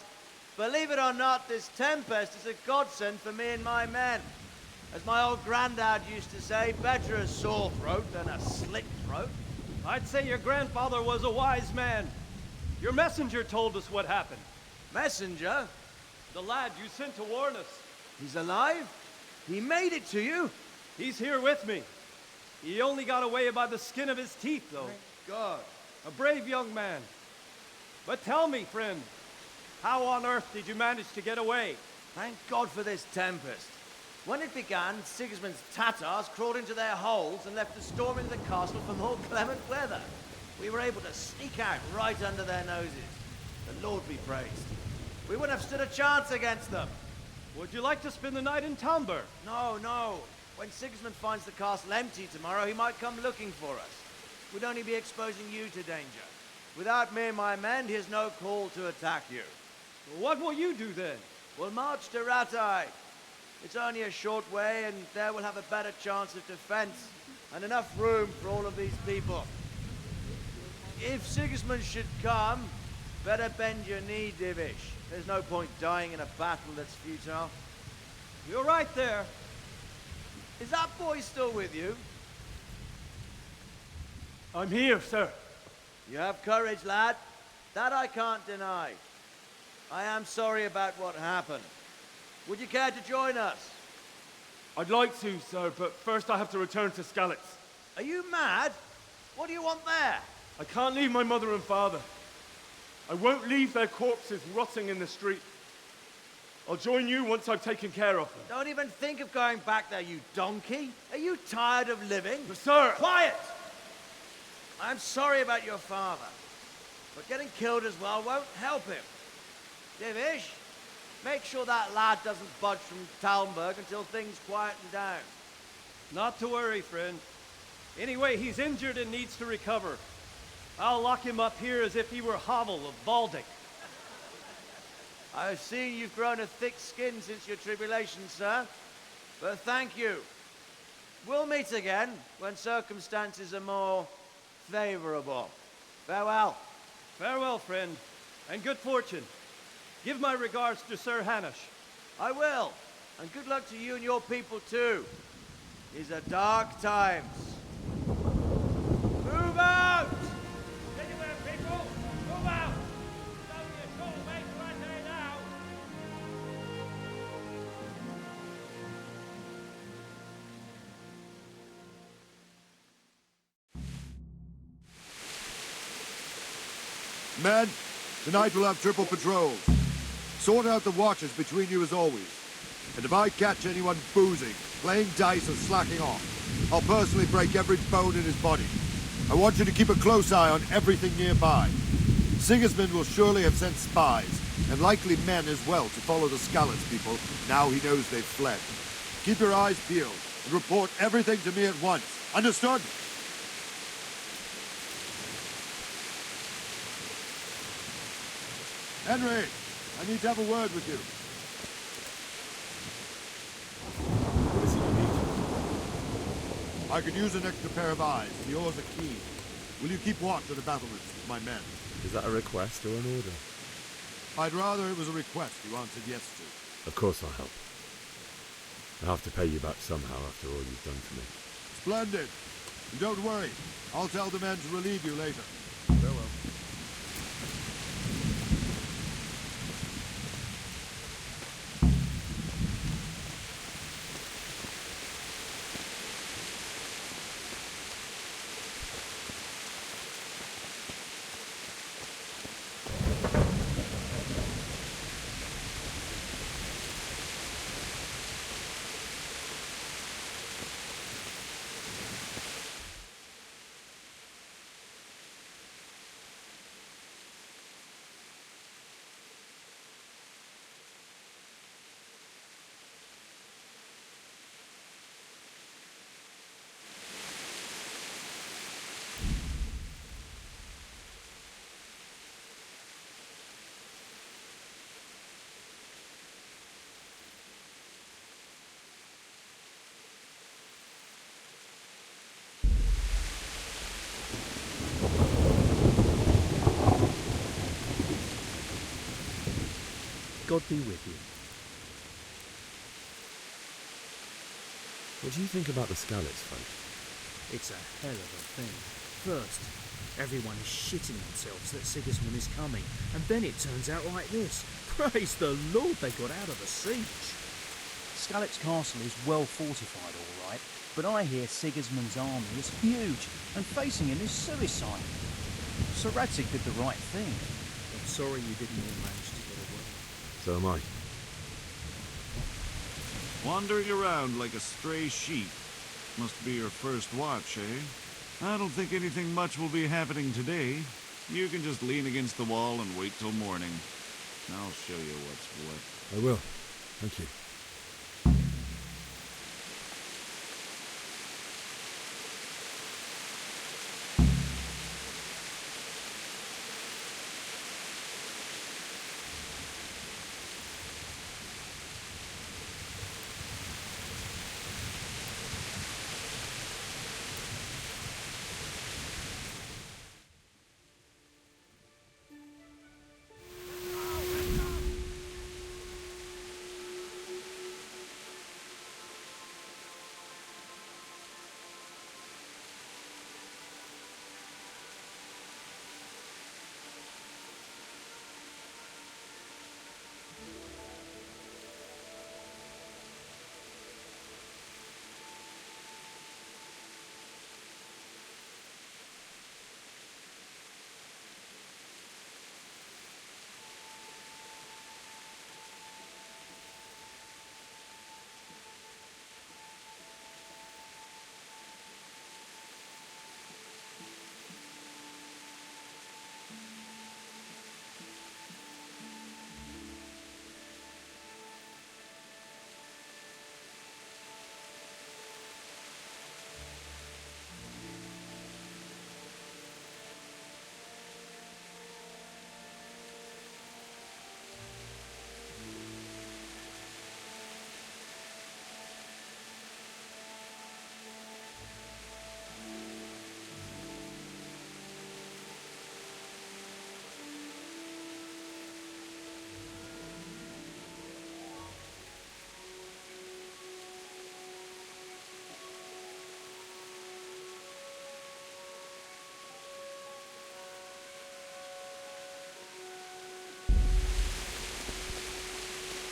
Believe it or not, this tempest is a godsend for me and my men. As my old granddad used to say, better a sore throat than a slit throat. I'd say your grandfather was a wise man. Your messenger told us what happened. Messenger? The lad you sent to warn us. He's alive? He made it to you? He's here with me. He only got away by the skin of his teeth, though. Thank God. A brave young man. But tell me, friend, how on earth did you manage to get away? Thank God for this tempest. When it began, Sigismund's Tatars crawled into their holes and left the storm in the castle for more clement weather. We were able to sneak out right under their noses. The Lord be praised. We wouldn't have stood a chance against them. Would you like to spend the night in Talmberg? No, no. When Sigismund finds the castle empty tomorrow, he might come looking for us. We'd only be exposing you to danger. Without me and my men, he has no call to attack you. What will you do then? We'll march to Ratai. It's only a short way, and there we'll have a better chance of defense, and enough room for all of these people. If Sigismund should come, better bend your knee, Divish. There's no point dying in a battle that's futile. You're right there. Is that boy still with you? I'm here, sir. You have courage, lad. That I can't deny. I am sorry about what happened. Would you care to join us? I'd like to, sir, but first I have to return to Skalitz. Are you mad? What do you want there? I can't leave my mother and father. I won't leave their corpses rotting in the street. I'll join you once I've taken care of them. Don't even think of going back there, you donkey. Are you tired of living? But sir! Quiet! I'm sorry about your father, but getting killed as well won't help him. Divish, make sure that lad doesn't budge from Talmberg until things quieten down. Not to worry, friend. Anyway, he's injured and needs to recover. I'll lock him up here as if he were Havel of Baldic. I've seen you've grown a thick skin since your tribulation, sir. But thank you. We'll meet again when circumstances are more favorable. Farewell. Farewell, friend, and good fortune. Give my regards to Sir Hanush. I will. And good luck to you and your people, too. These are dark times. Move out! Anywhere, people! Move out! It's only a short way to Rattay now! Men, tonight we'll have triple patrols. Sort out the watches between you as always. And if I catch anyone boozing, playing dice or slacking off, I'll personally break every bone in his body. I want you to keep a close eye on everything nearby. Sigismund will surely have sent spies, and likely men as well, to follow the Skalitz people now he knows they've fled. Keep your eyes peeled, and report everything to me at once. Understood? Henry, I need to have a word with you. What is it you need? I could use an extra pair of eyes, and yours are keen. Will you keep watch of the battlements with my men? Is that a request or an order? I'd rather it was a request you answered yes to. Of course I'll help. I'll have to pay you back somehow after all you've done for me. Splendid. And don't worry, I'll tell the men to relieve you later. Farewell. God be with you. What do you think about the Skalitz folk? It's a hell of a thing. First, everyone is shitting themselves that Sigismund is coming, and then it turns out like this. Praise the Lord they got out of the siege. Skalitz Castle is well fortified, all right, but I hear Sigismund's army is huge, and facing him is suicide. Sir Radzig did the right thing. I'm sorry you didn't all manage to get away. So am I. Wandering around like a stray sheep. Must be your first watch, eh? I don't think anything much will be happening today. You can just lean against the wall and wait till morning. I'll show you what's what. I will. Thank you.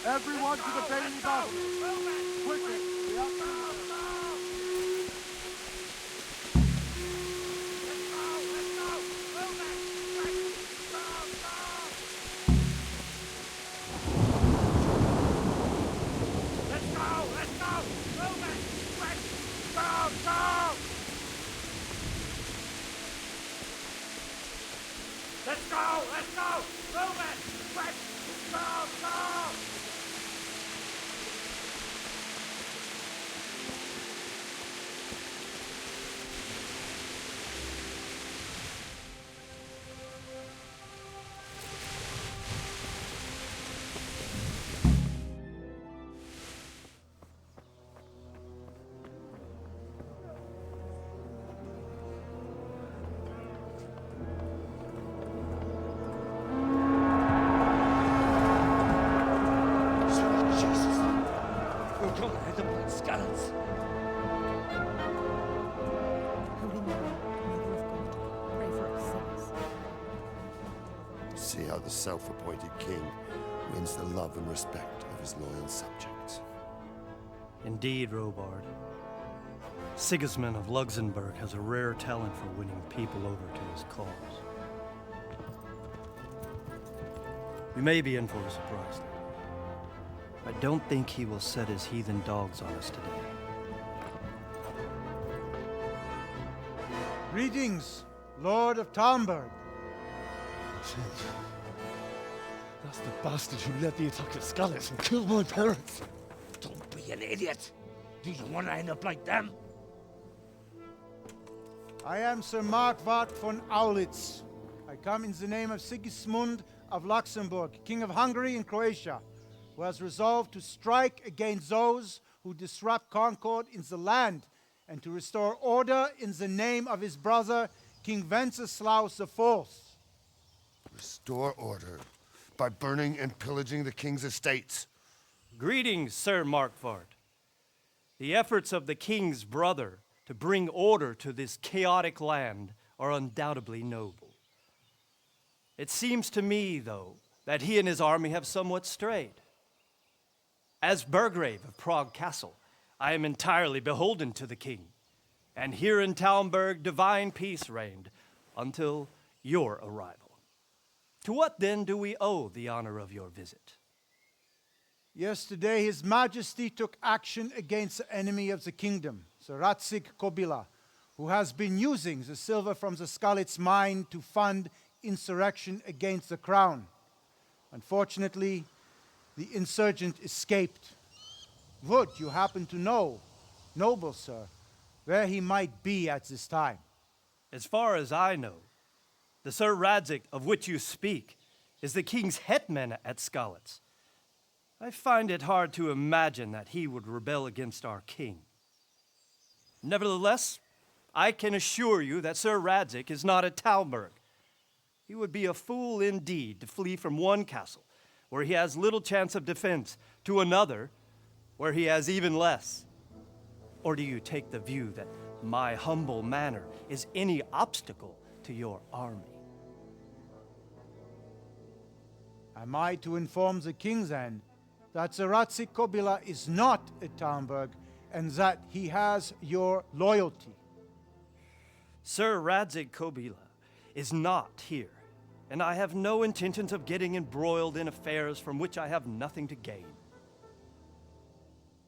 Everyone to the Bailey Battle! Quickly! The See how the self-appointed king wins the love and respect of his loyal subjects. Indeed, Robard. Sigismund of Luxembourg has a rare talent for winning people over to his cause. We may be in for a surprise, though. I don't think he will set his heathen dogs on us today. Greetings, Lord of Talmberg. That's the bastard who led the attack at Skalitz and killed my parents. Don't be an idiot. Do you want to end up like them? I am Sir Markwart von Aulitz. I come in the name of Sigismund of Luxembourg, King of Hungary and Croatia, who has resolved to strike against those who disrupt concord in the land and to restore order in the name of his brother, King Wenceslaus IV. Restore order? by burning and pillaging the king's estates. Greetings, Sir Markvart. The efforts of the king's brother to bring order to this chaotic land are undoubtedly noble. It seems to me, though, that he and his army have somewhat strayed. As Burgrave of Prague Castle, I am entirely beholden to the king, and here in Talmberg divine peace reigned until your arrival. To what then do we owe the honor of your visit? Yesterday, His Majesty took action against the enemy of the kingdom, Sir Ratsig Kobila, who has been using the silver from the Skalitz mine to fund insurrection against the crown. Unfortunately, the insurgent escaped. Would you happen to know, noble sir, where he might be at this time? As far as I know, the Sir Radzik of which you speak is the king's hetman at Skalitz. I find it hard to imagine that he would rebel against our king. Nevertheless, I can assure you that Sir Radzik is not at Talmberg. He would be a fool indeed to flee from one castle, where he has little chance of defense, to another, where he has even less. Or do you take the view that my humble manner is any obstacle to your army? Am I to inform the king then that Sir Ratsik Kobila is not at Talmberg and that he has your loyalty? Sir Radzik Kobila is not here, and I have no intentions of getting embroiled in affairs from which I have nothing to gain.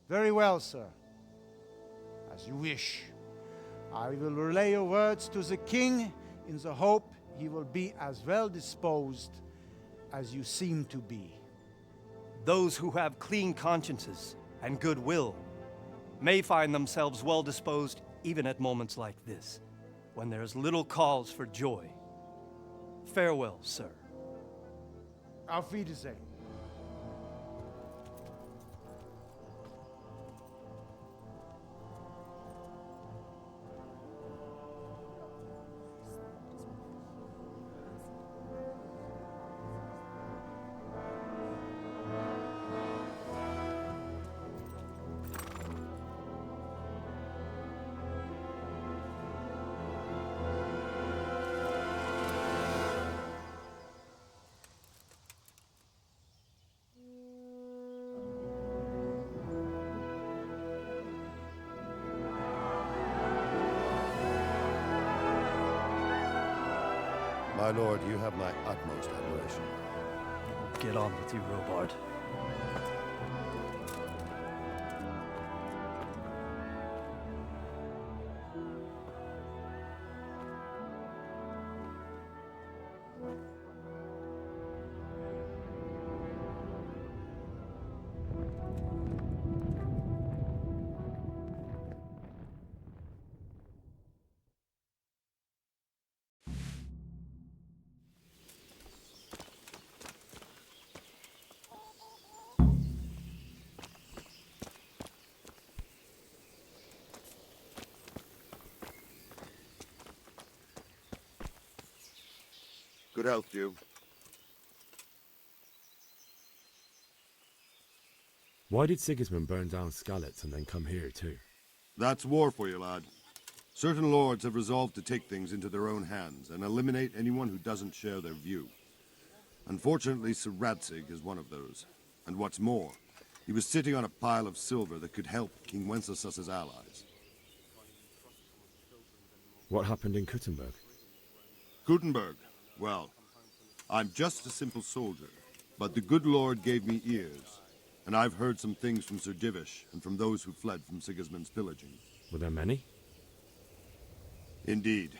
Very well, sir. As you wish. I will relay your words to the king in the hope he will be as well disposed as you seem to be. Those who have clean consciences and goodwill may find themselves well disposed even at moments like this, when there is little cause for joy. Farewell, sir. Auf Wiedersehen. My lord, you have my utmost admiration. Get on with you, Robard. Good health to you. Why did Sigismund burn down Skalitz and then come here too? That's war for you, lad. Certain lords have resolved to take things into their own hands and eliminate anyone who doesn't share their view. Unfortunately, Sir Radzig is one of those. And what's more, he was sitting on a pile of silver that could help King Wenceslas's allies. What happened in Kuttenberg? Gutenberg. Well, I'm just a simple soldier, but the good Lord gave me ears, and I've heard some things from Sir Divish and from those who fled from Sigismund's pillaging. Were there many? Indeed,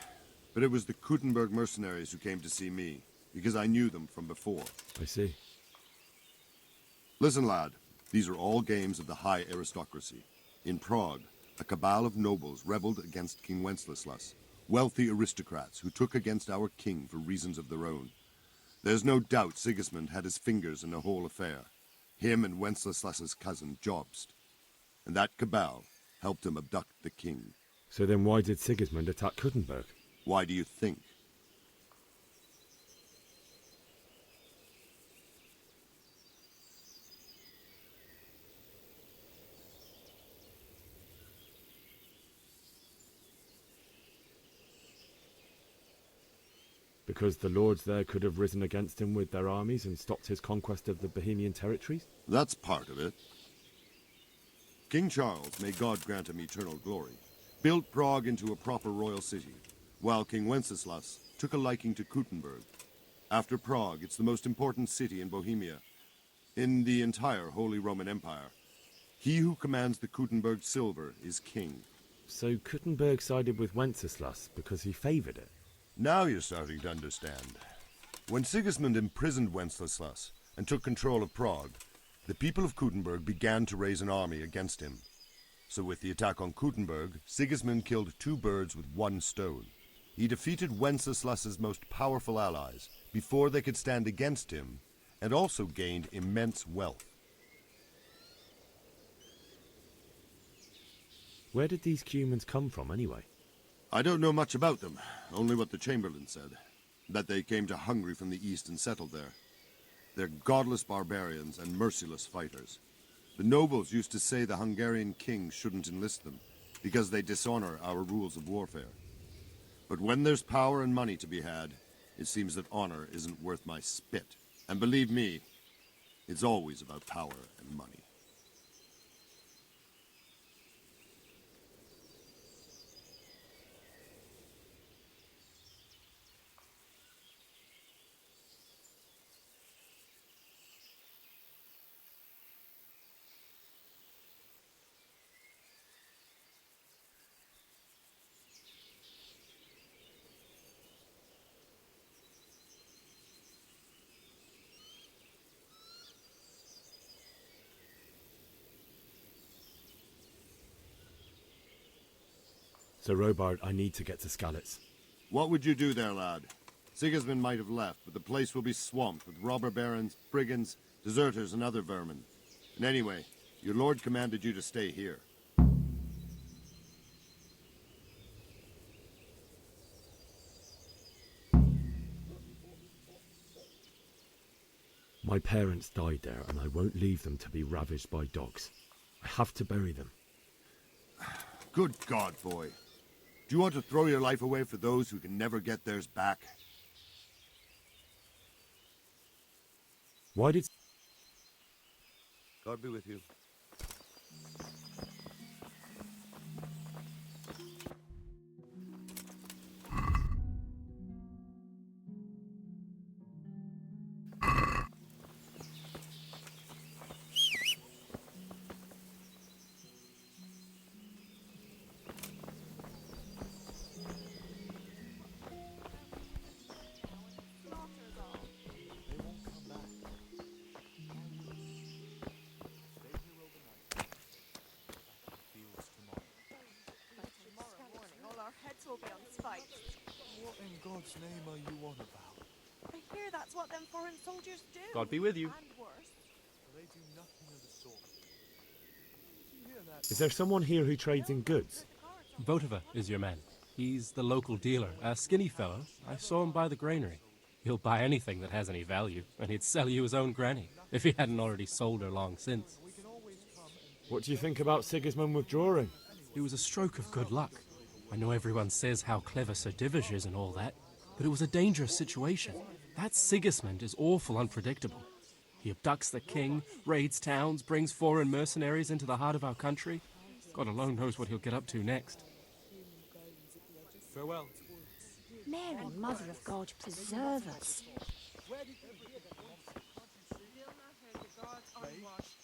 but it was the Kuttenberg mercenaries who came to see me, because I knew them from before. I see. Listen, lad, these are all games of the high aristocracy. In Prague, a cabal of nobles rebelled against King Wenceslas, wealthy aristocrats who took against our king for reasons of their own. There's no doubt Sigismund had his fingers in the whole affair. Him and Wenceslas's cousin, Jobst. And that cabal helped him abduct the king. So then why did Sigismund attack Kuttenberg? Why do you think? Because the lords there could have risen against him with their armies and stopped his conquest of the Bohemian territories? That's part of it. King Charles, may God grant him eternal glory, built Prague into a proper royal city, while King Wenceslas took a liking to Kuttenberg. After Prague, it's the most important city in Bohemia, in the entire Holy Roman Empire. He who commands the Kuttenberg silver is king. So Kuttenberg sided with Wenceslas because he favoured it? Now you're starting to understand. When Sigismund imprisoned Wenceslas and took control of Prague, the people of Kuttenberg began to raise an army against him. So with the attack on Kuttenberg, Sigismund killed 2 birds with 1 stone. He defeated Wenceslas's most powerful allies before they could stand against him, and also gained immense wealth. Where did these Cumans come from, anyway? I don't know much about them, only what the Chamberlain said, that they came to Hungary from the east and settled there. They're godless barbarians and merciless fighters. The nobles used to say the Hungarian king shouldn't enlist them, because they dishonor our rules of warfare. But when there's power and money to be had, it seems that honor isn't worth my spit. And believe me, it's always about power and money. So, Robard, I need to get to Skalitz. What would you do there, lad? Sigismund might have left, but the place will be swamped with robber barons, brigands, deserters, and other vermin. And anyway, your lord commanded you to stay here. My parents died there, and I won't leave them to be ravaged by dogs. I have to bury them. Good God, boy. Do you want to throw your life away for those who can never get theirs back? Why did... God be with you. Will be on spikes. What in God's name are you on about? I hear that's what them foreign soldiers do. God be with you. And worse. They do nothing of the sort. Did you hear that? Is there someone here who trades in goods? Votova is your man. He's the local dealer, a skinny fellow. I saw him by the granary. He'll buy anything that has any value, and he'd sell you his own granny, if he hadn't already sold her long since. What do you think about Sigismund withdrawing? It was a stroke of good luck. I know everyone says how clever Sir Divish is and all that, but it was a dangerous situation. That Sigismund is awful unpredictable. He abducts the king, raids towns, brings foreign mercenaries into the heart of our country. God alone knows what he'll get up to next. Farewell. Mary, Mother of God, preserve us.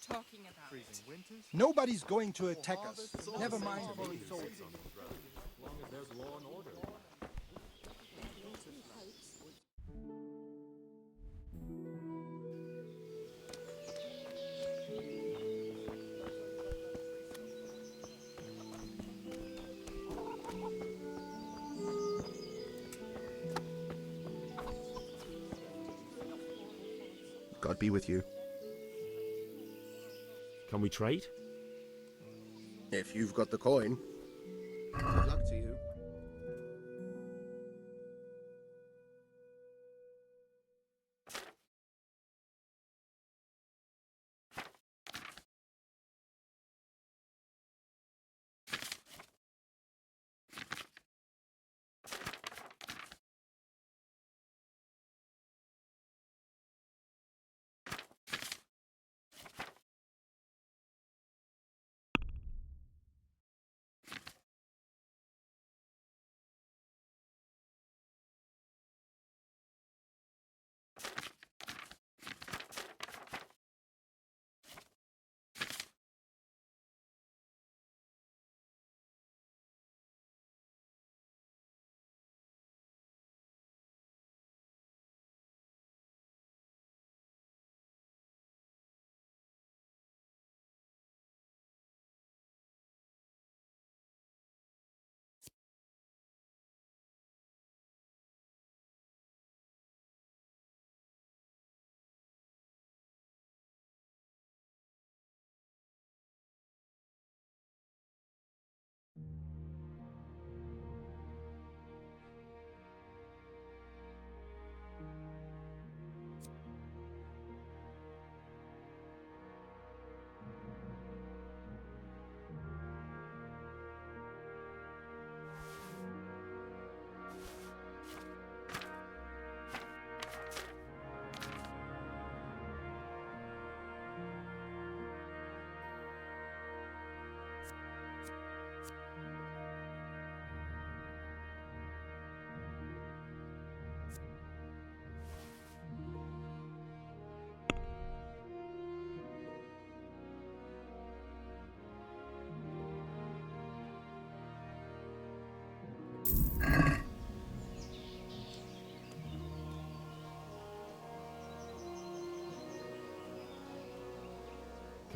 Talking about Nobody's going to attack us. Never mind foreign soldiers. As long as there's law and order. God be with you. Can we trade? If you've got the coin. Good luck to you.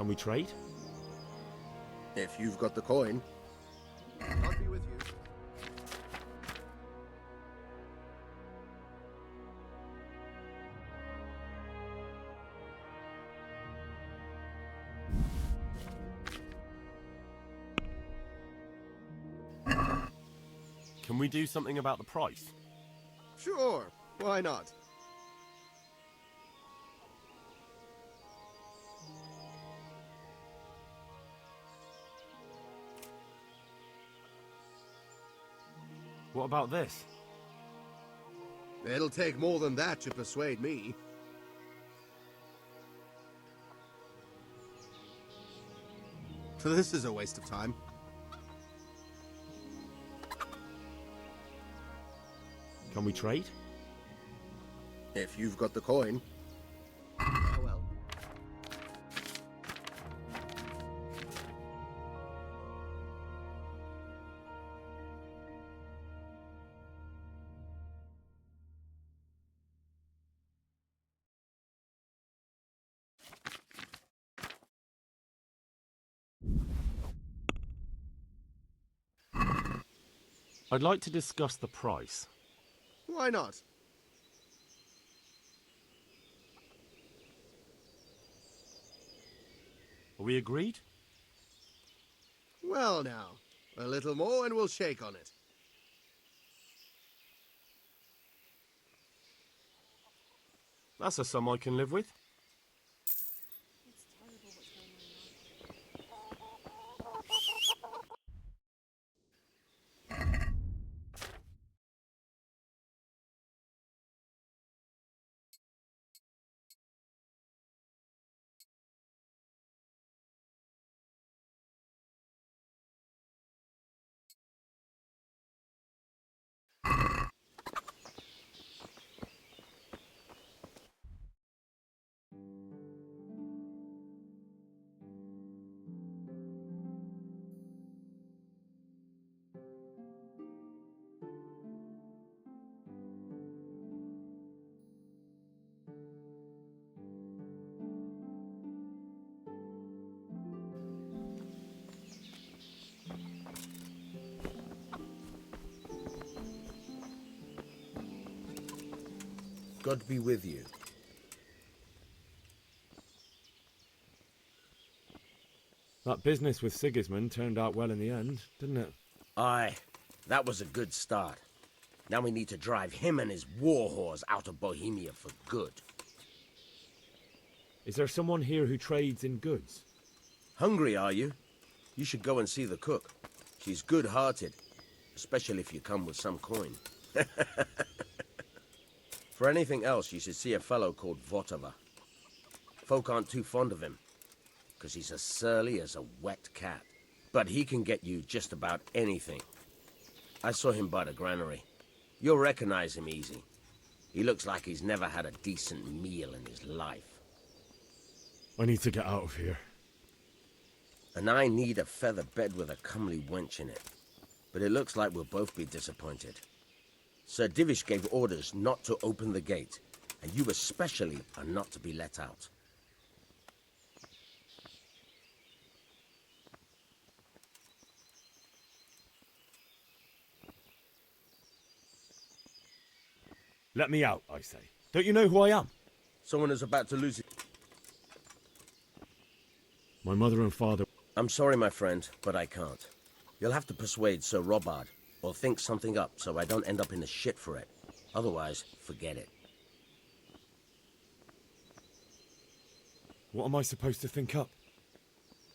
Can we trade? If you've got the coin. God be with you. Can we do something about the price? Sure, why not? What about this? It'll take more than that to persuade me. This is a waste of time. Can we trade? If you've got the coin. Ah, well. I'd like to discuss the price. Why not? Are we agreed? Well now, a little more and we'll shake on it. That's a sum I can live with. God be with you. That business with Sigismund turned out well in the end, didn't it? Aye, that was a good start. Now we need to drive him and his war whores out of Bohemia for good. Is there someone here who trades in goods? Hungry, are you? You should go and see the cook. She's good-hearted, especially if you come with some coin. For anything else, you should see a fellow called Votava. Folk aren't too fond of him, because he's as surly as a wet cat. But he can get you just about anything. I saw him by the granary. You'll recognize him easy. He looks like he's never had a decent meal in his life. I need to get out of here. And I need a feather bed with a comely wench in it. But it looks like we'll both be disappointed. Sir Divish gave orders not to open the gate, and you especially are not to be let out. Let me out, I say. Don't you know who I am? Someone is about to lose it. My mother and father... I'm sorry, my friend, but I can't. You'll have to persuade Sir Robard, or think something up so I don't end up in the shit for it. Otherwise, forget it. What am I supposed to think up?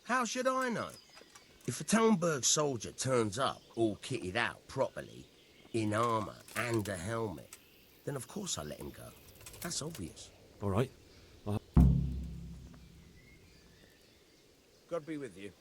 How should I know? If a Talmberg soldier turns up, all kitted out properly, in armor and a helmet, then of course I let him go. That's obvious. All right. God be with you.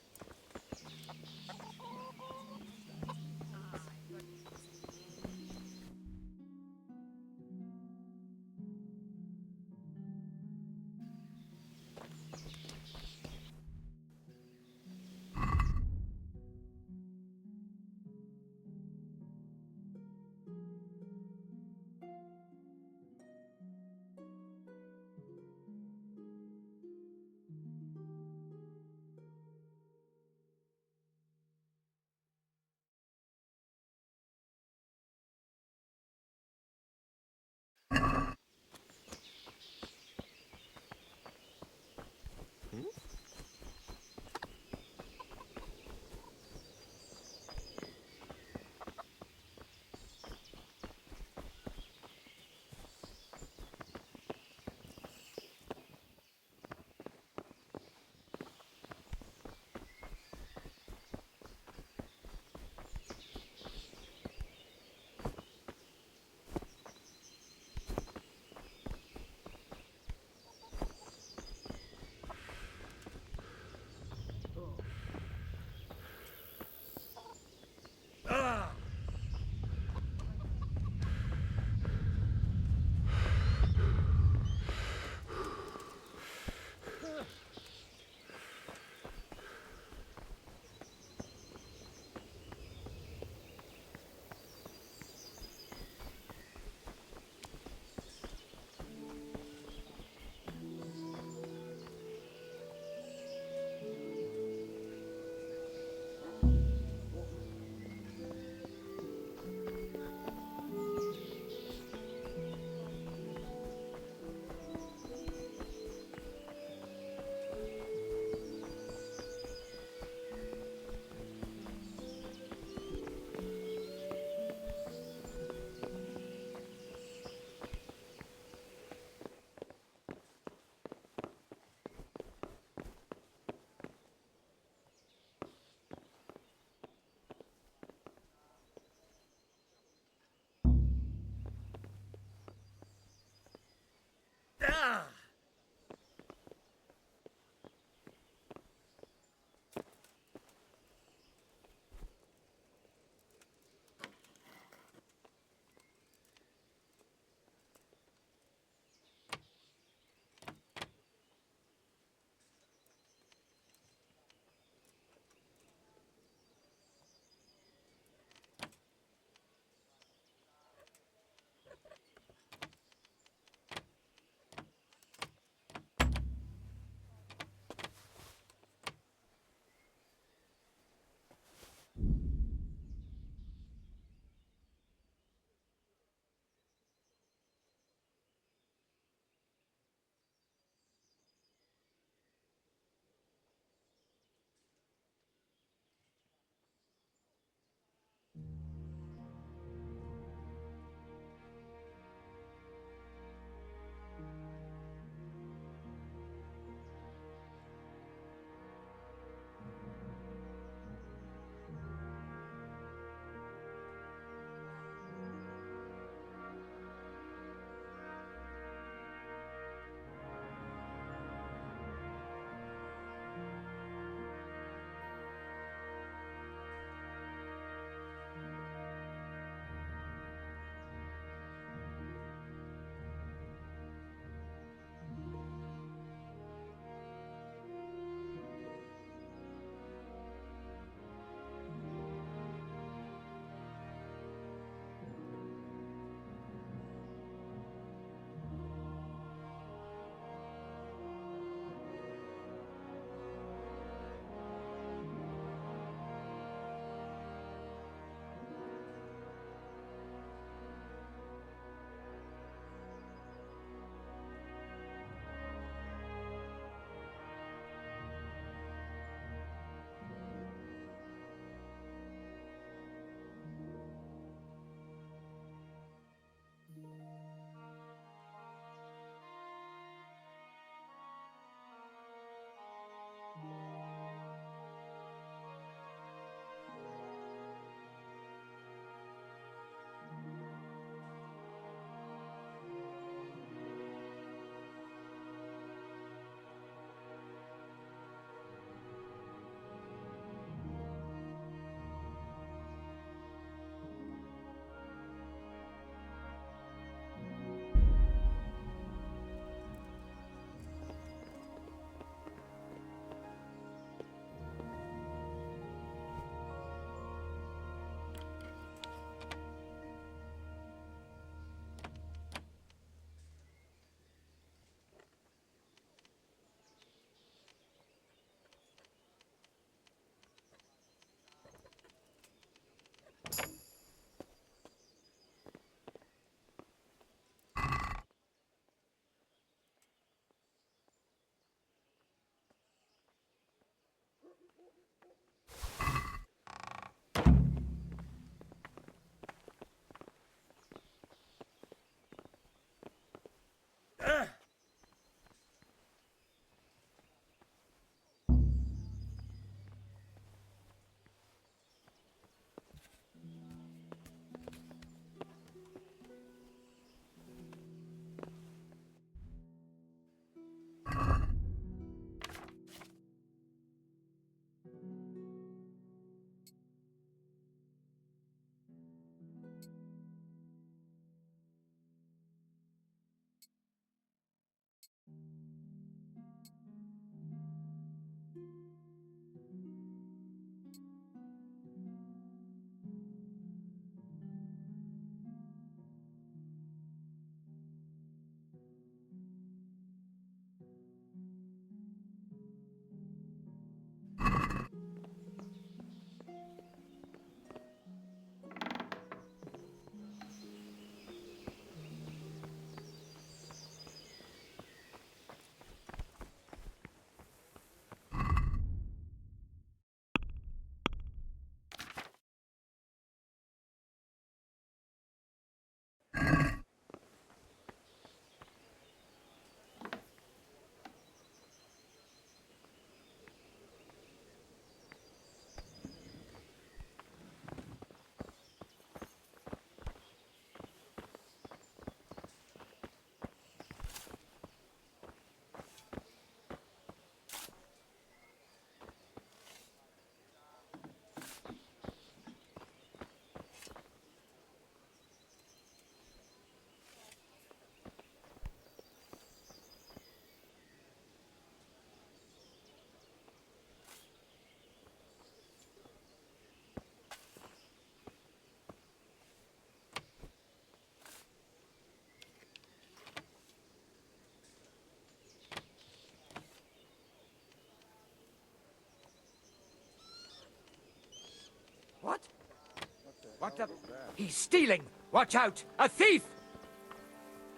What the? He's stealing! Watch out! A thief!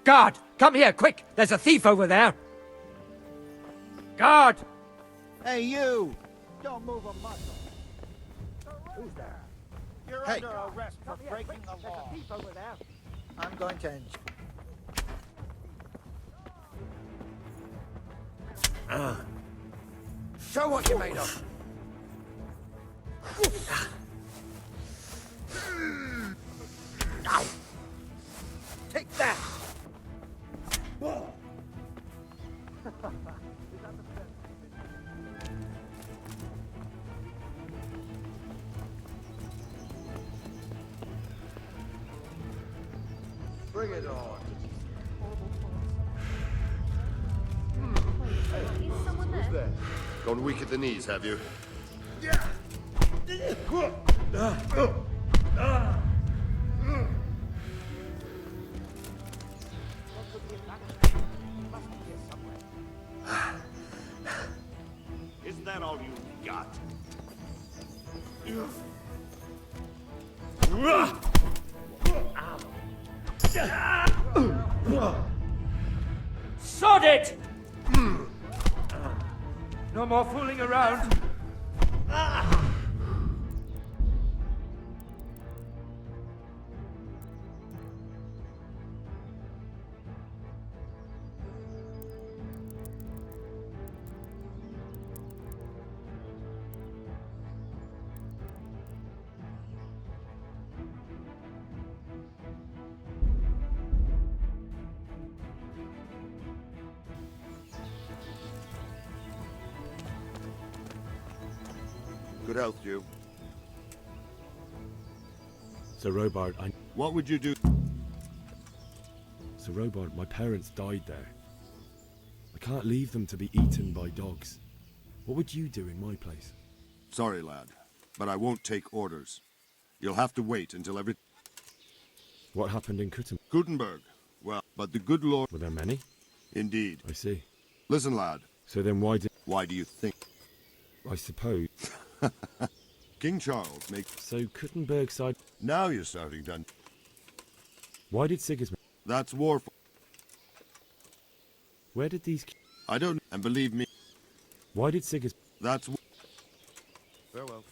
Guard! Come here, quick! There's a thief over there! Guard! Hey, you! Don't move a muscle. Who's there? You're Hey. under arrest for breaking the law. There's a thief over there. I'm going to... Show what you're made of. Take that! Bring it on. Is someone there? Gone weak at the knees, have you? Is that all you got? Sod it! No more fooling around. Good health, you. Sir Robard, What would you do? Sir Robard, my parents died there. I can't leave them to be eaten by dogs. What would you do in my place? Sorry, lad, but I won't take orders. You'll have to wait until every... What happened in Gutenberg. Well, but the good Lord... Were there many? Indeed. I see. Listen, lad. So then why do you think? I suppose... King Charles makes... So Gutenberg side... Now you're starting to... Why did Sigismund... That's war... Where did these... I don't... And believe me... Why did Sigismund... That's... Farewell.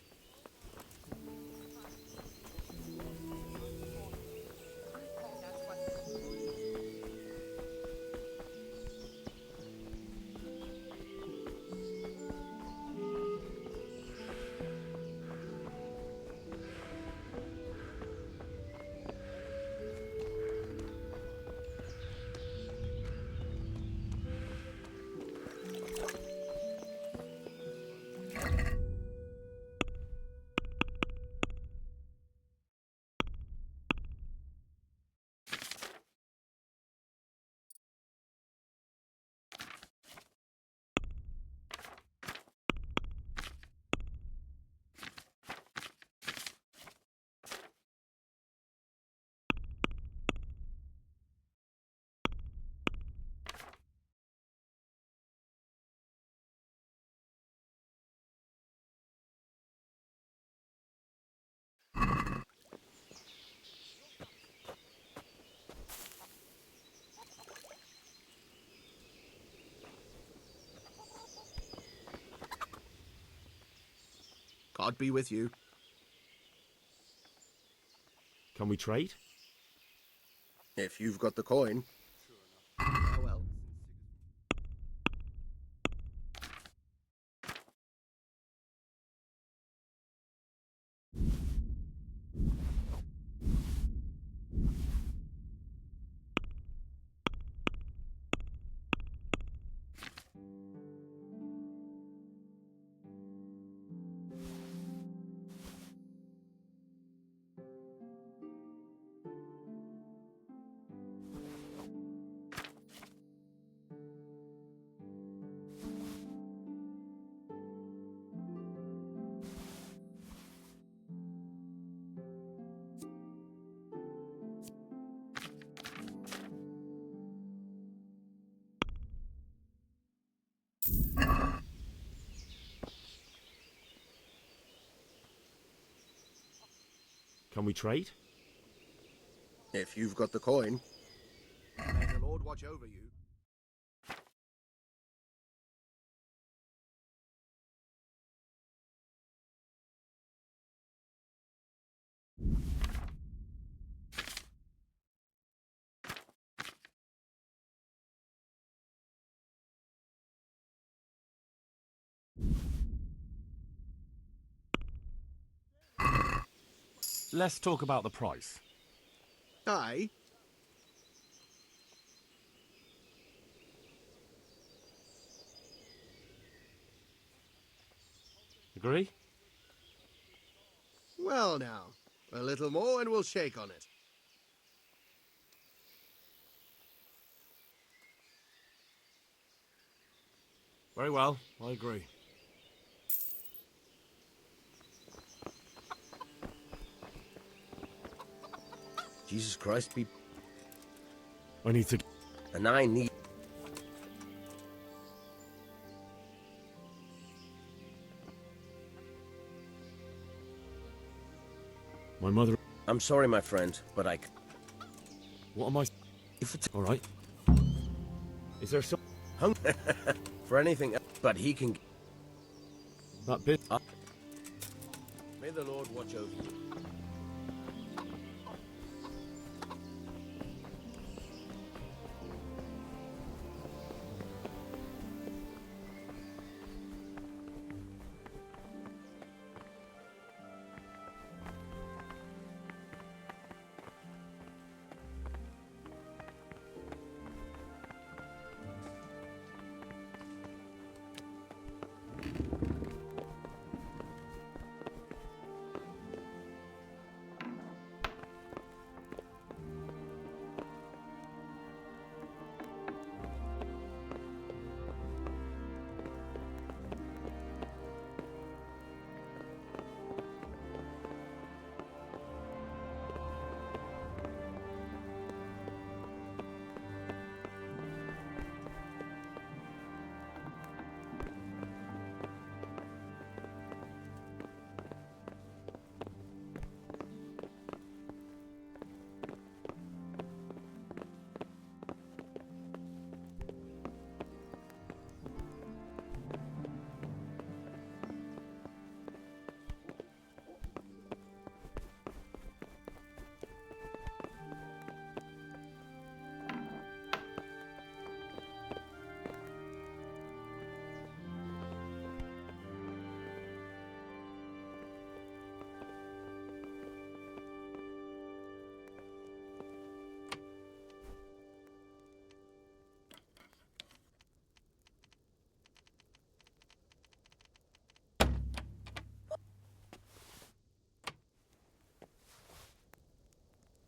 God be with you. Can we trade? If you've got the coin. Farewell. Can we trade? If you've got the coin. May the Lord watch over you. Let's talk about the price. Aye. Agree? Well now, a little more and we'll shake on it. Very well, I agree. Jesus Christ, be... I need to... And I need... My mother... I'm sorry, my friend, but I... What am I... If it's... All right. Is there some... For anything else, but he can... That bit... May the Lord watch over you.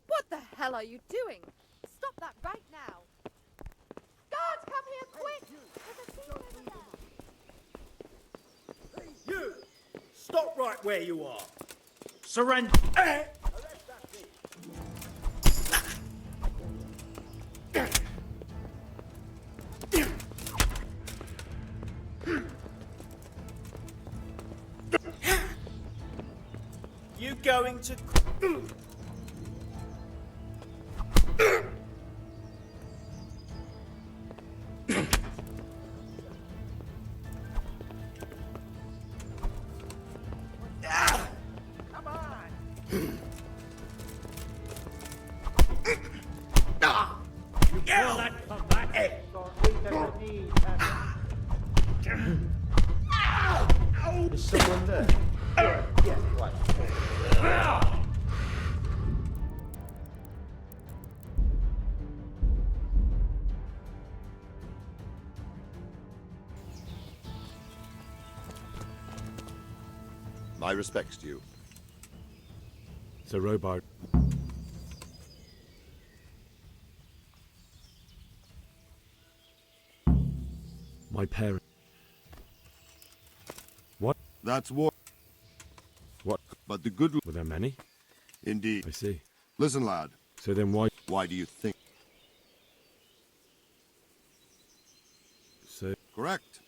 What the hell are you doing? Stop that right now. Guards, come here quick! There's a thief over there. You! Stop right where you are! Surrender! You going to... Come on! You feel that come back? Is someone there? Yeah, right. My respects to you. So, Robart... My parents... What? That's war. What? But the good... Were there many? Indeed. I see. Listen, lad. So then why... Why do you think... So... Correct.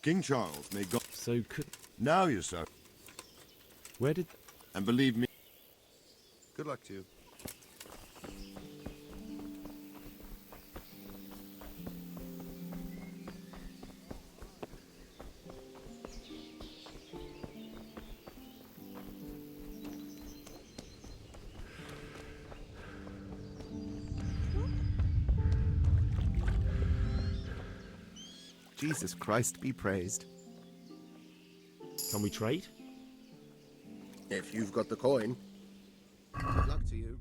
King Charles may go... So could... Now, you sir. Where did... And believe me... Good luck to you. Jesus Christ be praised. Can we trade? If you've got the coin. Good luck to you.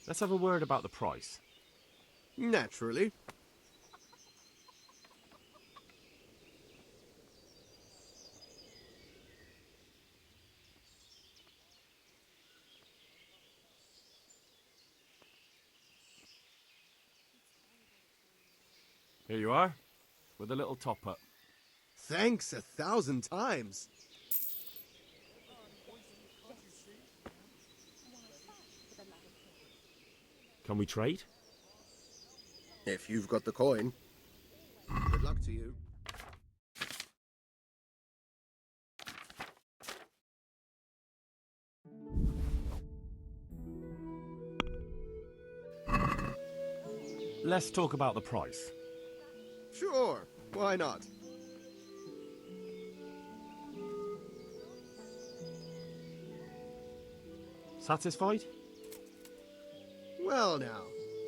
Let's have a word about the price. Naturally. Here you are, with a little top-up. Thanks 1,000 times. Can we trade? If you've got the coin. Good luck to you. Let's talk about the price. Sure, why not? Satisfied? Well now,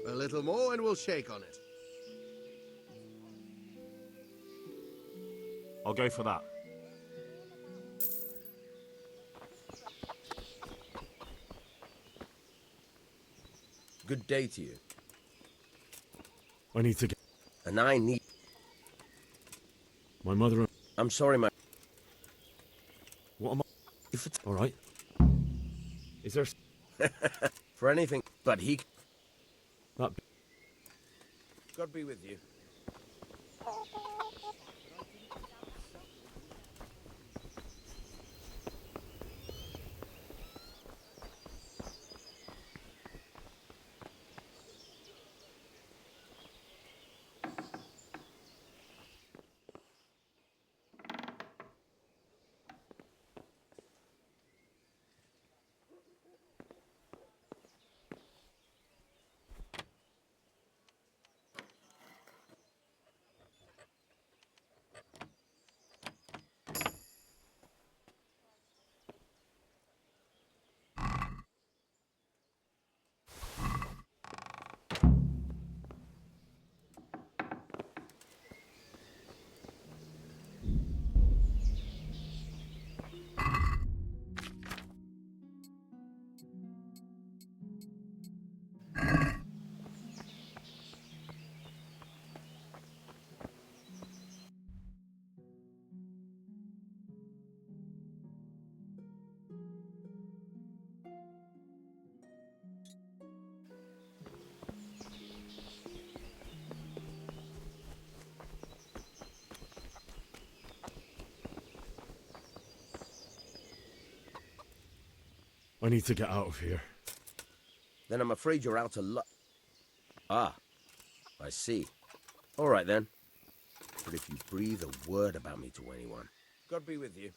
a little more and we'll shake on it. I'll go for that. Good day to you. I need to get... And I need... My mother... I'm sorry, my... What am I... If it's... All right. Is there... For anything, but he... That... God be with you. I need to get out of here. Then I'm afraid you're out of luck. Ah, I see. All right then. But if you breathe a word about me to anyone, God be with you.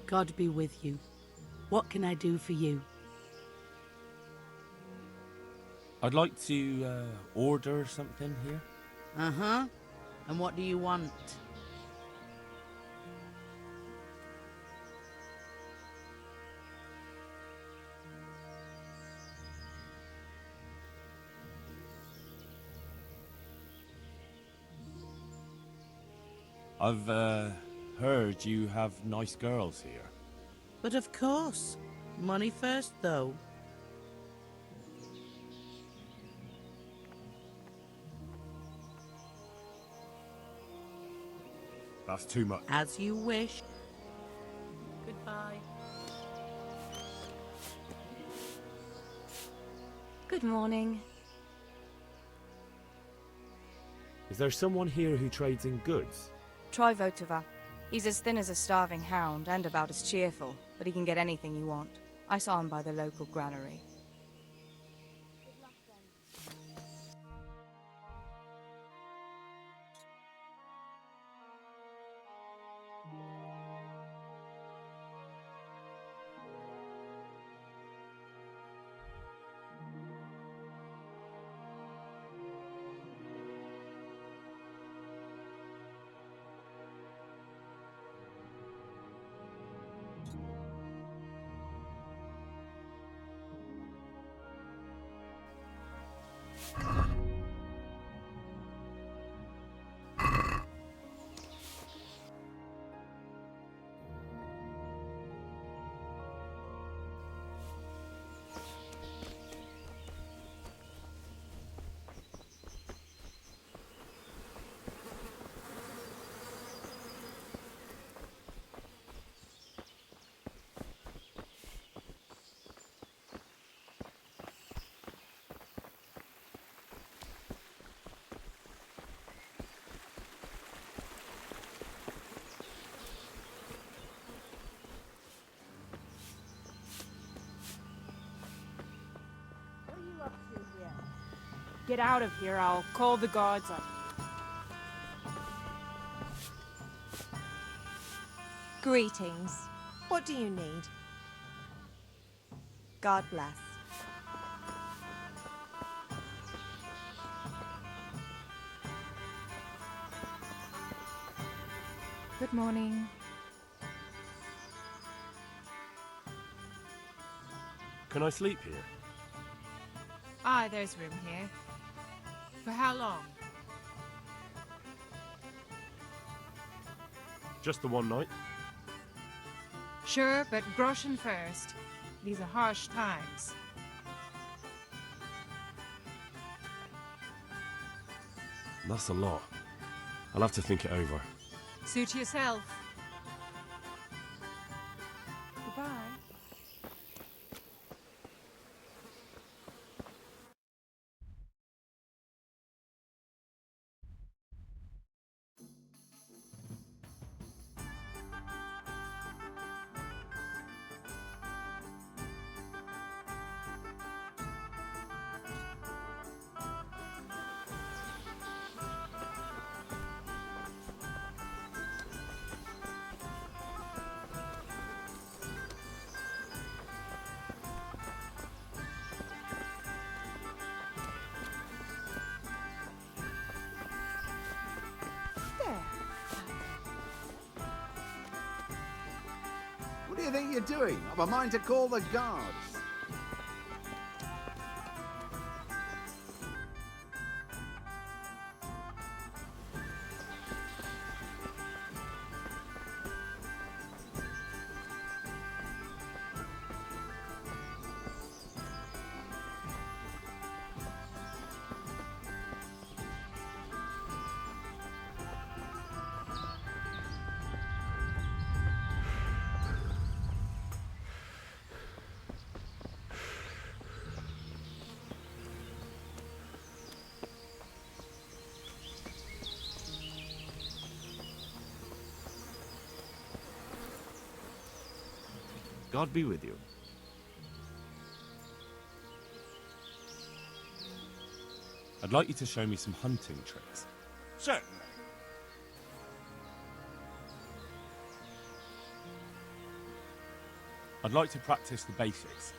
God be with you. What can I do for you? I'd like to order something here. Uh-huh. And what do you want? I've heard you have nice girls here. But of course. Money first, though. That's too much. As you wish. Goodbye. Good morning. Is there someone here who trades in goods? Try Votova. He's as thin as a starving hound and about as cheerful, but he can get anything you want. I saw him by the local granary. Get out of here, I'll call the guards up. Greetings. What do you need? God bless. Good morning. Can I sleep here? Aye, there's room here. For how long? Just the one night? Sure, but groschen first. These are harsh times. That's a lot. I'll have to think it over. Suit yourself. Goodbye. What do you think you're doing? I've a mind to call the guards. God be with you. I'd like you to show me some hunting tricks. Certainly. Well, I'd like to practice the basics.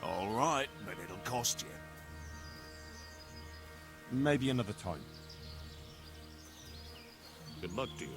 All right, but it'll cost you. Maybe another time. Good luck to you.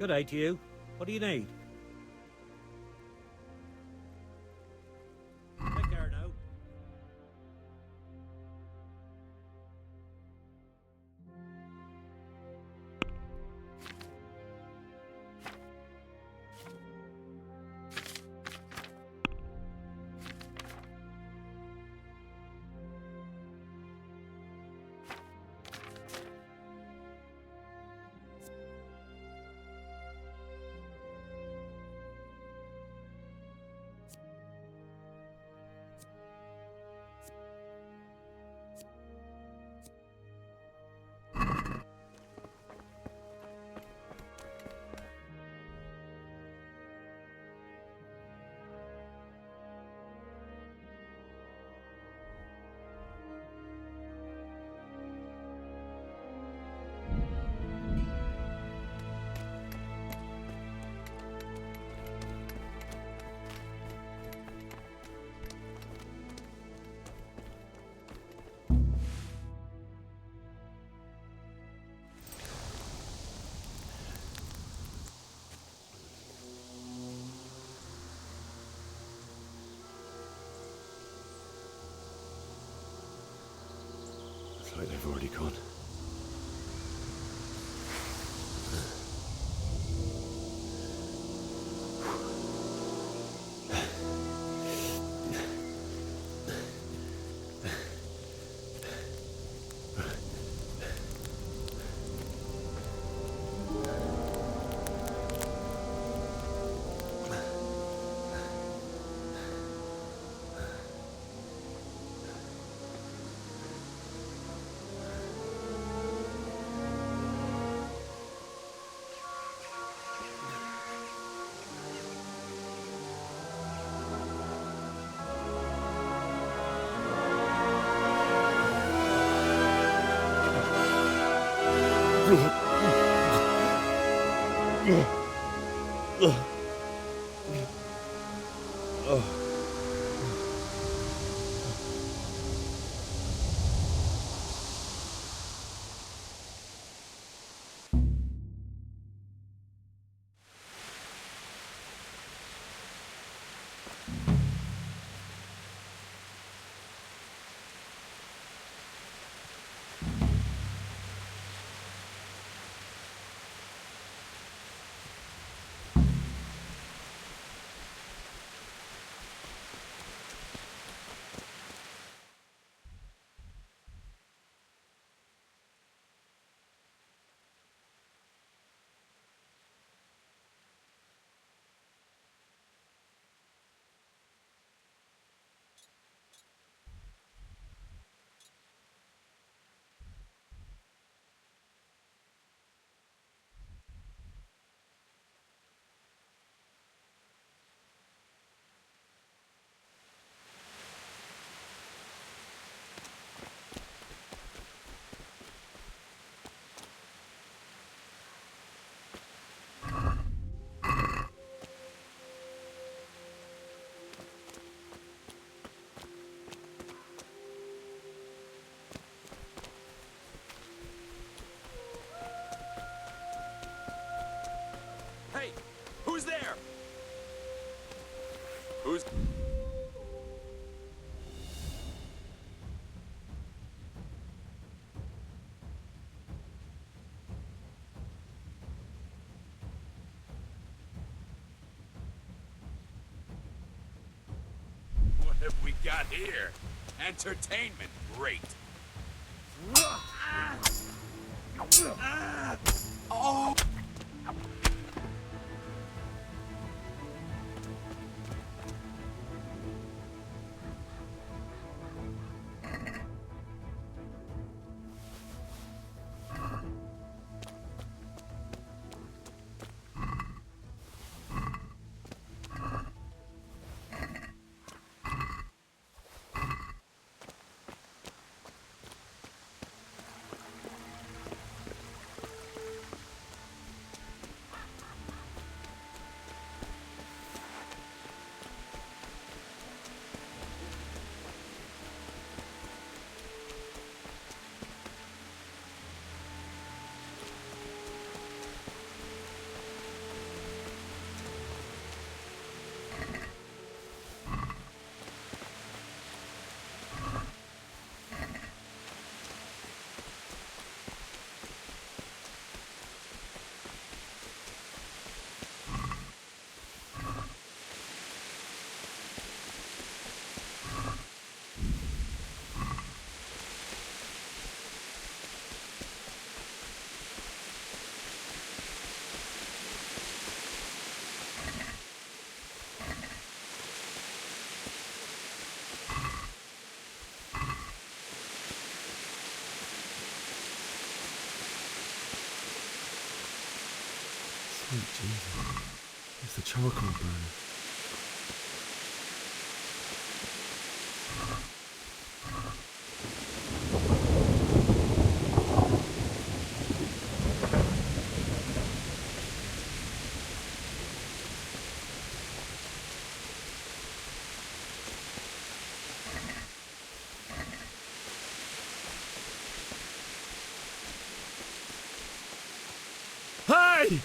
Good day to you. What do you need? Take care now. Looks like they've already gone. Hey, who's there? Who's... What have we got here? Entertainment, great. Oh! Sweet Jesus. It's the charcoal burner. Hey!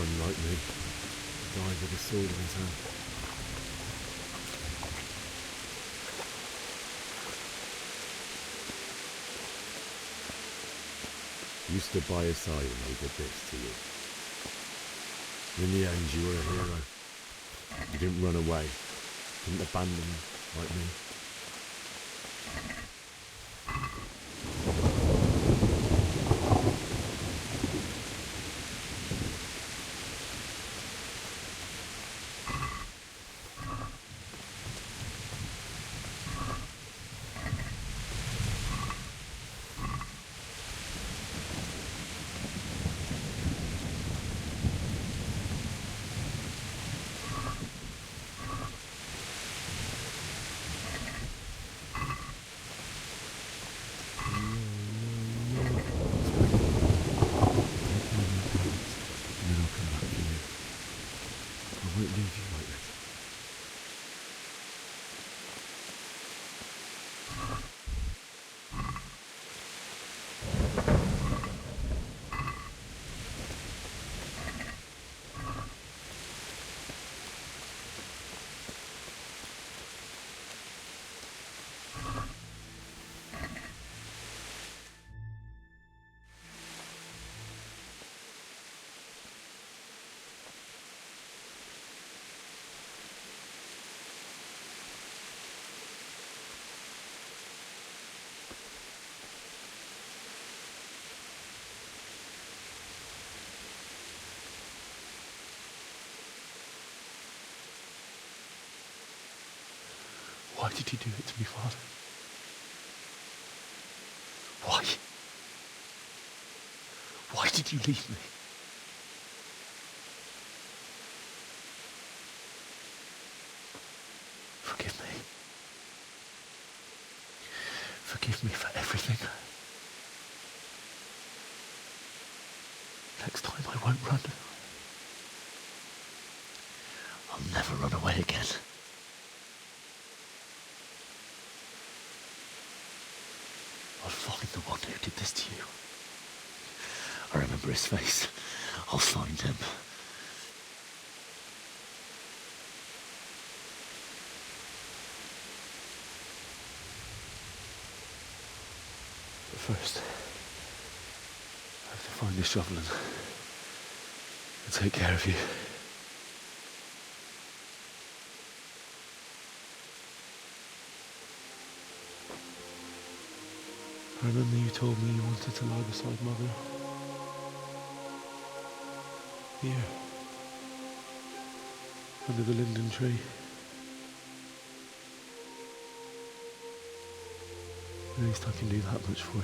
Unlike me, died with a sword in his hand. You stood by his side and he did this to you. In the end, you were a hero. You didn't run away, didn't abandon him like me. I won't leave you like this. Why did you do it to me, Father? Why? Why did you leave me? Forgive me. Forgive me for everything. Next time I won't run. I'll never run away again. I'll find the one who did this to you. I remember his face. I'll find him. But first, I have to find this shovel and take care of you. I remember you told me you wanted to lie beside Mother. Here. Under the linden tree. At least I can do that much for you.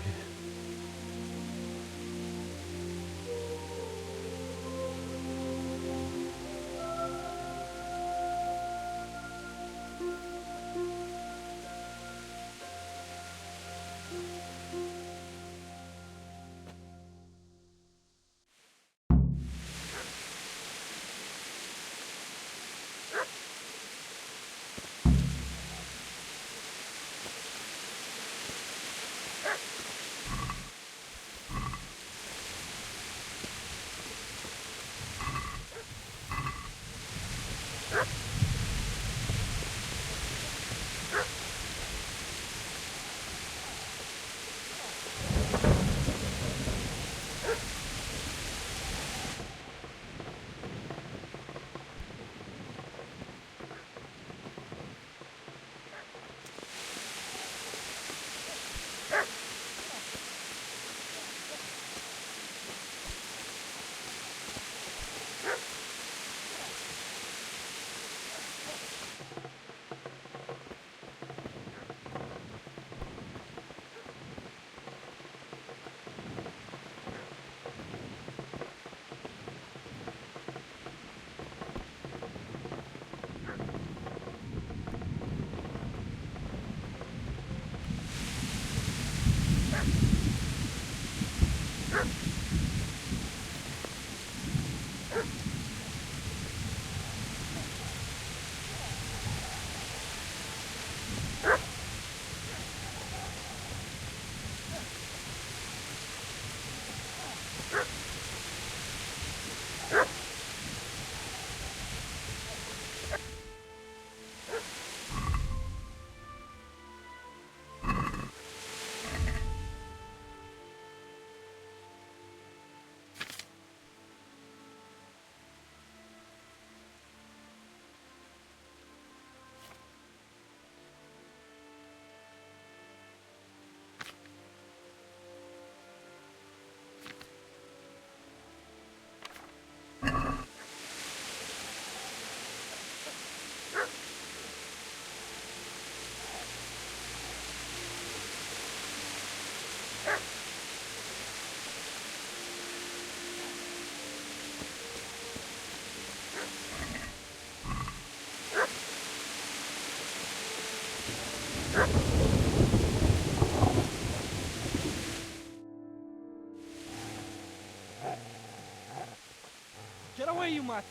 Get away, you mutt!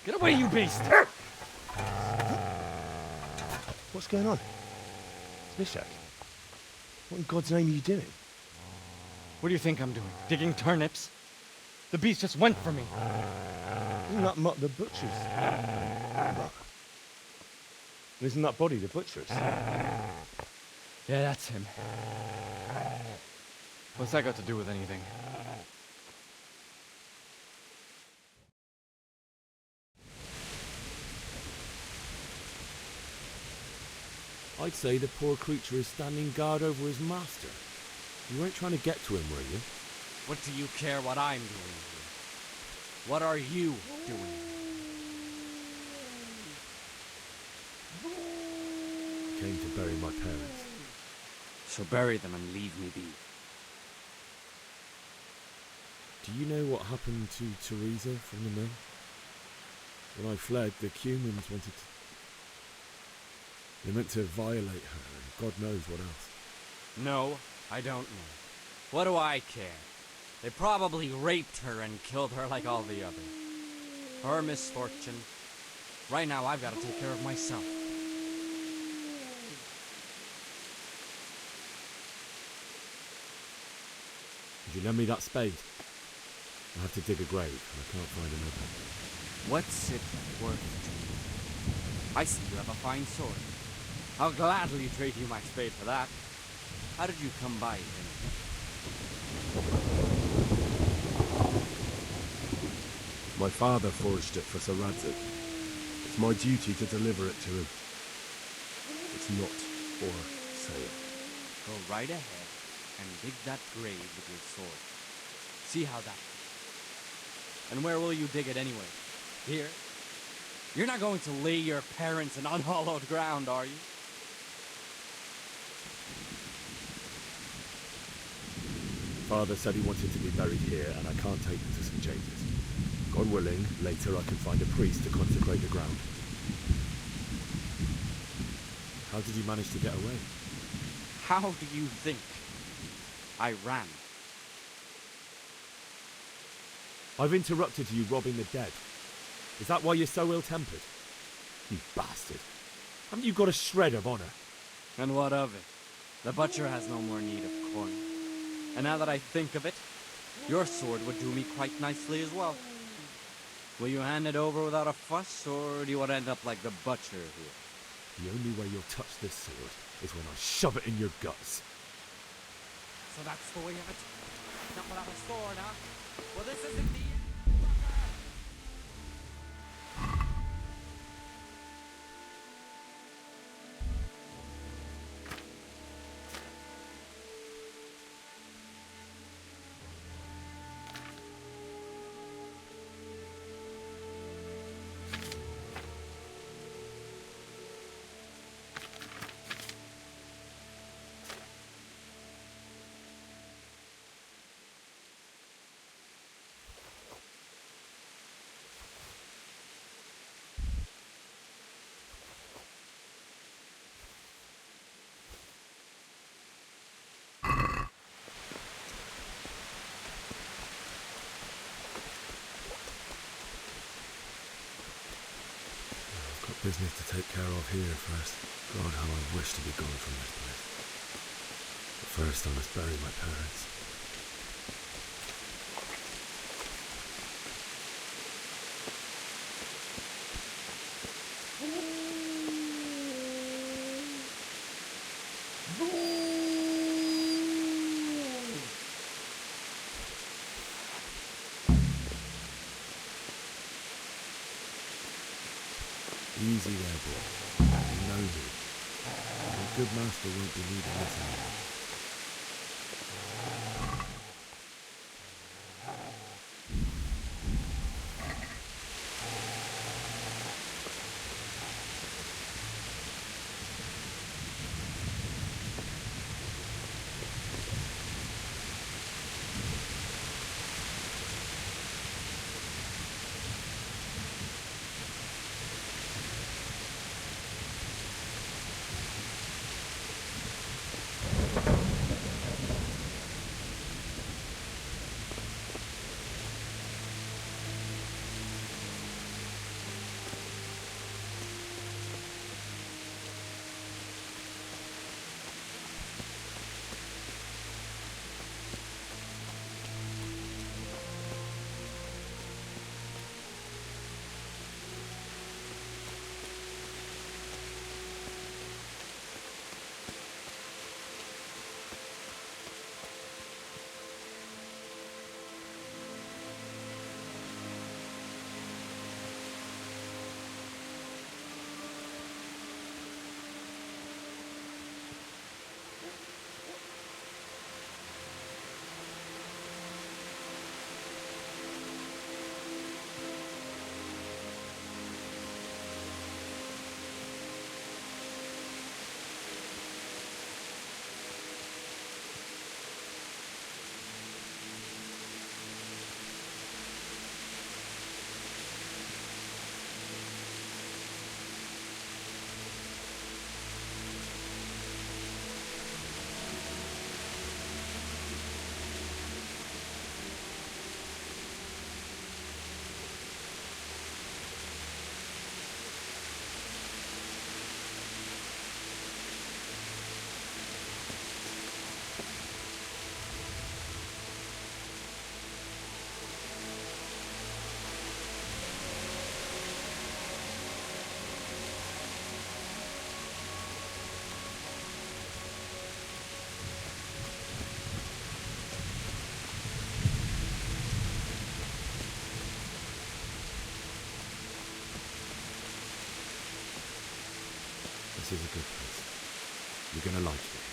Get away, you beast! What's going on? Zbyszek, what in God's name are you doing? What do you think I'm doing? Digging turnips? The beast just went for me. Isn't that Mutt the butcher's? Isn't that body the butcher's? Yeah, that's him. What's that got to do with anything? I'd say the poor creature is standing guard over his master. You weren't trying to get to him, were you? What do you care what I'm doing here? What are you doing? Came to bury my parents. So bury them and leave me be. Do you know what happened to Teresa from the mill? When I fled, the humans wanted to... They meant to violate her, and God knows what else. No, I don't know. What do I care? They probably raped her and killed her like all the others. Her misfortune. Right now, I've got to take care of myself. Could you lend me that spade? I have to dig a grave, and I can't find another. What's it worth to you? I see you have a fine sword. I'll gladly trade you my spade for that. How did you come by it anyway? My father forged it for Sir Radzig. It's my duty to deliver it to him. It's not for sale. Go right ahead and dig that grave with your sword. See how that goes. And where will you dig it anyway? Here? You're not going to lay your parents in unhallowed ground, are you? Father said he wanted to be buried here, and I can't take him to St. James's. God willing, later I can find a priest to consecrate the ground. How did you manage to get away? How do you think? I ran. I've interrupted you robbing the dead. Is that why you're so ill-tempered? You bastard. Haven't you got a shred of honor? And what of it? The butcher has no more need of corn. And now that I think of it, your sword would do me quite nicely as well. Will you hand it over without a fuss, or do you want to end up like the butcher here? The only way you'll touch this sword is when I shove it in your guts. So that's the way of it? Not without a sword, huh? Well, this isn't the end. Business to take care of here first. God, how I wish to be gone from this place. But first I must bury my parents. Easy there, boy. You know me. Your good master won't be needing this anymore. This is a good place. You're gonna like it.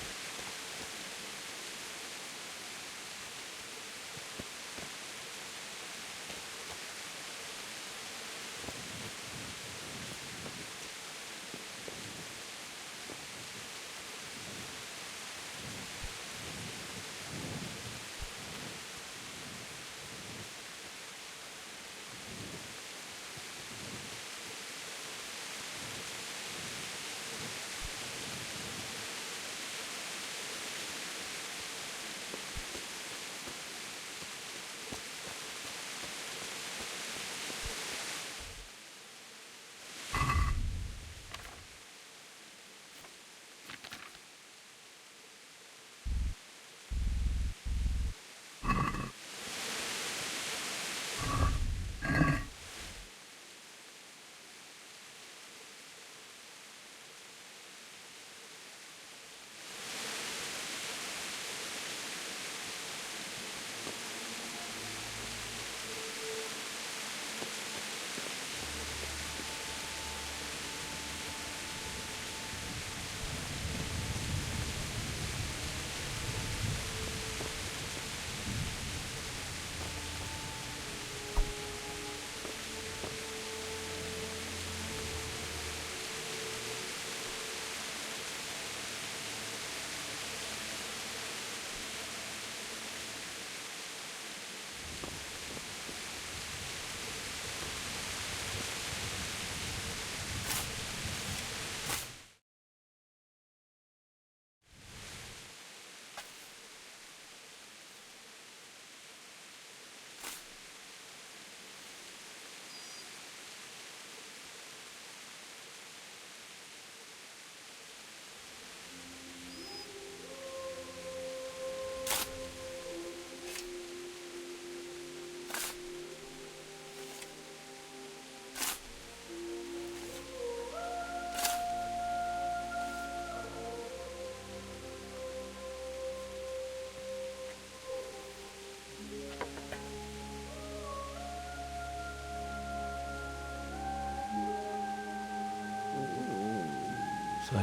So,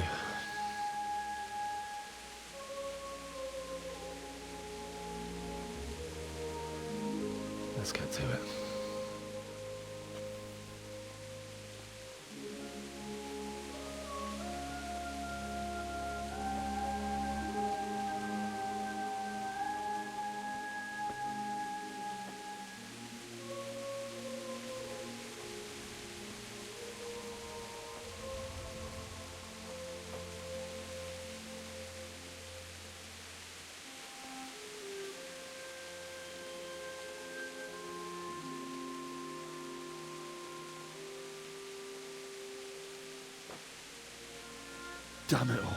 let's get to it. Damn it all.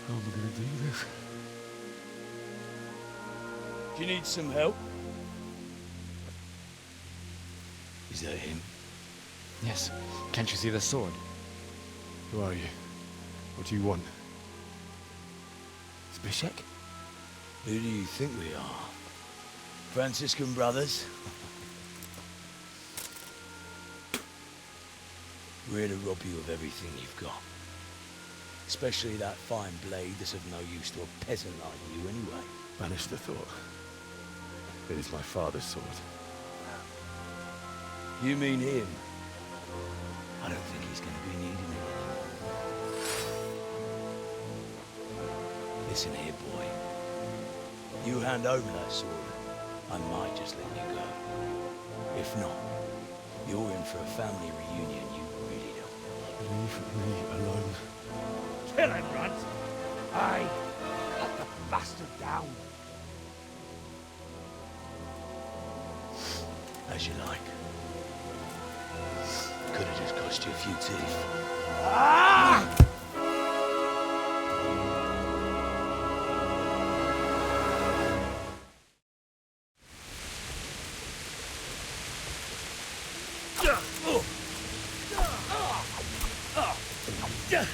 How am I going to do this? Do you need some help? Is that him? Yes. Can't you see the sword? Who are you? What do you want? Zbyszek? Who do you think we are? Franciscan brothers? We're here to rob you of everything you've got. Especially that fine blade that's of no use to a peasant like you anyway. Banish the thought. It is my father's sword. You mean him? I don't think he's going to be needing it. Listen here, boy. You hand over that sword, I might just let you go. If not, you're in for a family reunion you really don't. Leave me alone. Kill him, Runt! Aye, cut the bastard down. As you like. Could have just cost you a few teeth. Ah! Finish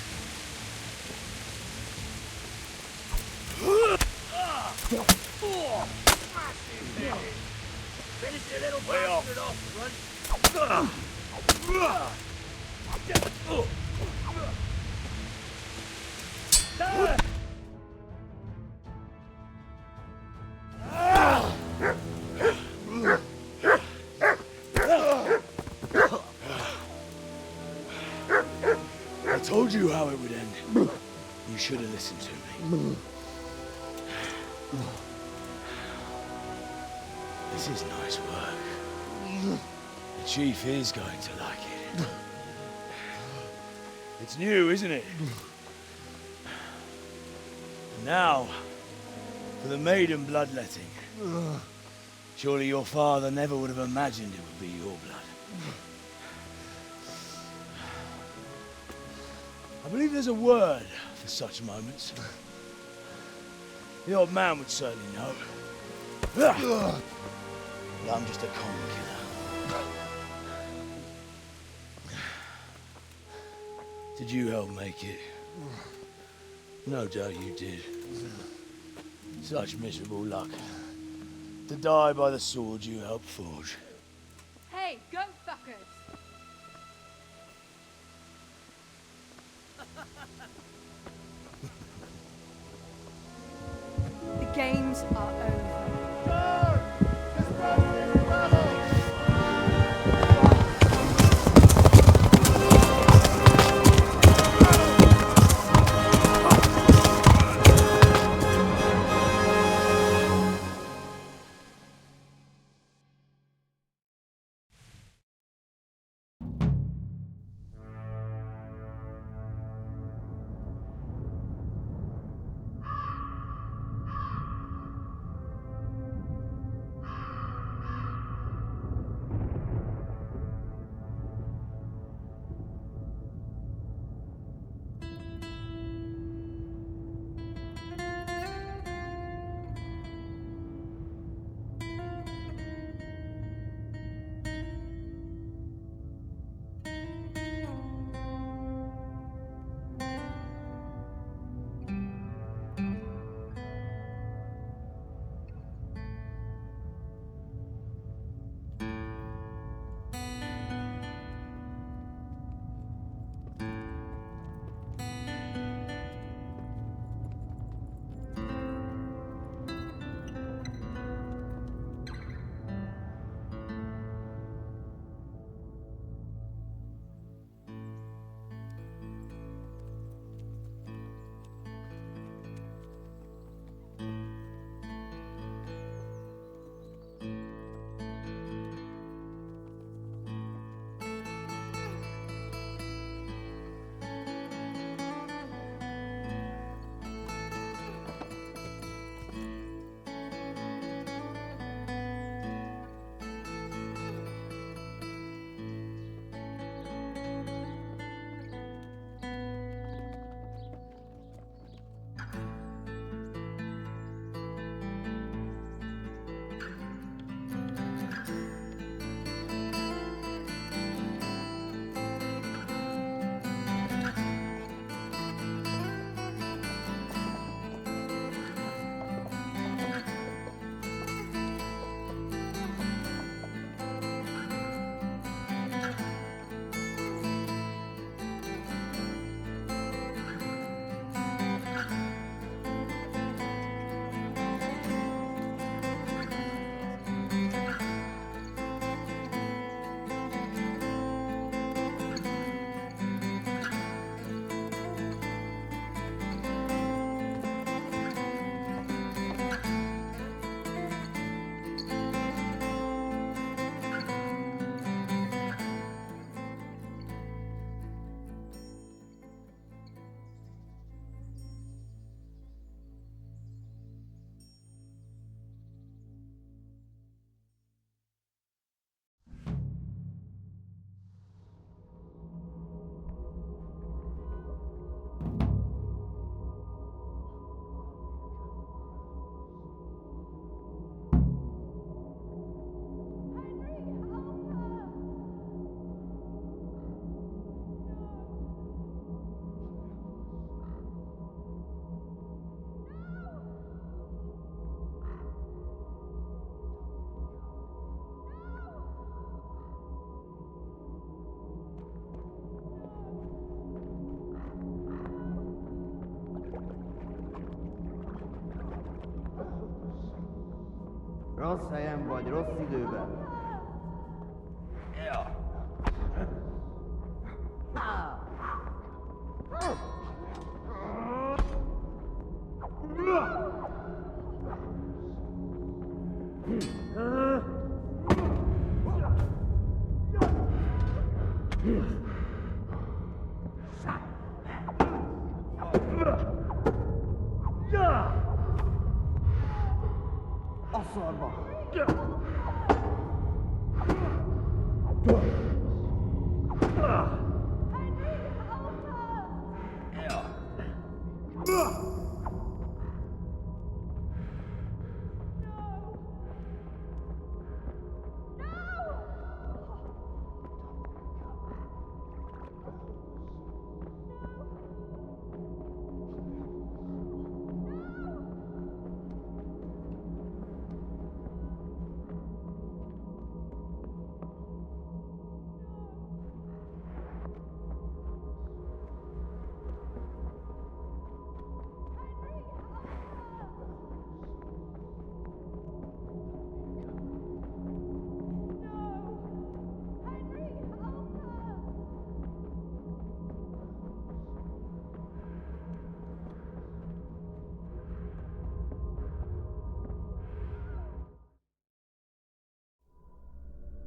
your little bastard off, I told you how it would end. You should have listened to me. This is nice work. The chief is going to like it. It's new, isn't it? And now, for the maiden bloodletting. Surely your father never would have imagined it would be your blood. I believe there's a word for such moments. The old man would certainly know. But I'm just a common killer. Did you help make it? No doubt you did. Such miserable luck. To die by the sword you helped forge. Hey, go fuckers! The games are over.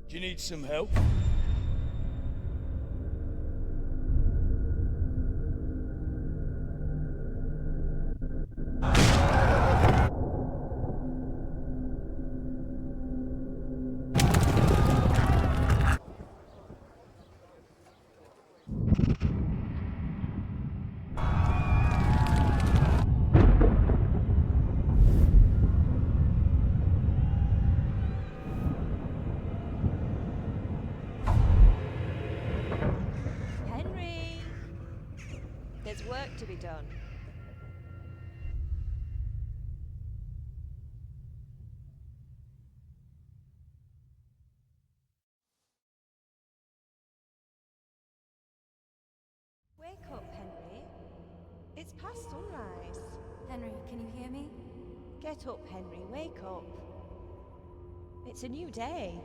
Do you need some help? Henry! There's work to be done. Wake up, Henry. It's past sunrise. Henry, can you hear me? Get up, Henry. Wake up. It's a new day.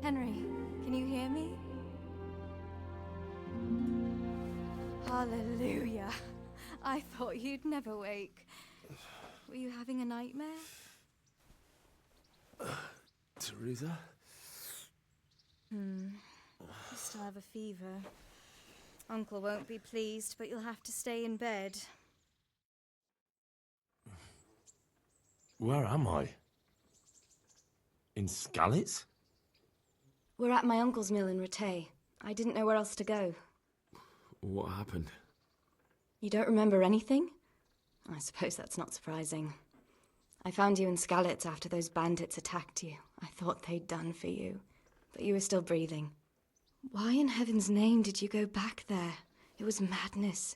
Henry, can you hear me? Hallelujah. I thought you'd never wake. Were you having a nightmare? Teresa? You still have a fever. Uncle won't be pleased, but you'll have to stay in bed. Where am I? In Skalitz? We're at my uncle's mill in Rattay. I didn't know where else to go. What happened? You don't remember anything? I suppose that's not surprising. I found you in Skalitz after those bandits attacked you. I thought they'd done for you, but you were still breathing. Why in heaven's name did you go back there? It was madness.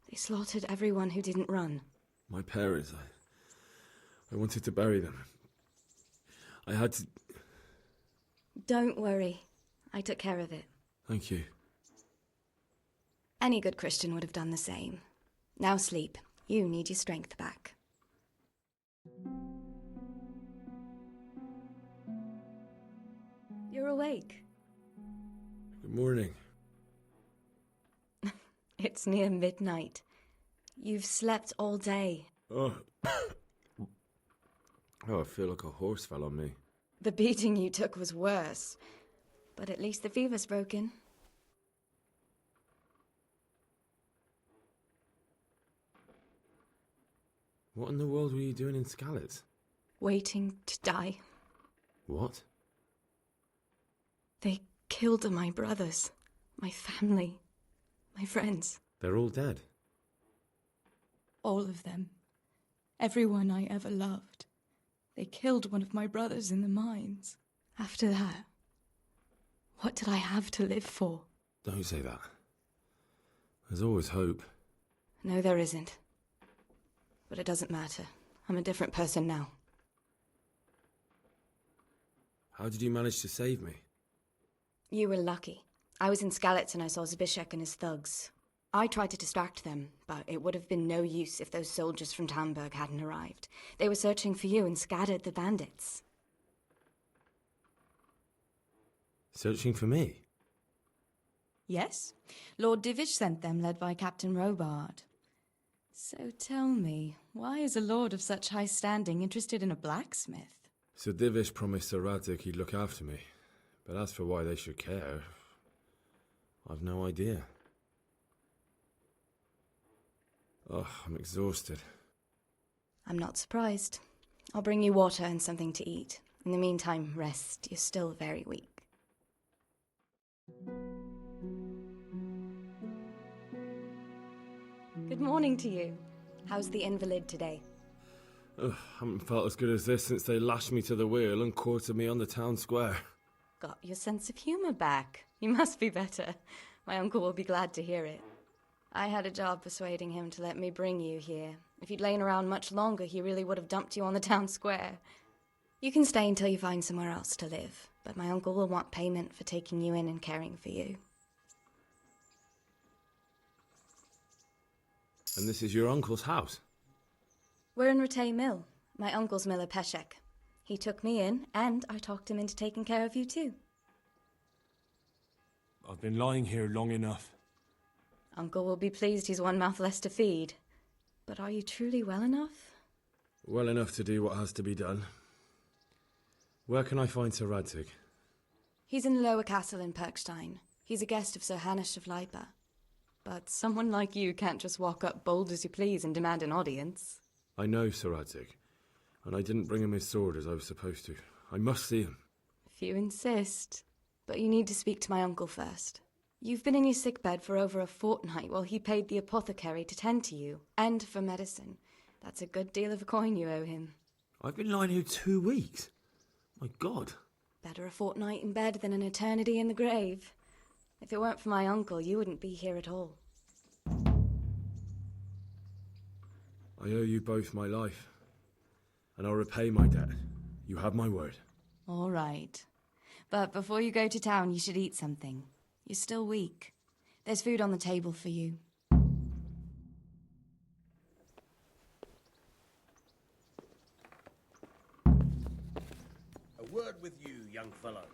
They slaughtered everyone who didn't run. My parents, I wanted to bury them. I had to... Don't worry. I took care of it. Thank you. Any good Christian would have done the same. Now sleep. You need your strength back. You're awake. Good morning. It's near midnight. You've slept all day. Oh, I feel like a horse fell on me. The beating you took was worse. But at least the fever's broken. What in the world were you doing in Skalitz? Waiting to die. What? They killed my brothers, my family, my friends. They're all dead. All of them. Everyone I ever loved. They killed one of my brothers in the mines. After that, what did I have to live for? Don't say that. There's always hope. No, there isn't. But it doesn't matter. I'm a different person now. How did you manage to save me? You were lucky. I was in Skalitz and I saw Zbyszek and his thugs. I tried to distract them, but it would have been no use if those soldiers from Tamburg hadn't arrived. They were searching for you and scattered the bandits. Searching for me? Yes. Lord Divish sent them, led by Captain Robard. So tell me, why is a lord of such high standing interested in a blacksmith? Sir Divish promised Sir Radic he'd look after me. But as for why they should care, I've no idea. Oh, I'm exhausted. I'm not surprised. I'll bring you water and something to eat. In the meantime, rest. You're still very weak. Good morning to you. How's the invalid today? Ugh, haven't felt as good as this since they lashed me to the wheel and quartered me on the town square. Got your sense of humour back. You must be better. My uncle will be glad to hear it. I had a job persuading him to let me bring you here. If you'd lain around much longer, he really would have dumped you on the town square. You can stay until you find somewhere else to live, but my uncle will want payment for taking you in and caring for you. And this is your uncle's house? We're in Ratay Mill. My uncle's miller Peshek. He took me in, and I talked him into taking care of you too. I've been lying here long enough. Uncle will be pleased he's one mouth less to feed. But are you truly well enough? Well enough to do what has to be done. Where can I find Sir Radzig? He's in the lower castle in Perkstein. He's a guest of Sir Hanush of Leipa. But someone like you can't just walk up bold as you please and demand an audience. I know Sir Radzig, and I didn't bring him his sword as I was supposed to. I must see him. If you insist. But you need to speak to my uncle first. You've been in your sickbed for over a fortnight while he paid the apothecary to tend to you, and for medicine. That's a good deal of a coin you owe him. I've been lying here 2 weeks. My God. Better a fortnight in bed than an eternity in the grave. If it weren't for my uncle, you wouldn't be here at all. I owe you both my life, and I'll repay my debt. You have my word. All right. But before you go to town, you should eat something. You're still weak. There's food on the table for you. A word with you, young fellow.